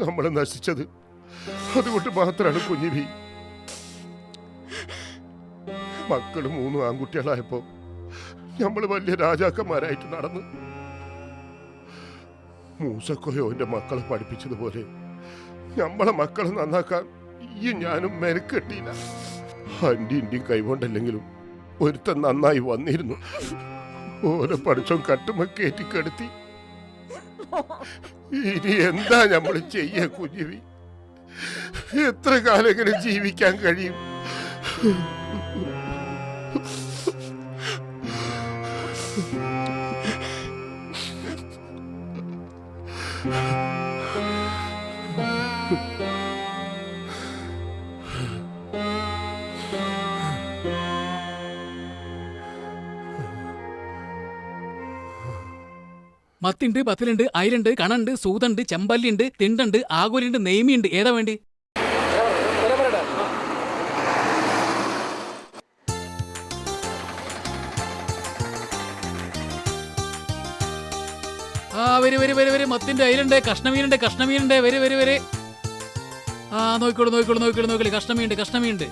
നമ്മൾ നശിച്ചത് അതുകൊണ്ട് മാത്രമാണ് കുഞ്ഞിവി. മക്കള് 3 ആൺകുട്ടികളായപ്പോ നമ്മൾ വലിയ രാജാക്കന്മാരായിട്ട് നടന്നു. മൂസക്കോയോന്റെ മക്കളെ പഠിപ്പിച്ചതുപോലെ നമ്മളെ മക്കളെ നന്നാക്കാൻ ഈ ഞാനും മെനക്കെട്ടിയില്ല. അന്റിയും കൈകൊണ്ടല്ലെങ്കിലും ഒരുത്തൻ നന്നായി വന്നിരുന്നു. ഓരോ പഠിച്ചോ കട്ടുമ കയറ്റിക്കെടുത്തി. ഇനി എന്താ നമ്മൾ ചെയ്യ കുഞ്ഞിവി? എത്ര കാലം ഇങ്ങനെ ജീവിക്കാൻ കഴിയും? മത്തിണ്ട്, ബത്തലുണ്ട്, അയിലുണ്ട്, കണുണ്ട്, സൂതുണ്ട്, ചെമ്പല്ലിണ്ട്, തിണ്ടുണ്ട്, ആകോലിണ്ട്, നെയ്മിയുണ്ട്. ഏതാ വേണ്ടി? ആ വരെ വരെ വരെ വരെ മത്തിന്റെ അയിലുണ്ട്, കഷ്ണമീനുണ്ട്, കഷ്ണമീനുണ്ട്. വരെ വരെ വരെ. ആ നോക്കിക്കോളൂ നോക്കിക്കോളൂ നോക്കിക്കോളൂ നോക്കിക്കോളൂ. കഷ്ണമീനുണ്ട്, കഷ്ണമീനുണ്ട്.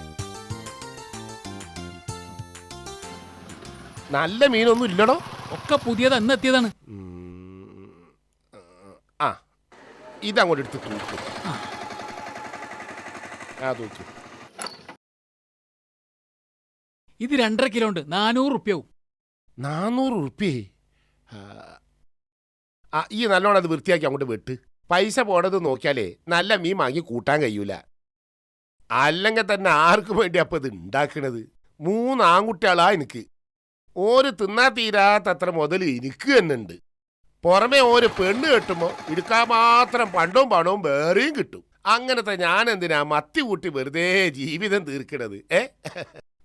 നല്ല മീനൊന്നും ഇല്ലടോ. ഒക്കെ പുതിയതാ, ഇന്ന് എത്തിയതാണ്. ആ ഇതങ്ങോട്ട് എടുത്ത് തൂക്കും. ആ തൂക്കും. ഇത് 2.5 കിലോ ഉണ്ട്, 400 റുപ്യാവും. 400 റുപ്യേ? ആ ഈ നല്ലോണം അത് വൃത്തിയാക്കി അങ്ങോട്ട് വെട്ട്. പൈസ പോണത് നോക്കിയാലേ നല്ല മീൻ വാങ്ങി കൂട്ടാൻ കഴിയൂല. അല്ലെങ്കിൽ തന്നെ ആർക്കും വേണ്ടി അപ്പം ഇത് ഉണ്ടാക്കണത്? 3 ആൺകുട്ടികളാ എനിക്ക്. ഓര് തിന്നാ തീരാത്തത്ര മുതൽ എനിക്ക് തന്നെ ഉണ്ട്. പുറമെ ഓര് പെണ്ണ് കെട്ടുമ്പോൾ എടുക്കാൻ മാത്രം പണ്ടവും പണവും വേറെയും കിട്ടും. അങ്ങനത്തെ ഞാൻ എന്തിനാ മത്തി കൂട്ടി വെറുതെ ജീവിതം തീർക്കണത്?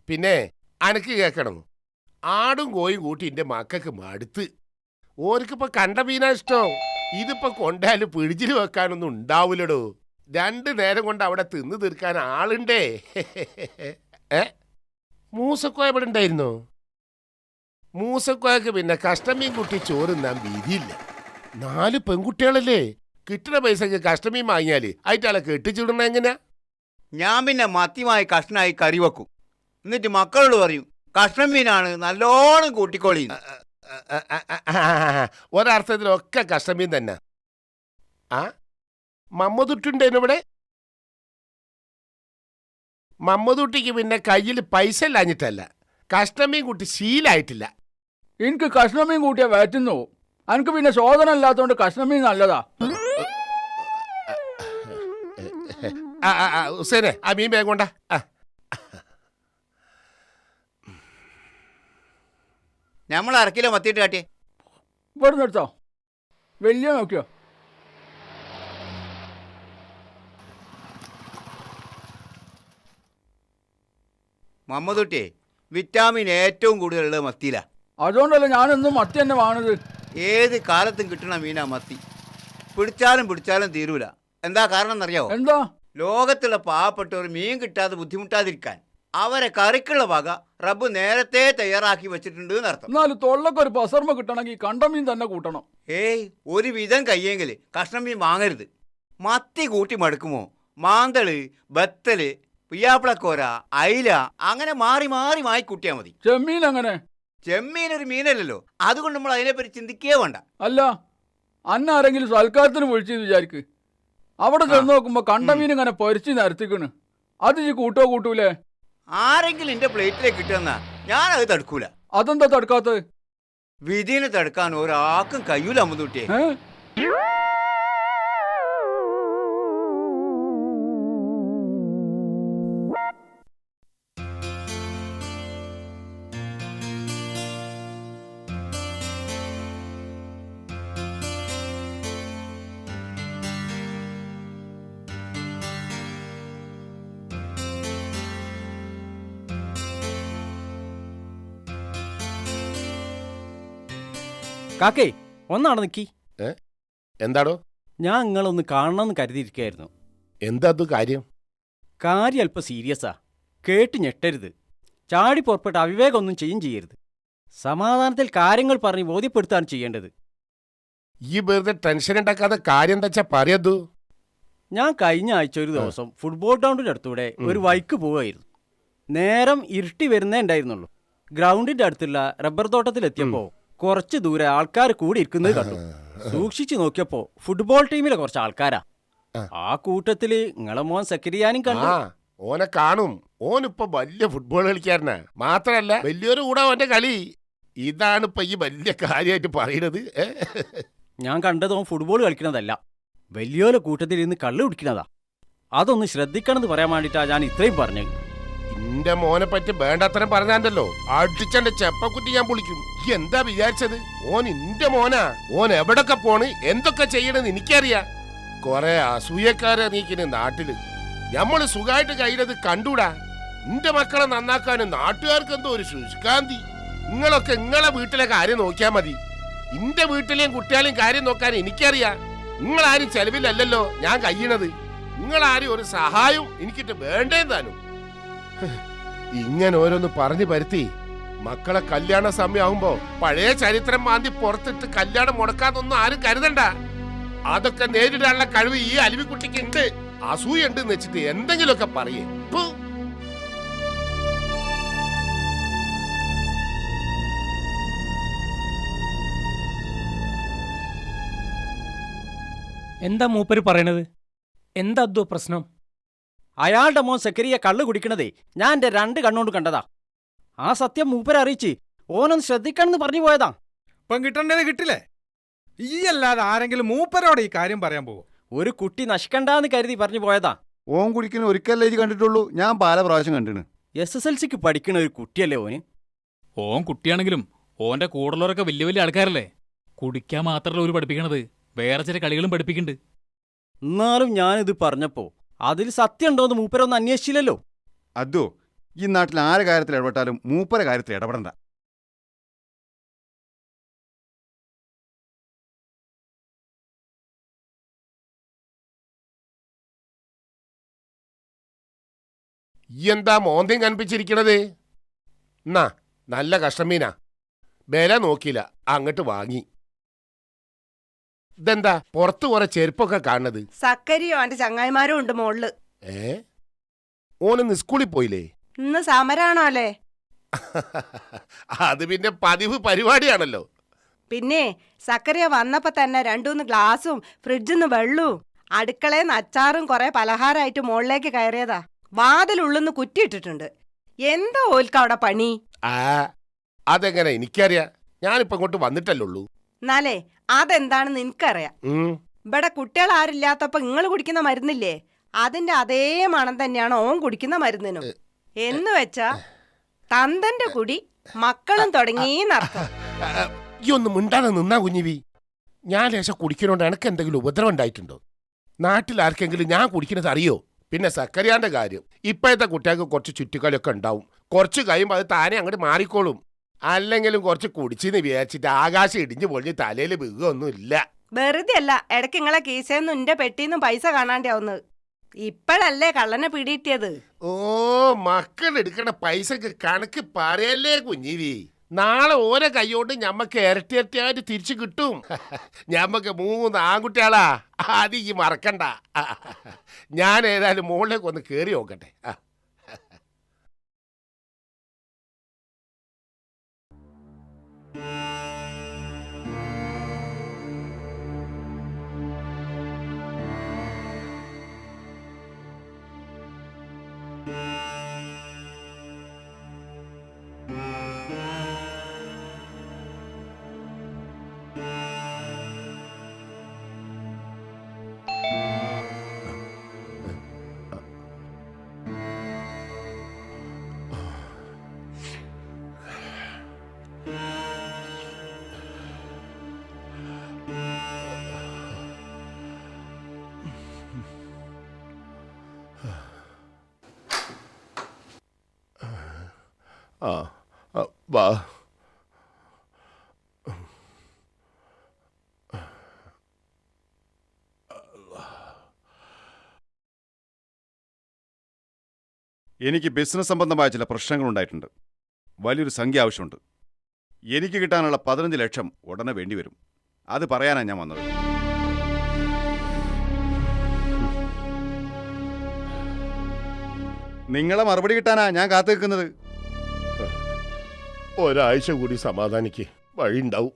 പിന്നെ അനക്ക് കേൾക്കണം, ആടും കോയും കൂട്ടി എൻ്റെ മക്കൾക്ക് മടുത്ത്. ഓർക്കിപ്പോ കണ്ട മീനാ ഇഷ്ടം. ഇതിപ്പോ കൊണ്ടാല് പിടിച്ചിൽ വെക്കാനൊന്നും ഉണ്ടാവൂലടോ. 2 നേരം കൊണ്ട് അവിടെ തിന്നു തീർക്കാൻ ആളുണ്ടേ. മൂസക്കോയ ഇവിടെ ഉണ്ടായിരുന്നു. മൂസക്കോയക്ക് പിന്നെ കഷ്ടമീൻ കുട്ടി ചോറുന്നാൻ വീതിയില്ല. 4 പെൺകുട്ടികളല്ലേ, കിട്ടുന്ന പൈസക്ക് കഷ്ടമീൻ വാങ്ങിയാല് ആയിട്ടാളെ കെട്ടിച്ചിടുന്ന എങ്ങനെയാ? ഞാൻ പിന്നെ മത്തിയുമായി കഷ്ണമായി കറി വെക്കും. എന്നിട്ട് മക്കളോട് പറയും കഷ്ണം മീനാണ് നല്ലോണം കൂട്ടിക്കോളി. ഒരർത്ഥത്തിലൊക്കെ കഷ്ടമീൻ തന്നെ. ആ മമ്മദുട്ടുണ്ടേനു ഇവിടെ. മമ്മദുട്ടിക്ക് പിന്നെ കയ്യിൽ പൈസ ഇല്ലാഞ്ഞിട്ടല്ല, കഷ്ണമീൻ കൂട്ടി ശീലായിട്ടില്ല. എനിക്ക് കഷ്ണമീൻ കൂട്ടിയാ വയറ്റുന്നു. എനിക്ക് പിന്നെ ശോധന ഇല്ലാത്തതുകൊണ്ട് കഷ്ണമീൻ നല്ലതാ. ഹുസൈനെ ആ മീൻ വേഗം കൊണ്ടാ. നമ്മൾ അരക്കിലോ മത്തിയിട്ട് കാട്ടിയേ. ഇവിടെ നിർത്തോ, വലിയ നോക്കിയോ. മമ്മദുട്ടിയെ വിറ്റാമിൻ ഏറ്റവും കൂടുതലുള്ളത് മത്തിയിലാ. അതുകൊണ്ടല്ലേ ഞാനെന്നും മത്തി തന്നെ വാങ്ങുന്നത്. ഏത് കാലത്തും കിട്ടണ മീനാ മത്തി. പിടിച്ചാലും തീരൂല. എന്താ കാരണം എന്നറിയാവോ? എന്താ? ലോകത്തുള്ള പാവപ്പെട്ടവർ മീൻ കിട്ടാതെ ബുദ്ധിമുട്ടാതിരിക്കാൻ അവരെ കറിക്കുള്ള വക റബ്ബ് നേരത്തെ തയ്യാറാക്കി വെച്ചിട്ടുണ്ട് എന്നർത്ഥം. എന്നാലും തൊള്ളക്ക് ഒരു പസർമ കിട്ടണമെങ്കിൽ കണ്ടമീൻ തന്നെ കൂട്ടണം. ഏയ് ഒരു വിധം കയ്യെങ്കിൽ കഷ്ണം മീൻ വാങ്ങരുത്. മത്തി കൂട്ടി മടുക്കുമോ? മാന്തള്, ബത്തല്, പിയ്യാപ്പിളക്കോര, അയില അങ്ങനെ മാറി മാറി വാങ്ങിക്കൂട്ടിയാൽ മതി. ചെമ്മീൻ അങ്ങനെ? ചെമ്മീൻ ഒരു മീനല്ലല്ലോ, അതുകൊണ്ട് നമ്മൾ അതിനെപ്പറ്റി ചിന്തിക്കേ വേണ്ട. അല്ല, അന്ന ആരെങ്കിലും സൽക്കാരത്തിന് വിളിച്ചെന്ന് വിചാരിക്ക്. അവിടെ ചെന്ന് നോക്കുമ്പോ കണ്ടമീൻ ഇങ്ങനെ പൊരിച്ച് നിരത്തിക്കണ്. അത് ഈ കൂട്ടൂലേ? ആരെങ്കിലും എന്റെ പ്ലേറ്റിലേക്ക് കിട്ടുന്ന ഞാനത് തടുക്കൂല. അതെന്താ തടുക്കാത്തത്? വിധിനെ തടുക്കാൻ ഒരാൾക്കും കഴിയൂല അമ്മൂട്ടിയെ. കാക്കേ ഒന്നാണ് നിക്കി. എന്താടോ? ഞാൻ നിങ്ങളൊന്ന് കാണണമെന്ന് കരുതിയിരിക്കുകയായിരുന്നു. എന്താ കാര്യം? കാര്യം അല്പം സീരിയസാ. കേട്ട് ഞെട്ടരുത്. ചാടി പുറപ്പെട്ട് അവിവേകമൊന്നും ചെയ്യരുത്. സമാധാനത്തിൽ കാര്യങ്ങൾ പറഞ്ഞ് ബോധ്യപ്പെടുത്താണ് ചെയ്യേണ്ടത്. ഈ വെറുതെ ടെൻഷൻ ഉണ്ടാക്കാതെ കാര്യം എന്താ വെച്ചാ പറയൂ. ഞാൻ കഴിഞ്ഞ ആഴ്ച ഒരു ദിവസം ഫുട്ബോൾ ഗ്രൗണ്ടിൻ്റെ അടുത്തൂടെ ഒരു വൈക്ക് പോവുകയായിരുന്നു. നേരം ഇരുട്ടി വരുന്നേ ഉണ്ടായിരുന്നുള്ളൂ. ഗ്രൗണ്ടിന്റെ അടുത്തുള്ള റബ്ബർ തോട്ടത്തിലെത്തിയപ്പോൾ കുറച്ച് ദൂരെ ആൾക്കാർ കൂടി ഇരിക്കുന്നത് കണ്ടു. സൂക്ഷിച്ചു നോക്കിയപ്പോ ഫുട്ബോൾ ടീമിലെ കുറച്ച് ആൾക്കാരാ. ആ കൂട്ടത്തില് നിങ്ങളെ മോൻ സക്കരിയാനും കണ്ടു. ഓനെ കാണും. ഓനിപ്പോ വലിയ ഫുട്ബോൾ കളിക്കാരനാ. മാത്രല്ല വലിയൊരു കൂടെ ഓന്റെ കളി. ഇതാണ് ഇപ്പൊ ഈ വലിയ കാര്യമായിട്ട് പറയുന്നത്. ഞാൻ കണ്ടത് ഓൻ ഫുട്ബോൾ കളിക്കണതല്ല, വലിയോലെ കൂട്ടത്തിൽ ഇരുന്ന് കള്ളു കുടിക്കണതാ. അതൊന്ന് ശ്രദ്ധിക്കണമെന്ന് പറയാൻ വേണ്ടിട്ടാ ഞാൻ ഇത്രയും പറഞ്ഞത്. എന്റെ മോനെ പറ്റി വേണ്ടത്തരം പറഞ്ഞാണ്ടല്ലോ അടിച്ചെന്റെ ചെപ്പക്കുറ്റി ഞാൻ പൊളിക്കും. എന്താ വിചാരിച്ചത്? ഓൻ എന്റെ മോനാ. ഓൻ എവിടൊക്കെ പോണ് എന്തൊക്കെ ചെയ്യണെന്ന് എനിക്കറിയാം. കൊറേ അസൂയക്കാരെ നീക്കിന് നാട്ടില്. ഞമ്മള് സുഖമായിട്ട് കഴിയുന്നത് കണ്ടൂടാ. എന്റെ മക്കളെ നന്നാക്കാനും നാട്ടുകാർക്ക് എന്തോ ഒരു ശുഷ്കാന്തി. നിങ്ങളൊക്കെ നിങ്ങളെ വീട്ടിലെ കാര്യം നോക്കിയാ മതി. എന്റെ വീട്ടിലെയും കുട്ടികളെയും കാര്യം നോക്കാൻ എനിക്കറിയാം. നിങ്ങളാരും ചെലവിലല്ലല്ലോ ഞാൻ കഴിയണത്. നിങ്ങളാരും ഒരു സഹായം എനിക്കിട്ട് വേണ്ടേന്താനും. ഇങ്ങനെ ഓരോന്ന് പറഞ്ഞു പരുത്തി മക്കളെ കല്യാണ സമയമാകുമ്പോ പഴയ ചരിത്രം മാന്തി പുറത്തിട്ട് കല്യാണം മുടക്കാതൊന്നും ആരും കരുതണ്ട. അതൊക്കെ നേരിടാനുള്ള കഴിവ് ഈ അലിവിക്കുട്ടിക്ക് ഉണ്ട്. അസൂയുണ്ട് എന്ന് വെച്ചിട്ട് എന്തെങ്കിലുമൊക്കെ പറയേ. എന്താ മൂപ്പര് പറയണത്? എന്താ പ്രശ്നം? അയാളുടെ മോൻ സക്കരിയ കള്ളു കുടിക്കണതേ ഞാൻ എൻ്റെ 2 കണ്ണുകൊണ്ട് കണ്ടതാ. ആ സത്യം മൂപ്പരെ അറിയിച്ച് ഓനൊന്ന് ശ്രദ്ധിക്കണമെന്ന് പറഞ്ഞു പോയതാ. ഇപ്പം കിട്ടേണ്ടത് കിട്ടില്ലേ? ഈ അല്ലാതെ ആരെങ്കിലും മൂപ്പരോടെ ഈ കാര്യം പറയാൻ പോകും? ഒരു കുട്ടി നശിക്കണ്ടെന്ന് കരുതി പറഞ്ഞു പോയതാ. ഓൻ കുടിക്കുന്ന ഒരിക്കലേ ഇത് കണ്ടിട്ടുള്ളൂ. ഞാൻ പല പ്രാവശ്യം കണ്ടിന്. SSLCക്ക് പഠിക്കണ ഒരു കുട്ടിയല്ലേ ഓന്. ഓൻ കുട്ടിയാണെങ്കിലും ഓന്റെ കൂടുള്ളവരൊക്കെ വലിയ വലിയ ആൾക്കാരല്ലേ. കുടിക്കാൻ മാത്രമല്ല ഒരു പഠിപ്പിക്കണത്, വേറെ ചില കളികളും പഠിപ്പിക്കുന്നുണ്ട്. എന്നാലും ഞാനിത് പറഞ്ഞപ്പോ അതിൽ സത്യം ഉണ്ടോന്ന് മൂപ്പരൊന്നും അന്വേഷിച്ചില്ലല്ലോ. അതോ ഈ നാട്ടിൽ ആരെ കാര്യത്തിൽ ഇടപെട്ടാലും മൂപ്പര കാര്യത്തിൽ ഇടപെടണ്ട. ഈ എന്താ മോന്തയും കനിപ്പിച്ചിരിക്കണത്? എന്നാ നല്ല കഷ്ടമീനാ, വില നോക്കിയില്ല, അങ്ങോട്ട് വാങ്ങി. ഇതെന്താ പുറത്ത് കുറെ ചെരുപ്പൊക്കെ കാണുന്നത്? സക്കരിയോ അവന്റെ ചങ്ങായിമാരും ഉണ്ട് മോളില്. ഓനൊന്ന് സ്കൂളിൽ പോയില്ലേ? ഇന്ന് സമരാണോ അല്ലേ? അത് പിന്നെ പതിവ് പരിപാടിയാണല്ലോ. പിന്നെ സക്കറിയ വന്നപ്പോ തന്നെ 2-3 ഗ്ലാസും ഫ്രിഡ്ജിന്ന് വെള്ളവും അടുക്കളേന്ന് അച്ചാറും കുറെ പലഹാരമായിട്ട് മുകളിലേക്ക് കയറിയതാ. വാതിലുള്ളൊന്ന് കുറ്റിയിട്ടിട്ടുണ്ട്. എന്താ ഓൽക്ക് അവിടെ പണി? അതെങ്ങനെ എനിക്കറിയാ, ഞാനിപ്പോ ഇങ്ങോട്ട് വന്നിട്ടല്ലുള്ളൂ. എന്നാലേ അതെന്താണെന്ന് എനിക്കറിയാം. ഇവിടെ കുട്ടികൾ ആരില്ലാത്തപ്പോ നിങ്ങൾ കുടിക്കുന്ന മരുന്നില്ലേ, അതിന്റെ അതേ മണം തന്നെയാണ് ഓൻ കുടിക്കുന്ന മരുന്നിനും. എന്ന് വെച്ചാ തന്തന്റെ കുടി മക്കളും തുടങ്ങിയെന്നർത്ഥം. ഈ ഒന്ന് മിണ്ടാതെ നിന്നാ കുഞ്ഞിവി. ഞാൻ ലേശം കുടിക്കണോണ്ട് എനക്ക് എന്തെങ്കിലും ഉപദ്രവം ഉണ്ടായിട്ടുണ്ടോ? നാട്ടിൽ ആർക്കെങ്കിലും ഞാൻ കുടിക്കുന്നത് അറിയോ? പിന്നെ സക്കറിയാന്റെ കാര്യം, ഇപ്പോഴത്തെ കുട്ടികൾക്ക് കുറച്ച് ചുറ്റിക്കളിയൊക്കെ ഉണ്ടാവും. കുറച്ച് കഴിയുമ്പോൾ അത് താനെ അങ്ങോട്ട് മാറിക്കോളും. അല്ലെങ്കിലും കുറച്ച് കുടിച്ചെന്ന് വിചാരിച്ചിട്ട് ആകാശം ഇടിഞ്ഞു പൊളിഞ്ഞ് തലയിൽ വീഴൊന്നും ഇല്ല. വെറുതെ അല്ല ഇടയ്ക്ക് നിങ്ങളെ കീസേന്നും എന്റെ പെട്ടിന്നും പൈസ കാണാണ്ടാവുന്നത്. ഇപ്പോഴല്ലേ കള്ളനെ പിടിയിട്ടിയത്. ഓ, മക്കൾ എടുക്കണ പൈസക്ക് കണക്ക് പറയല്ലേ കുഞ്ഞിവി. നാളെ ഓരോ കൈയോണ്ട് ഞമ്മക്ക് ഇരട്ടി ഇരട്ടിയായിട്ട് തിരിച്ചു കിട്ടും. ഞമ്മക്ക് 3 ആൺകുട്ടികളാ, അത് ഈ മറക്കണ്ട. ഞാൻ ഏതായാലും മുകളിലേക്ക് ഒന്ന് കേറി നോക്കട്ടെ. വാ. എനിക്ക് ബിസിനസ് സംബന്ധമായ ചില പ്രശ്നങ്ങളുണ്ടായിട്ടുണ്ട്. വലിയൊരു സംഖ്യ ആവശ്യമുണ്ട്. എനിക്ക് കിട്ടാനുള്ള 15 ലക്ഷം ഉടനെ വേണ്ടിവരും. അത് പറയാനാണ് ഞാൻ വന്നത്. നിങ്ങളെ മറുപടി കിട്ടാനാ ഞാൻ കാത്തു നിൽക്കുന്നത്. ഒരാഴ്ച കൂടി സമാധാനിക്ക്, വഴിയുണ്ടാവും.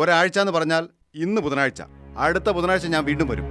ഒരാഴ്ച എന്ന് പറഞ്ഞാൽ ഇന്ന് ബുധനാഴ്ച, അടുത്ത ബുധനാഴ്ച ഞാൻ വീണ്ടും വരും.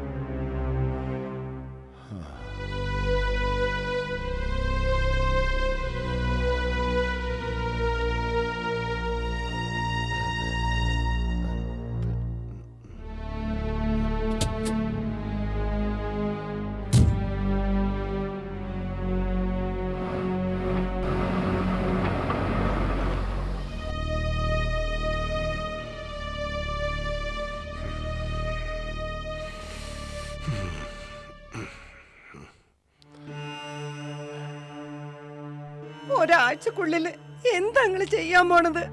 ഒരാഴ്ചക്കുള്ളില് എന്താ നിങ്ങള് ചെയ്യാൻ പോണത്?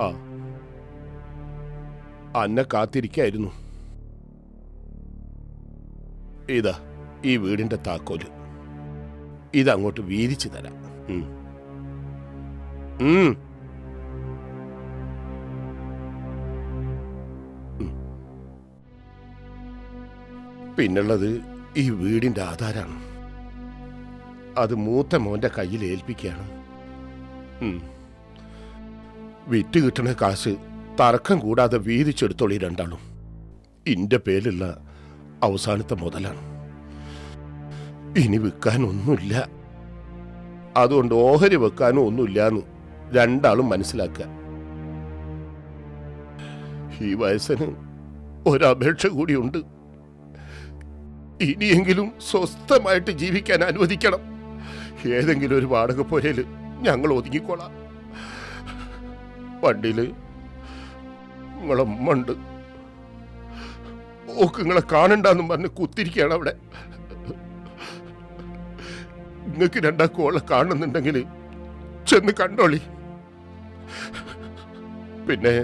ആ അന്നെ കാത്തിരിക്കായിരുന്നു. ഇതാ ഈ വീടിന്റെ താക്കോല്, ഇതങ്ങോട്ട് വീതിച്ചു തരാം. പിന്നുള്ളത് ഈ വീടിന്റെ ആധാരാണ്. അത് മൂത്ത മോന്റെ കയ്യിൽ ഏൽപ്പിക്കുകയാണ്. വിറ്റ് കിട്ടണ കാശ് തർക്കം കൂടാതെ വീതിച്ചെടുത്തോളി രണ്ടാളും. ഇന്റെ പേരിലുള്ള അവസാനത്തെ മുതലാണ്. ഇനി വിൽക്കാനൊന്നുമില്ല. അതുകൊണ്ട് ഓഹരി വെക്കാനും ഒന്നുമില്ലാന്ന് രണ്ടാളും മനസ്സിലാക്കുക. ഈ വയസ്സിന് ഒരപേക്ഷ കൂടിയുണ്ട്. ഇനിയെങ്കിലും സ്വസ്ഥമായിട്ട് ജീവിക്കാൻ അനുവദിക്കണം. ഏതെങ്കിലും ഒരു വാടക പുരയില് ഞങ്ങൾ ഒതുങ്ങിക്കോളാം. വണ്ടിയില് നിങ്ങളെ ഉമ്മണ്ട്. ഓക്ക് നിങ്ങളെ കാണണ്ടെന്നും പറഞ്ഞ് കുത്തിരിക്കുകയാണ് അവിടെ. നിങ്ങൾക്ക് രണ്ടാക്കോളെ കാണുന്നുണ്ടെങ്കിൽ ചെന്ന് കണ്ടോളി. പിന്നെ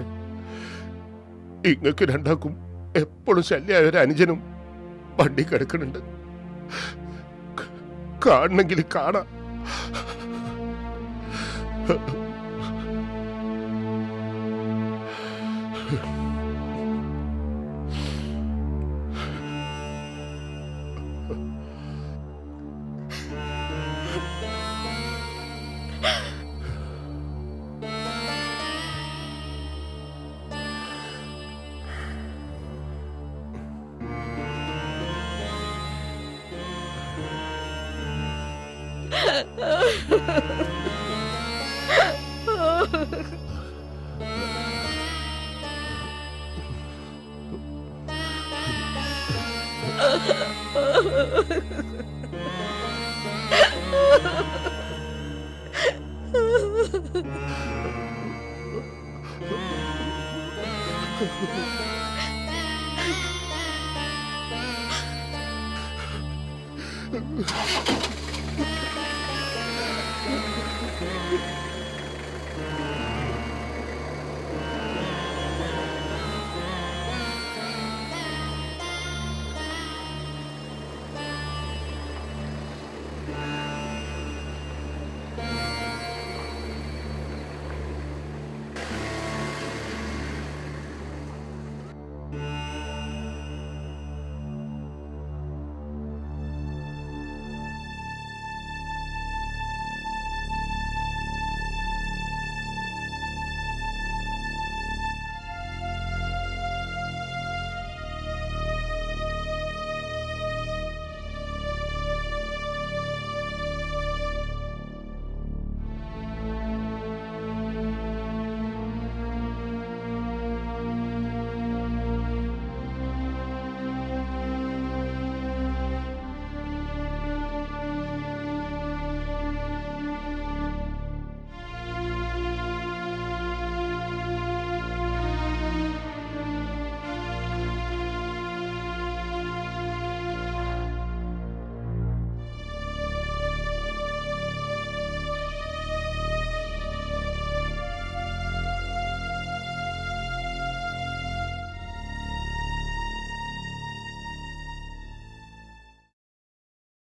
ഇങ്ങക്ക് രണ്ടാക്കും എപ്പോഴും ശല്യമായ ഒരു അനുജനും വണ്ടി കിടക്കുന്നുണ്ട്. കാണണമെങ്കിൽ കാണാം.